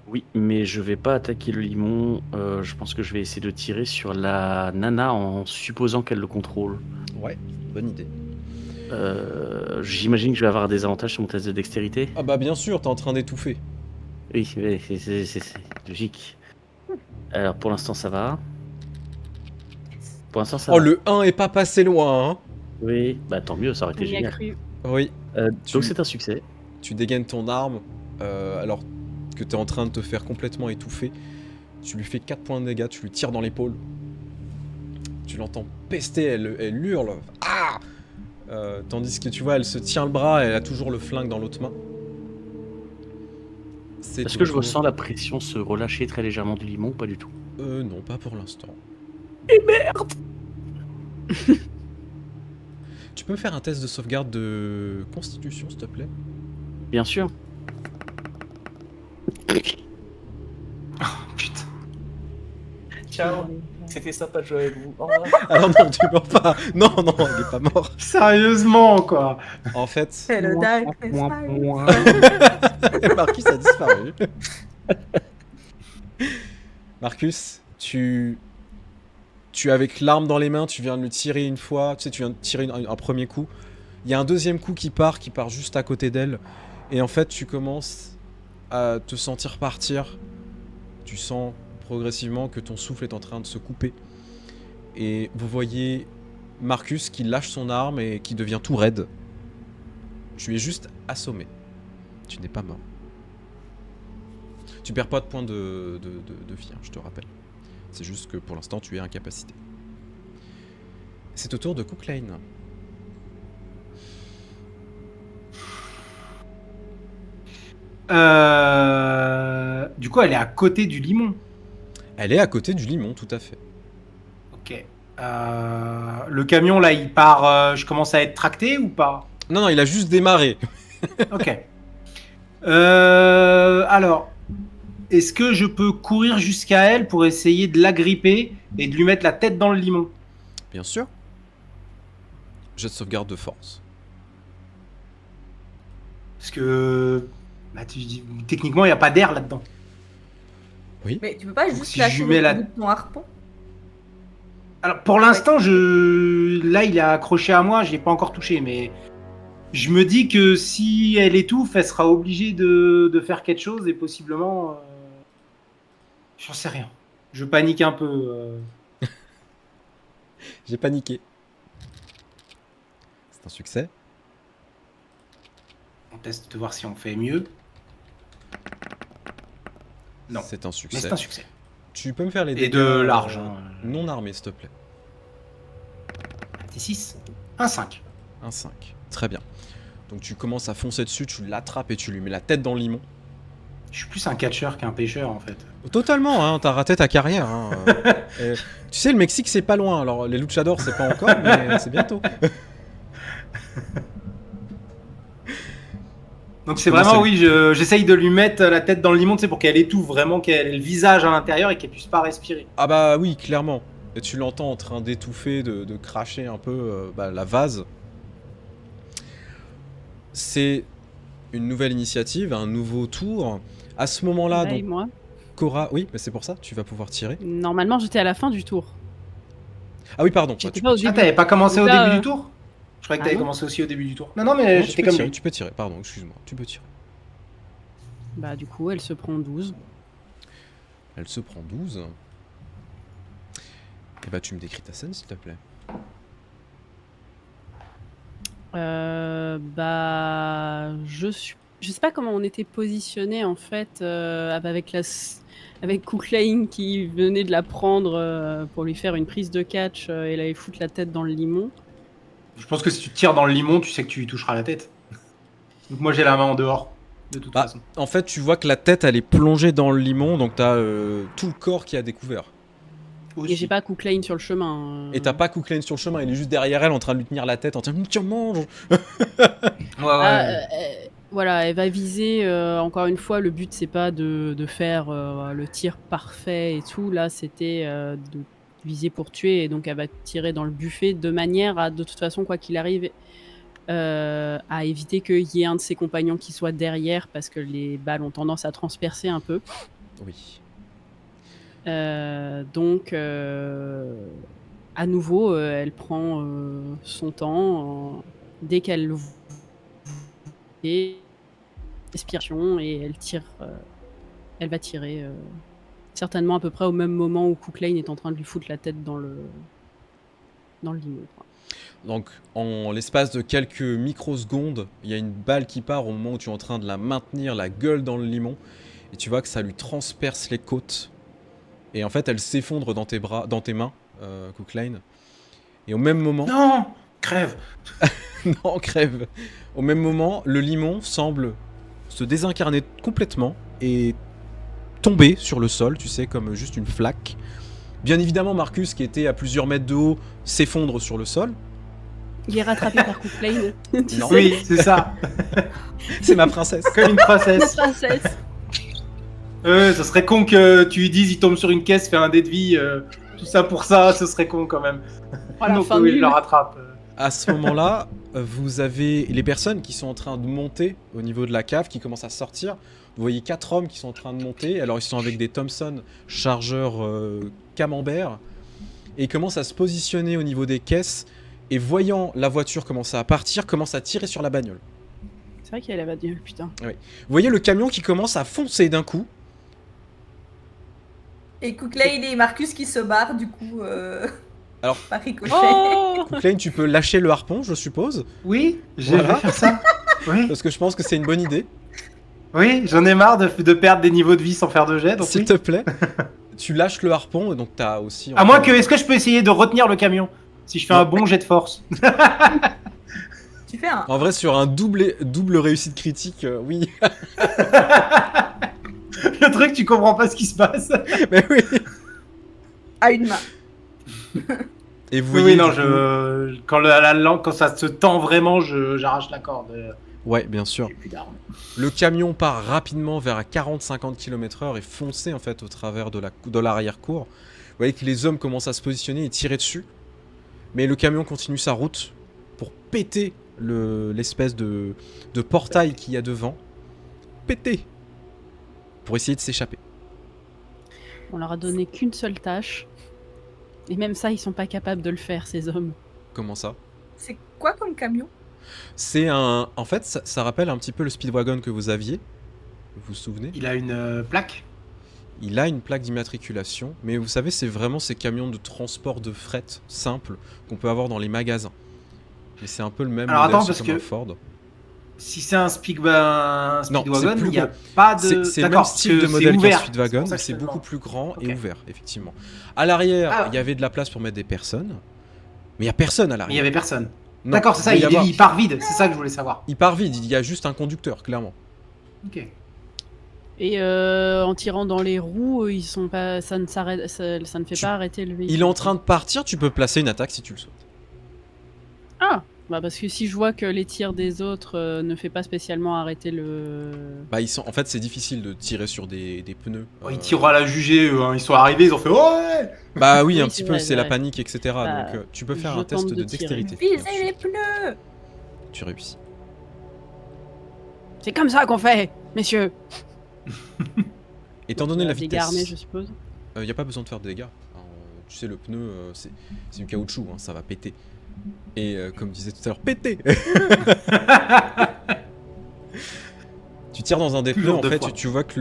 [SPEAKER 3] Oui, mais je vais pas attaquer le limon. Je pense que je vais essayer de tirer sur la nana en supposant qu'elle le contrôle.
[SPEAKER 1] Ouais, bonne idée.
[SPEAKER 3] J'imagine que je vais avoir des avantages sur mon test de dextérité.
[SPEAKER 1] Ah bah bien sûr, t'es en train d'étouffer.
[SPEAKER 3] Oui, c'est logique. Alors pour l'instant ça va. Pour l'instant ça
[SPEAKER 1] Oh,
[SPEAKER 3] va.
[SPEAKER 1] le 1 est pas passé loin, hein.
[SPEAKER 3] Oui, bah tant mieux, ça aurait
[SPEAKER 5] On
[SPEAKER 3] été
[SPEAKER 5] y a
[SPEAKER 3] génial.
[SPEAKER 5] cru.
[SPEAKER 1] Oui, Tu-
[SPEAKER 3] Donc c'est un succès.
[SPEAKER 1] tu dégaines ton arme, alors que t'es en train de te faire complètement étouffer. Tu lui fais 4 points de dégâts, tu lui tires dans l'épaule. Tu l'entends pester, elle hurle. Ah tandis que tu vois, elle se tient le bras, elle a toujours le flingue dans l'autre main. C'est
[SPEAKER 3] Est-ce
[SPEAKER 1] ton
[SPEAKER 3] que je
[SPEAKER 1] tour.
[SPEAKER 3] ressens la pression se relâcher très légèrement du limon ou pas du tout?
[SPEAKER 1] Non, pas pour l'instant.
[SPEAKER 3] Et merde!
[SPEAKER 1] Tu peux me faire un test de sauvegarde de constitution, s'il te plaît?
[SPEAKER 3] Bien sûr.
[SPEAKER 4] Putain.
[SPEAKER 6] Ciao, c'était sympa de jouer avec vous. Au revoir.
[SPEAKER 1] Alors non, tu meurs pas. Non, non, il est pas mort.
[SPEAKER 4] Sérieusement, quoi.
[SPEAKER 1] En fait,
[SPEAKER 2] Hello, darkness,
[SPEAKER 1] Marcus a disparu. Marcus, Tu avec l'arme dans les mains, tu viens de lui tirer une fois, tu sais, tu viens de tirer un premier coup. Il y a un deuxième coup qui part juste à côté d'elle. Et en fait, tu commences à te sentir partir. Tu sens progressivement que ton souffle est en train de se couper. Et vous voyez Marcus qui lâche son arme et qui devient tout raide. Tu es juste assommé. Tu n'es pas mort. Tu perds pas de points de vie, hein, je te rappelle. C'est juste que pour l'instant, tu es incapacité. C'est au tour de Cooklane.
[SPEAKER 4] Du coup, elle est à côté du limon.
[SPEAKER 1] Elle est à côté du limon, tout à fait.
[SPEAKER 4] Ok. Le camion, là, il part... je commence à être tracté ou pas?
[SPEAKER 1] Non, il a juste démarré.
[SPEAKER 4] Ok. Alors, est-ce que je peux courir jusqu'à elle pour essayer de l'agripper et de lui mettre la tête dans le limon?
[SPEAKER 1] Bien sûr. Jet de sauvegarde de force.
[SPEAKER 4] Parce que... Bah, techniquement, il n'y a pas d'air là-dedans.
[SPEAKER 2] Mais tu peux pas
[SPEAKER 4] Donc,
[SPEAKER 2] juste
[SPEAKER 4] si
[SPEAKER 2] lâcher
[SPEAKER 4] je mets
[SPEAKER 2] le
[SPEAKER 4] la-
[SPEAKER 2] bout de ton harpon?
[SPEAKER 4] Alors, pour l'instant, là, il est accroché à moi, je l'ai pas encore touché, mais je me dis que si elle étouffe, elle sera obligée de faire quelque chose et possiblement... J'en sais rien. Je panique un peu.
[SPEAKER 1] J'ai paniqué. C'est un succès.
[SPEAKER 4] On teste de voir si on fait mieux. Non.
[SPEAKER 1] C'est un
[SPEAKER 4] Mais
[SPEAKER 1] succès.
[SPEAKER 4] c'est un succès.
[SPEAKER 1] Tu peux me faire les
[SPEAKER 4] Et
[SPEAKER 1] dégâts
[SPEAKER 4] de large. Hein.
[SPEAKER 1] non armés, s'il te plaît.
[SPEAKER 4] C'est 6. Un 5.
[SPEAKER 1] Un 5. Très bien. Donc tu commences à foncer dessus, tu l'attrapes et tu lui mets la tête dans le limon.
[SPEAKER 4] Je suis plus un catcheur qu'un pêcheur en fait.
[SPEAKER 1] Totalement, hein, t'as raté ta carrière. Hein. Tu sais, le Mexique, c'est pas loin. Alors, les luchadors, c'est pas encore, mais c'est bientôt.
[SPEAKER 4] Donc c'est
[SPEAKER 1] Comment
[SPEAKER 4] vraiment,
[SPEAKER 1] ça-
[SPEAKER 4] oui, j'essaye de lui mettre la tête dans le limon, tu sais, pour qu'elle étouffe vraiment, qu'elle ait le visage à l'intérieur et qu'elle puisse pas respirer.
[SPEAKER 1] Ah bah oui, clairement. Et tu l'entends en train d'étouffer, de cracher un peu la vase. C'est une nouvelle initiative, un nouveau tour. À ce moment-là,
[SPEAKER 5] Là, et
[SPEAKER 1] donc,
[SPEAKER 5] moi.
[SPEAKER 1] Cora... Oui, mais c'est pour ça, tu vas pouvoir tirer.
[SPEAKER 5] Normalement, j'étais à la fin du tour.
[SPEAKER 1] Ah oui, pardon.
[SPEAKER 5] J'étais
[SPEAKER 1] tu
[SPEAKER 5] pas au
[SPEAKER 1] peux
[SPEAKER 5] début.
[SPEAKER 4] Ah, t'avais pas commencé au
[SPEAKER 5] Donc là,
[SPEAKER 4] début du tour? Je croyais que t'avais
[SPEAKER 5] non.
[SPEAKER 4] commencé aussi au début du tour. Non, mais
[SPEAKER 1] Non, tu
[SPEAKER 4] j'étais
[SPEAKER 1] peux
[SPEAKER 4] comme
[SPEAKER 1] tirer,
[SPEAKER 4] lui.
[SPEAKER 1] tu peux tirer, pardon, excuse-moi. Tu peux tirer.
[SPEAKER 5] Bah, du coup, elle se prend 12.
[SPEAKER 1] Elle se prend 12. Et bah tu me décris ta scène, s'il te plaît.
[SPEAKER 5] Je sais pas comment on était positionné en fait avec Cooklane qui venait de la prendre pour lui faire une prise de catch et la foutre la tête dans le limon.
[SPEAKER 4] Je pense que si tu tires dans le limon, tu sais que tu lui toucheras la tête. Donc moi j'ai la main en dehors, de toute
[SPEAKER 1] Bah,
[SPEAKER 4] façon.
[SPEAKER 1] en fait, tu vois que la tête, elle est plongée dans le limon, donc t'as tout le corps qui a découvert.
[SPEAKER 5] Et j'ai pas Cooklane sur le chemin.
[SPEAKER 1] Et t'as pas Cooklane sur le chemin, il est juste derrière elle en train de lui tenir la tête en train de tiens, mange.
[SPEAKER 5] Voilà, elle va viser, encore une fois, le but c'est pas de faire le tir parfait et tout, là c'était de viser pour tuer, et donc elle va tirer dans le buffet de manière à, de toute façon, quoi qu'il arrive, à éviter qu'il y ait un de ses compagnons qui soit derrière, parce que les balles ont tendance à transpercer un peu.
[SPEAKER 1] Oui.
[SPEAKER 5] Donc, à nouveau, elle prend son temps, dès qu'elle et respiration, et elle tire. Elle va tirer certainement à peu près au même moment où Cooklane est en train de lui foutre la tête dans le limon. Quoi.
[SPEAKER 1] Donc, en l'espace de quelques microsecondes, il y a une balle qui part au moment où tu es en train de la maintenir, la gueule dans le limon, et tu vois que ça lui transperce les côtes. Et en fait, elle s'effondre dans tes bras, dans tes mains, Cooklane. Et au même moment...
[SPEAKER 4] Non, crève.
[SPEAKER 1] Non, crève. Au même moment, le limon semble se désincarner complètement et tomber sur le sol, tu sais, comme juste une flaque. Bien évidemment, Marcus, qui était à plusieurs mètres de haut, s'effondre sur le sol.
[SPEAKER 5] Il est rattrapé par Cooklane. Tu
[SPEAKER 1] Non.
[SPEAKER 5] sais,
[SPEAKER 4] Oui, c'est ça.
[SPEAKER 1] C'est ma princesse.
[SPEAKER 4] Comme une
[SPEAKER 5] la
[SPEAKER 4] princesse.
[SPEAKER 5] princesse.
[SPEAKER 4] Ça serait con que tu lui dises il tombe sur une caisse, fait un dé de vie, tout ça pour ça, ce serait con quand même.
[SPEAKER 5] Oh, la
[SPEAKER 4] Donc
[SPEAKER 5] fin
[SPEAKER 4] oui, je
[SPEAKER 5] nulle.
[SPEAKER 4] le rattrape.
[SPEAKER 1] À ce moment-là, vous avez les personnes qui sont en train de monter au niveau de la cave, qui commencent à sortir. Vous voyez 4 hommes qui sont en train de monter. Alors ils sont avec des Thompson chargeurs camembert. Et ils commencent à se positionner au niveau des caisses. Et voyant la voiture commencer à partir, commencent à tirer sur la bagnole.
[SPEAKER 5] C'est vrai qu'il y a la bagnole, putain.
[SPEAKER 1] Vous voyez le camion qui commence à foncer d'un coup.
[SPEAKER 2] Et Cooklane et Marcus qui se barrent du coup
[SPEAKER 1] Alors-
[SPEAKER 2] par ricochet.
[SPEAKER 5] Oh
[SPEAKER 1] Cooklane, tu peux lâcher le harpon, je suppose.
[SPEAKER 4] Oui, je
[SPEAKER 1] Voilà.
[SPEAKER 4] vais faire ça. Oui,
[SPEAKER 1] Parce que je pense que c'est une bonne idée.
[SPEAKER 4] oui, j'en ai marre de perdre des niveaux de vie sans faire de jet. Donc
[SPEAKER 1] S'il
[SPEAKER 4] oui.
[SPEAKER 1] te plaît. Tu lâches le harpon, et donc t'as aussi...
[SPEAKER 4] À moins que, est-ce que je peux essayer de retenir le camion si je fais un bon jet de force?
[SPEAKER 2] Tu fais un.
[SPEAKER 1] En vrai, sur un double réussite critique, oui.
[SPEAKER 4] Le truc, tu comprends pas ce qui se passe.
[SPEAKER 1] Mais oui.
[SPEAKER 2] À une main.
[SPEAKER 1] Et vous
[SPEAKER 4] Oui,
[SPEAKER 1] voyez...
[SPEAKER 4] non,
[SPEAKER 1] du coup-
[SPEAKER 4] quand la langue, quand ça se tend vraiment, j'arrache la corde.
[SPEAKER 1] Ouais, bien sûr.
[SPEAKER 4] J'ai plus d'armes.
[SPEAKER 1] Le camion part rapidement vers 40-50 km/h et foncer en fait au travers de l'arrière-cour. Vous voyez que les hommes commencent à se positionner et tirer dessus. Mais le camion continue sa route pour péter l'espèce de portail qu'il y a devant. Péter pour essayer de s'échapper.
[SPEAKER 5] On leur a donné qu'une seule tâche. Et même ça, ils sont pas capables de le faire, ces hommes.
[SPEAKER 1] Comment ça?
[SPEAKER 2] C'est quoi comme camion?
[SPEAKER 1] C'est un... En fait, ça rappelle un petit peu le Speedwagon que vous aviez. Vous vous souvenez?
[SPEAKER 4] Il a une plaque.
[SPEAKER 1] Il a une plaque d'immatriculation, mais vous savez, c'est vraiment ces camions de transport de fret simples qu'on peut avoir dans les magasins. Et c'est un peu le même
[SPEAKER 4] Alors,
[SPEAKER 1] modèle,
[SPEAKER 4] attends,
[SPEAKER 1] c'est
[SPEAKER 4] parce
[SPEAKER 1] comme un
[SPEAKER 4] que-
[SPEAKER 1] Ford.
[SPEAKER 4] Si c'est un
[SPEAKER 1] Non, c'est
[SPEAKER 4] Speedwagon,
[SPEAKER 1] plus
[SPEAKER 4] il n'y a
[SPEAKER 1] gros.
[SPEAKER 4] pas de.
[SPEAKER 1] C'est le même
[SPEAKER 4] D'accord,
[SPEAKER 1] style
[SPEAKER 4] parce
[SPEAKER 1] de
[SPEAKER 4] que
[SPEAKER 1] modèle
[SPEAKER 4] c'est
[SPEAKER 1] qu'un
[SPEAKER 4] ouvert.
[SPEAKER 1] Speedwagon,
[SPEAKER 4] pour ça
[SPEAKER 1] mais
[SPEAKER 4] que je
[SPEAKER 1] c'est
[SPEAKER 4] te
[SPEAKER 1] beaucoup
[SPEAKER 4] demande.
[SPEAKER 1] plus grand et
[SPEAKER 4] Ok.
[SPEAKER 1] ouvert, effectivement. À l'arrière,
[SPEAKER 4] Ah.
[SPEAKER 1] il y avait de la place pour mettre des personnes, mais il n'y a personne à
[SPEAKER 4] Mais il n'y
[SPEAKER 1] l'arrière.
[SPEAKER 4] avait personne.
[SPEAKER 1] Non,
[SPEAKER 4] D'accord, c'est ça,
[SPEAKER 1] il doit y avoir-
[SPEAKER 4] il part vide, c'est ça que je voulais savoir.
[SPEAKER 1] Il part vide, il y a juste un conducteur, clairement.
[SPEAKER 4] Ok.
[SPEAKER 5] Et en tirant dans les roues, ils sont pas, ça ne s'arrête, ça ne fait
[SPEAKER 1] Tu-
[SPEAKER 5] pas arrêter le véhicule.
[SPEAKER 1] Il est en train de partir, tu peux placer une attaque si tu le souhaites.
[SPEAKER 5] Ah, bah parce que si je vois que les tirs des autres ne fait pas spécialement arrêter le.
[SPEAKER 1] Bah, en fait, c'est difficile de tirer sur des pneus.
[SPEAKER 4] Bon, ils tirent à la jugée, eux, hein. Ils sont arrivés, ils ont fait ouais.
[SPEAKER 1] Bah oui, un
[SPEAKER 5] Oui,
[SPEAKER 1] petit
[SPEAKER 5] c'est
[SPEAKER 1] peu,
[SPEAKER 5] vrai,
[SPEAKER 1] c'est la
[SPEAKER 5] vrai.
[SPEAKER 1] panique, etc.
[SPEAKER 5] Bah,
[SPEAKER 1] Donc tu peux faire
[SPEAKER 5] je
[SPEAKER 1] un test
[SPEAKER 5] tente
[SPEAKER 1] de
[SPEAKER 5] de tirer.
[SPEAKER 1] dextérité. bien
[SPEAKER 2] Visez
[SPEAKER 1] sûr.
[SPEAKER 2] les pneus!
[SPEAKER 1] Tu réussis.
[SPEAKER 5] C'est comme ça qu'on fait, messieurs.
[SPEAKER 1] Étant donné la
[SPEAKER 5] Dégâts
[SPEAKER 1] vitesse,
[SPEAKER 5] armés, je suppose.
[SPEAKER 1] il n'y a pas besoin de faire de dégâts. Tu sais, le pneu, c'est du caoutchouc, hein, ça va péter. Et comme disait tout à l'heure, péter. Tu tires dans un des pneus,
[SPEAKER 4] Toujours
[SPEAKER 1] en
[SPEAKER 4] deux
[SPEAKER 1] fait,
[SPEAKER 4] fois.
[SPEAKER 1] tu vois que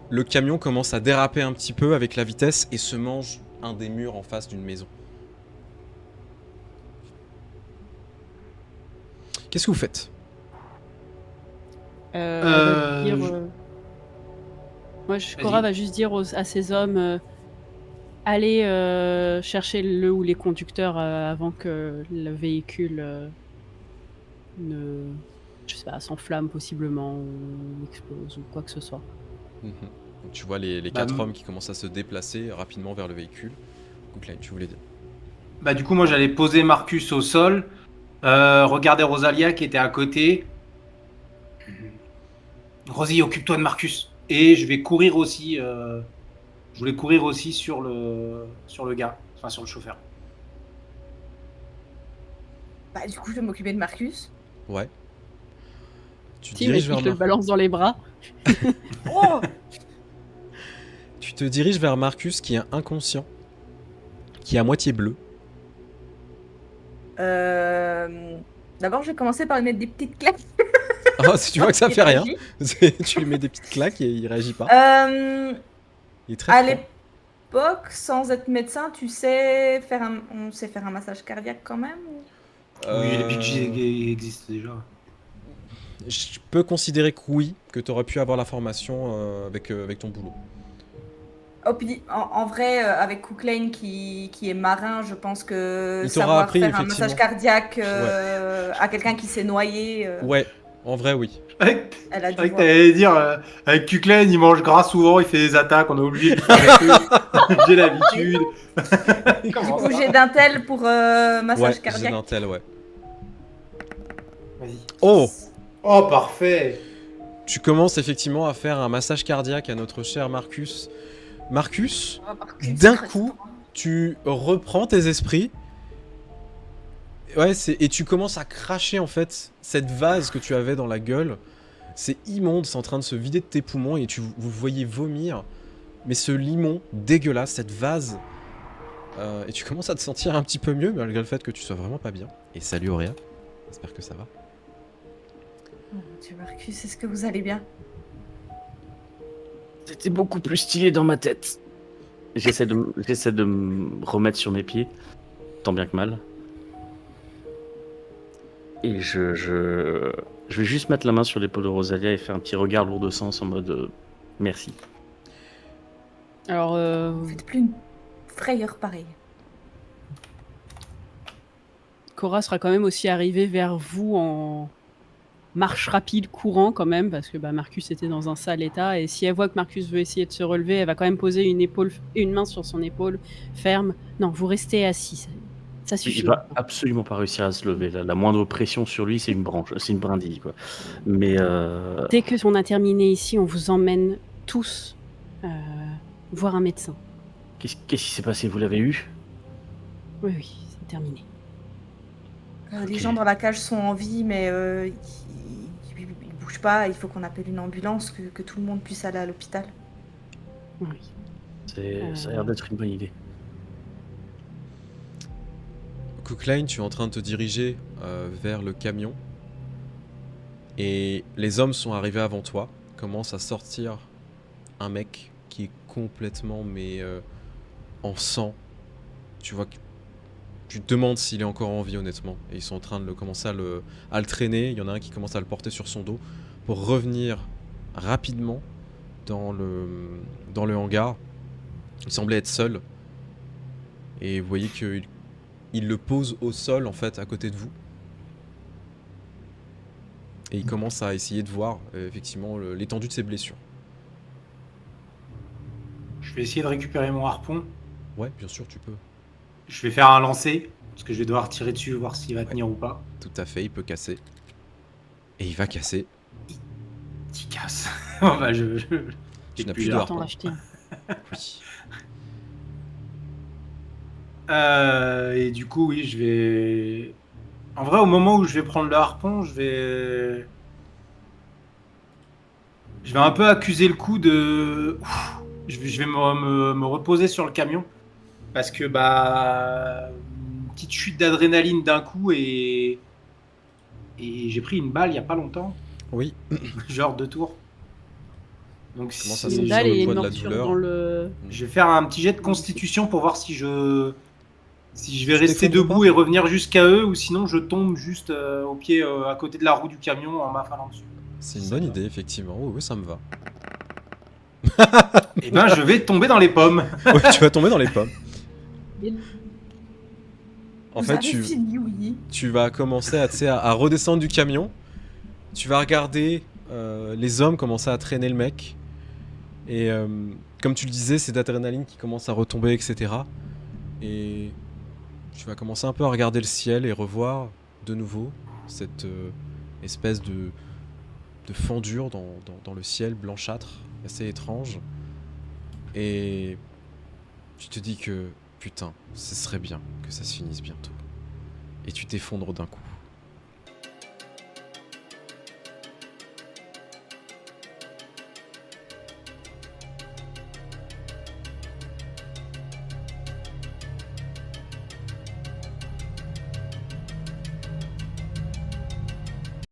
[SPEAKER 1] le camion commence à déraper un petit peu avec la vitesse et se mange un des murs en face d'une maison. Qu'est-ce que vous faites?
[SPEAKER 5] On va dire,
[SPEAKER 4] je-
[SPEAKER 5] Moi, Cora va juste dire à ces hommes allez chercher le ou les conducteurs avant que le véhicule je sais pas, s'enflamme possiblement ou explose ou quoi que ce soit.
[SPEAKER 1] Mhm. Donc, tu vois les
[SPEAKER 4] Bah,
[SPEAKER 1] 4 hommes qui commencent à se déplacer rapidement vers le véhicule. Donc là, tu voulais dire.
[SPEAKER 4] Bah du coup moi j'allais poser Marcus au sol, regarder Rosalia qui était à côté. Rosie, occupe-toi de Marcus. Et je vais courir aussi. Je voulais courir aussi sur le gars, enfin sur le chauffeur.
[SPEAKER 2] Bah, du coup, je vais m'occuper de Marcus.
[SPEAKER 1] Ouais. Tu te
[SPEAKER 5] Si, mais
[SPEAKER 1] diriges
[SPEAKER 5] je
[SPEAKER 1] vers
[SPEAKER 5] le balance dans les bras.
[SPEAKER 2] Oh!
[SPEAKER 1] Tu te diriges vers Marcus qui est inconscient, qui est à moitié bleu.
[SPEAKER 2] D'abord, je vais commencer par lui mettre des petites claques.
[SPEAKER 1] Ah, si tu vois que ça
[SPEAKER 2] Il
[SPEAKER 1] fait rien,
[SPEAKER 2] réagit.
[SPEAKER 1] tu lui mets des petites claques et il réagit pas. Il est très
[SPEAKER 2] À
[SPEAKER 1] froid.
[SPEAKER 2] l'époque, sans être médecin, tu sais on sait faire un massage cardiaque quand même ou-
[SPEAKER 4] Oui, les PG existent déjà.
[SPEAKER 1] Je peux considérer que oui, que tu aurais pu avoir la formation avec ton boulot.
[SPEAKER 2] Oh, puis, en vrai, avec Cooklane qui est marin, je pense que
[SPEAKER 1] Il t'aura
[SPEAKER 2] savoir
[SPEAKER 1] appris,
[SPEAKER 2] faire un
[SPEAKER 1] effectivement.
[SPEAKER 2] massage cardiaque à quelqu'un qui s'est noyé,
[SPEAKER 1] Ouais, en vrai, oui.
[SPEAKER 4] Avec,
[SPEAKER 2] elle a dû
[SPEAKER 4] avec
[SPEAKER 2] voir.
[SPEAKER 4] t'allais dire, avec Kuklen, il mange gras souvent, il fait des attaques, on a oublié de faire j'ai l'habitude. Comment ça
[SPEAKER 2] Bouger d'un tel pour massage
[SPEAKER 1] Ouais, j'ai
[SPEAKER 2] cardiaque.
[SPEAKER 1] d'un tel, ouais.
[SPEAKER 4] Vas-y.
[SPEAKER 1] Oh!
[SPEAKER 4] Oh, parfait.
[SPEAKER 1] Tu commences effectivement à faire un massage cardiaque à notre cher Marcus. Marcus,
[SPEAKER 2] Oh, par contre,
[SPEAKER 1] d'un
[SPEAKER 2] c'est
[SPEAKER 1] coup, tu reprends tes esprits. Ouais, et tu commences à cracher en fait cette vase que tu avais dans la gueule. C'est immonde, c'est en train de se vider de tes poumons et vous voyez vomir. Mais ce limon dégueulasse, cette vase, et tu commences à te sentir un petit peu mieux malgré le fait que tu sois vraiment pas bien. Et salut Auréa, j'espère que ça va.
[SPEAKER 2] Oh mon Dieu, Marcus, est-ce que vous allez bien?
[SPEAKER 3] C'était beaucoup plus stylé dans ma tête. J'essaie de me remettre sur mes pieds, tant bien que mal. Et je vais juste mettre la main sur l'épaule de Rosalia et faire un petit regard lourd de sens en mode merci.
[SPEAKER 5] Alors,
[SPEAKER 2] Faites plus une frayeur pareille.
[SPEAKER 5] Cora sera quand même aussi arrivée vers vous en marche rapide, courant quand même, parce que Marcus était dans un sale état, et si elle voit que Marcus veut essayer de se relever, elle va quand même poser une main sur son épaule ferme. Non, vous restez assis, ça suffit.
[SPEAKER 3] Il va absolument pas réussir à se lever. La moindre pression sur lui, c'est une branche, c'est une brindille, quoi. Mais
[SPEAKER 5] Dès que on a terminé ici, on vous emmène tous voir un médecin.
[SPEAKER 3] qu'est-ce qui s'est passé? Vous l'avez eu?
[SPEAKER 5] Oui, c'est terminé.
[SPEAKER 2] Les
[SPEAKER 3] Ok.
[SPEAKER 2] gens dans la cage sont en vie, mais ils bougent pas. Il faut qu'on appelle une ambulance, que tout le monde puisse aller à l'hôpital.
[SPEAKER 5] Oui.
[SPEAKER 3] Ça a l'air d'être une bonne idée.
[SPEAKER 1] Cookline, tu es en train de te diriger vers le camion. Et les hommes sont arrivés avant toi. Commence à sortir un mec qui est complètement en sang. Tu vois que tu te demandes s'il est encore en vie honnêtement. Et ils sont en train de commencer à le traîner. Il y en a un qui commence à le porter sur son dos pour revenir rapidement dans le hangar. Il semblait être seul. Et vous voyez qu'il le pose au sol en fait à côté de vous. Et il commence à essayer de voir effectivement l'étendue de ses blessures.
[SPEAKER 4] Je vais essayer de récupérer mon harpon.
[SPEAKER 1] Ouais, bien sûr, tu peux.
[SPEAKER 4] Je vais faire un lancer, parce que je vais devoir tirer dessus, voir s'il va tenir ou pas.
[SPEAKER 1] Tout à fait, il peut casser. Et il va casser.
[SPEAKER 4] Il casse. Bah,
[SPEAKER 1] Tu
[SPEAKER 4] j'ai
[SPEAKER 1] n'as
[SPEAKER 4] plus
[SPEAKER 1] plus de
[SPEAKER 4] d'arpon.
[SPEAKER 1] harpon.
[SPEAKER 5] Autant l'acheter.
[SPEAKER 1] Oui.
[SPEAKER 4] Et du coup, oui, je vais... En vrai, au moment où je vais prendre le harpon, je vais un peu accuser le coup de... Je vais me reposer sur le camion. Parce que, une petite chute d'adrénaline d'un coup et j'ai pris une balle il y a pas longtemps.
[SPEAKER 1] Oui.
[SPEAKER 4] Genre 2 tours. Donc
[SPEAKER 1] Comment ça
[SPEAKER 4] si-
[SPEAKER 1] sent
[SPEAKER 5] Une
[SPEAKER 1] sur
[SPEAKER 5] dalle
[SPEAKER 1] le
[SPEAKER 5] et une
[SPEAKER 1] poids de la
[SPEAKER 5] morsure
[SPEAKER 1] douleur.
[SPEAKER 5] dans le...
[SPEAKER 4] Je vais faire un petit jet de constitution pour voir si je vais
[SPEAKER 1] Tu
[SPEAKER 4] rester
[SPEAKER 1] t'effondres
[SPEAKER 4] debout
[SPEAKER 1] pas
[SPEAKER 4] et revenir jusqu'à eux, ou sinon je tombe juste au pied à côté de la roue du camion en m'affalant dessus.
[SPEAKER 1] C'est une
[SPEAKER 4] Ça
[SPEAKER 1] bonne
[SPEAKER 4] va.
[SPEAKER 1] idée, effectivement. Oui, oui, ça me va.
[SPEAKER 4] Et ben je vais tomber dans les pommes.
[SPEAKER 1] Ouais, tu vas tomber dans les pommes. En
[SPEAKER 2] Vous
[SPEAKER 1] fait,
[SPEAKER 2] avez fini, oui.
[SPEAKER 1] tu vas commencer à redescendre du camion. Tu vas regarder les hommes commencer à traîner le mec. Et comme tu le disais, c'est d'adrénaline qui commence à retomber, etc. Et tu vas commencer un peu à regarder le ciel et revoir de nouveau cette espèce de fendure dans le ciel blanchâtre, assez étrange. Et tu te dis que, putain, ce serait bien que ça se finisse bientôt. Et tu t'effondres d'un coup.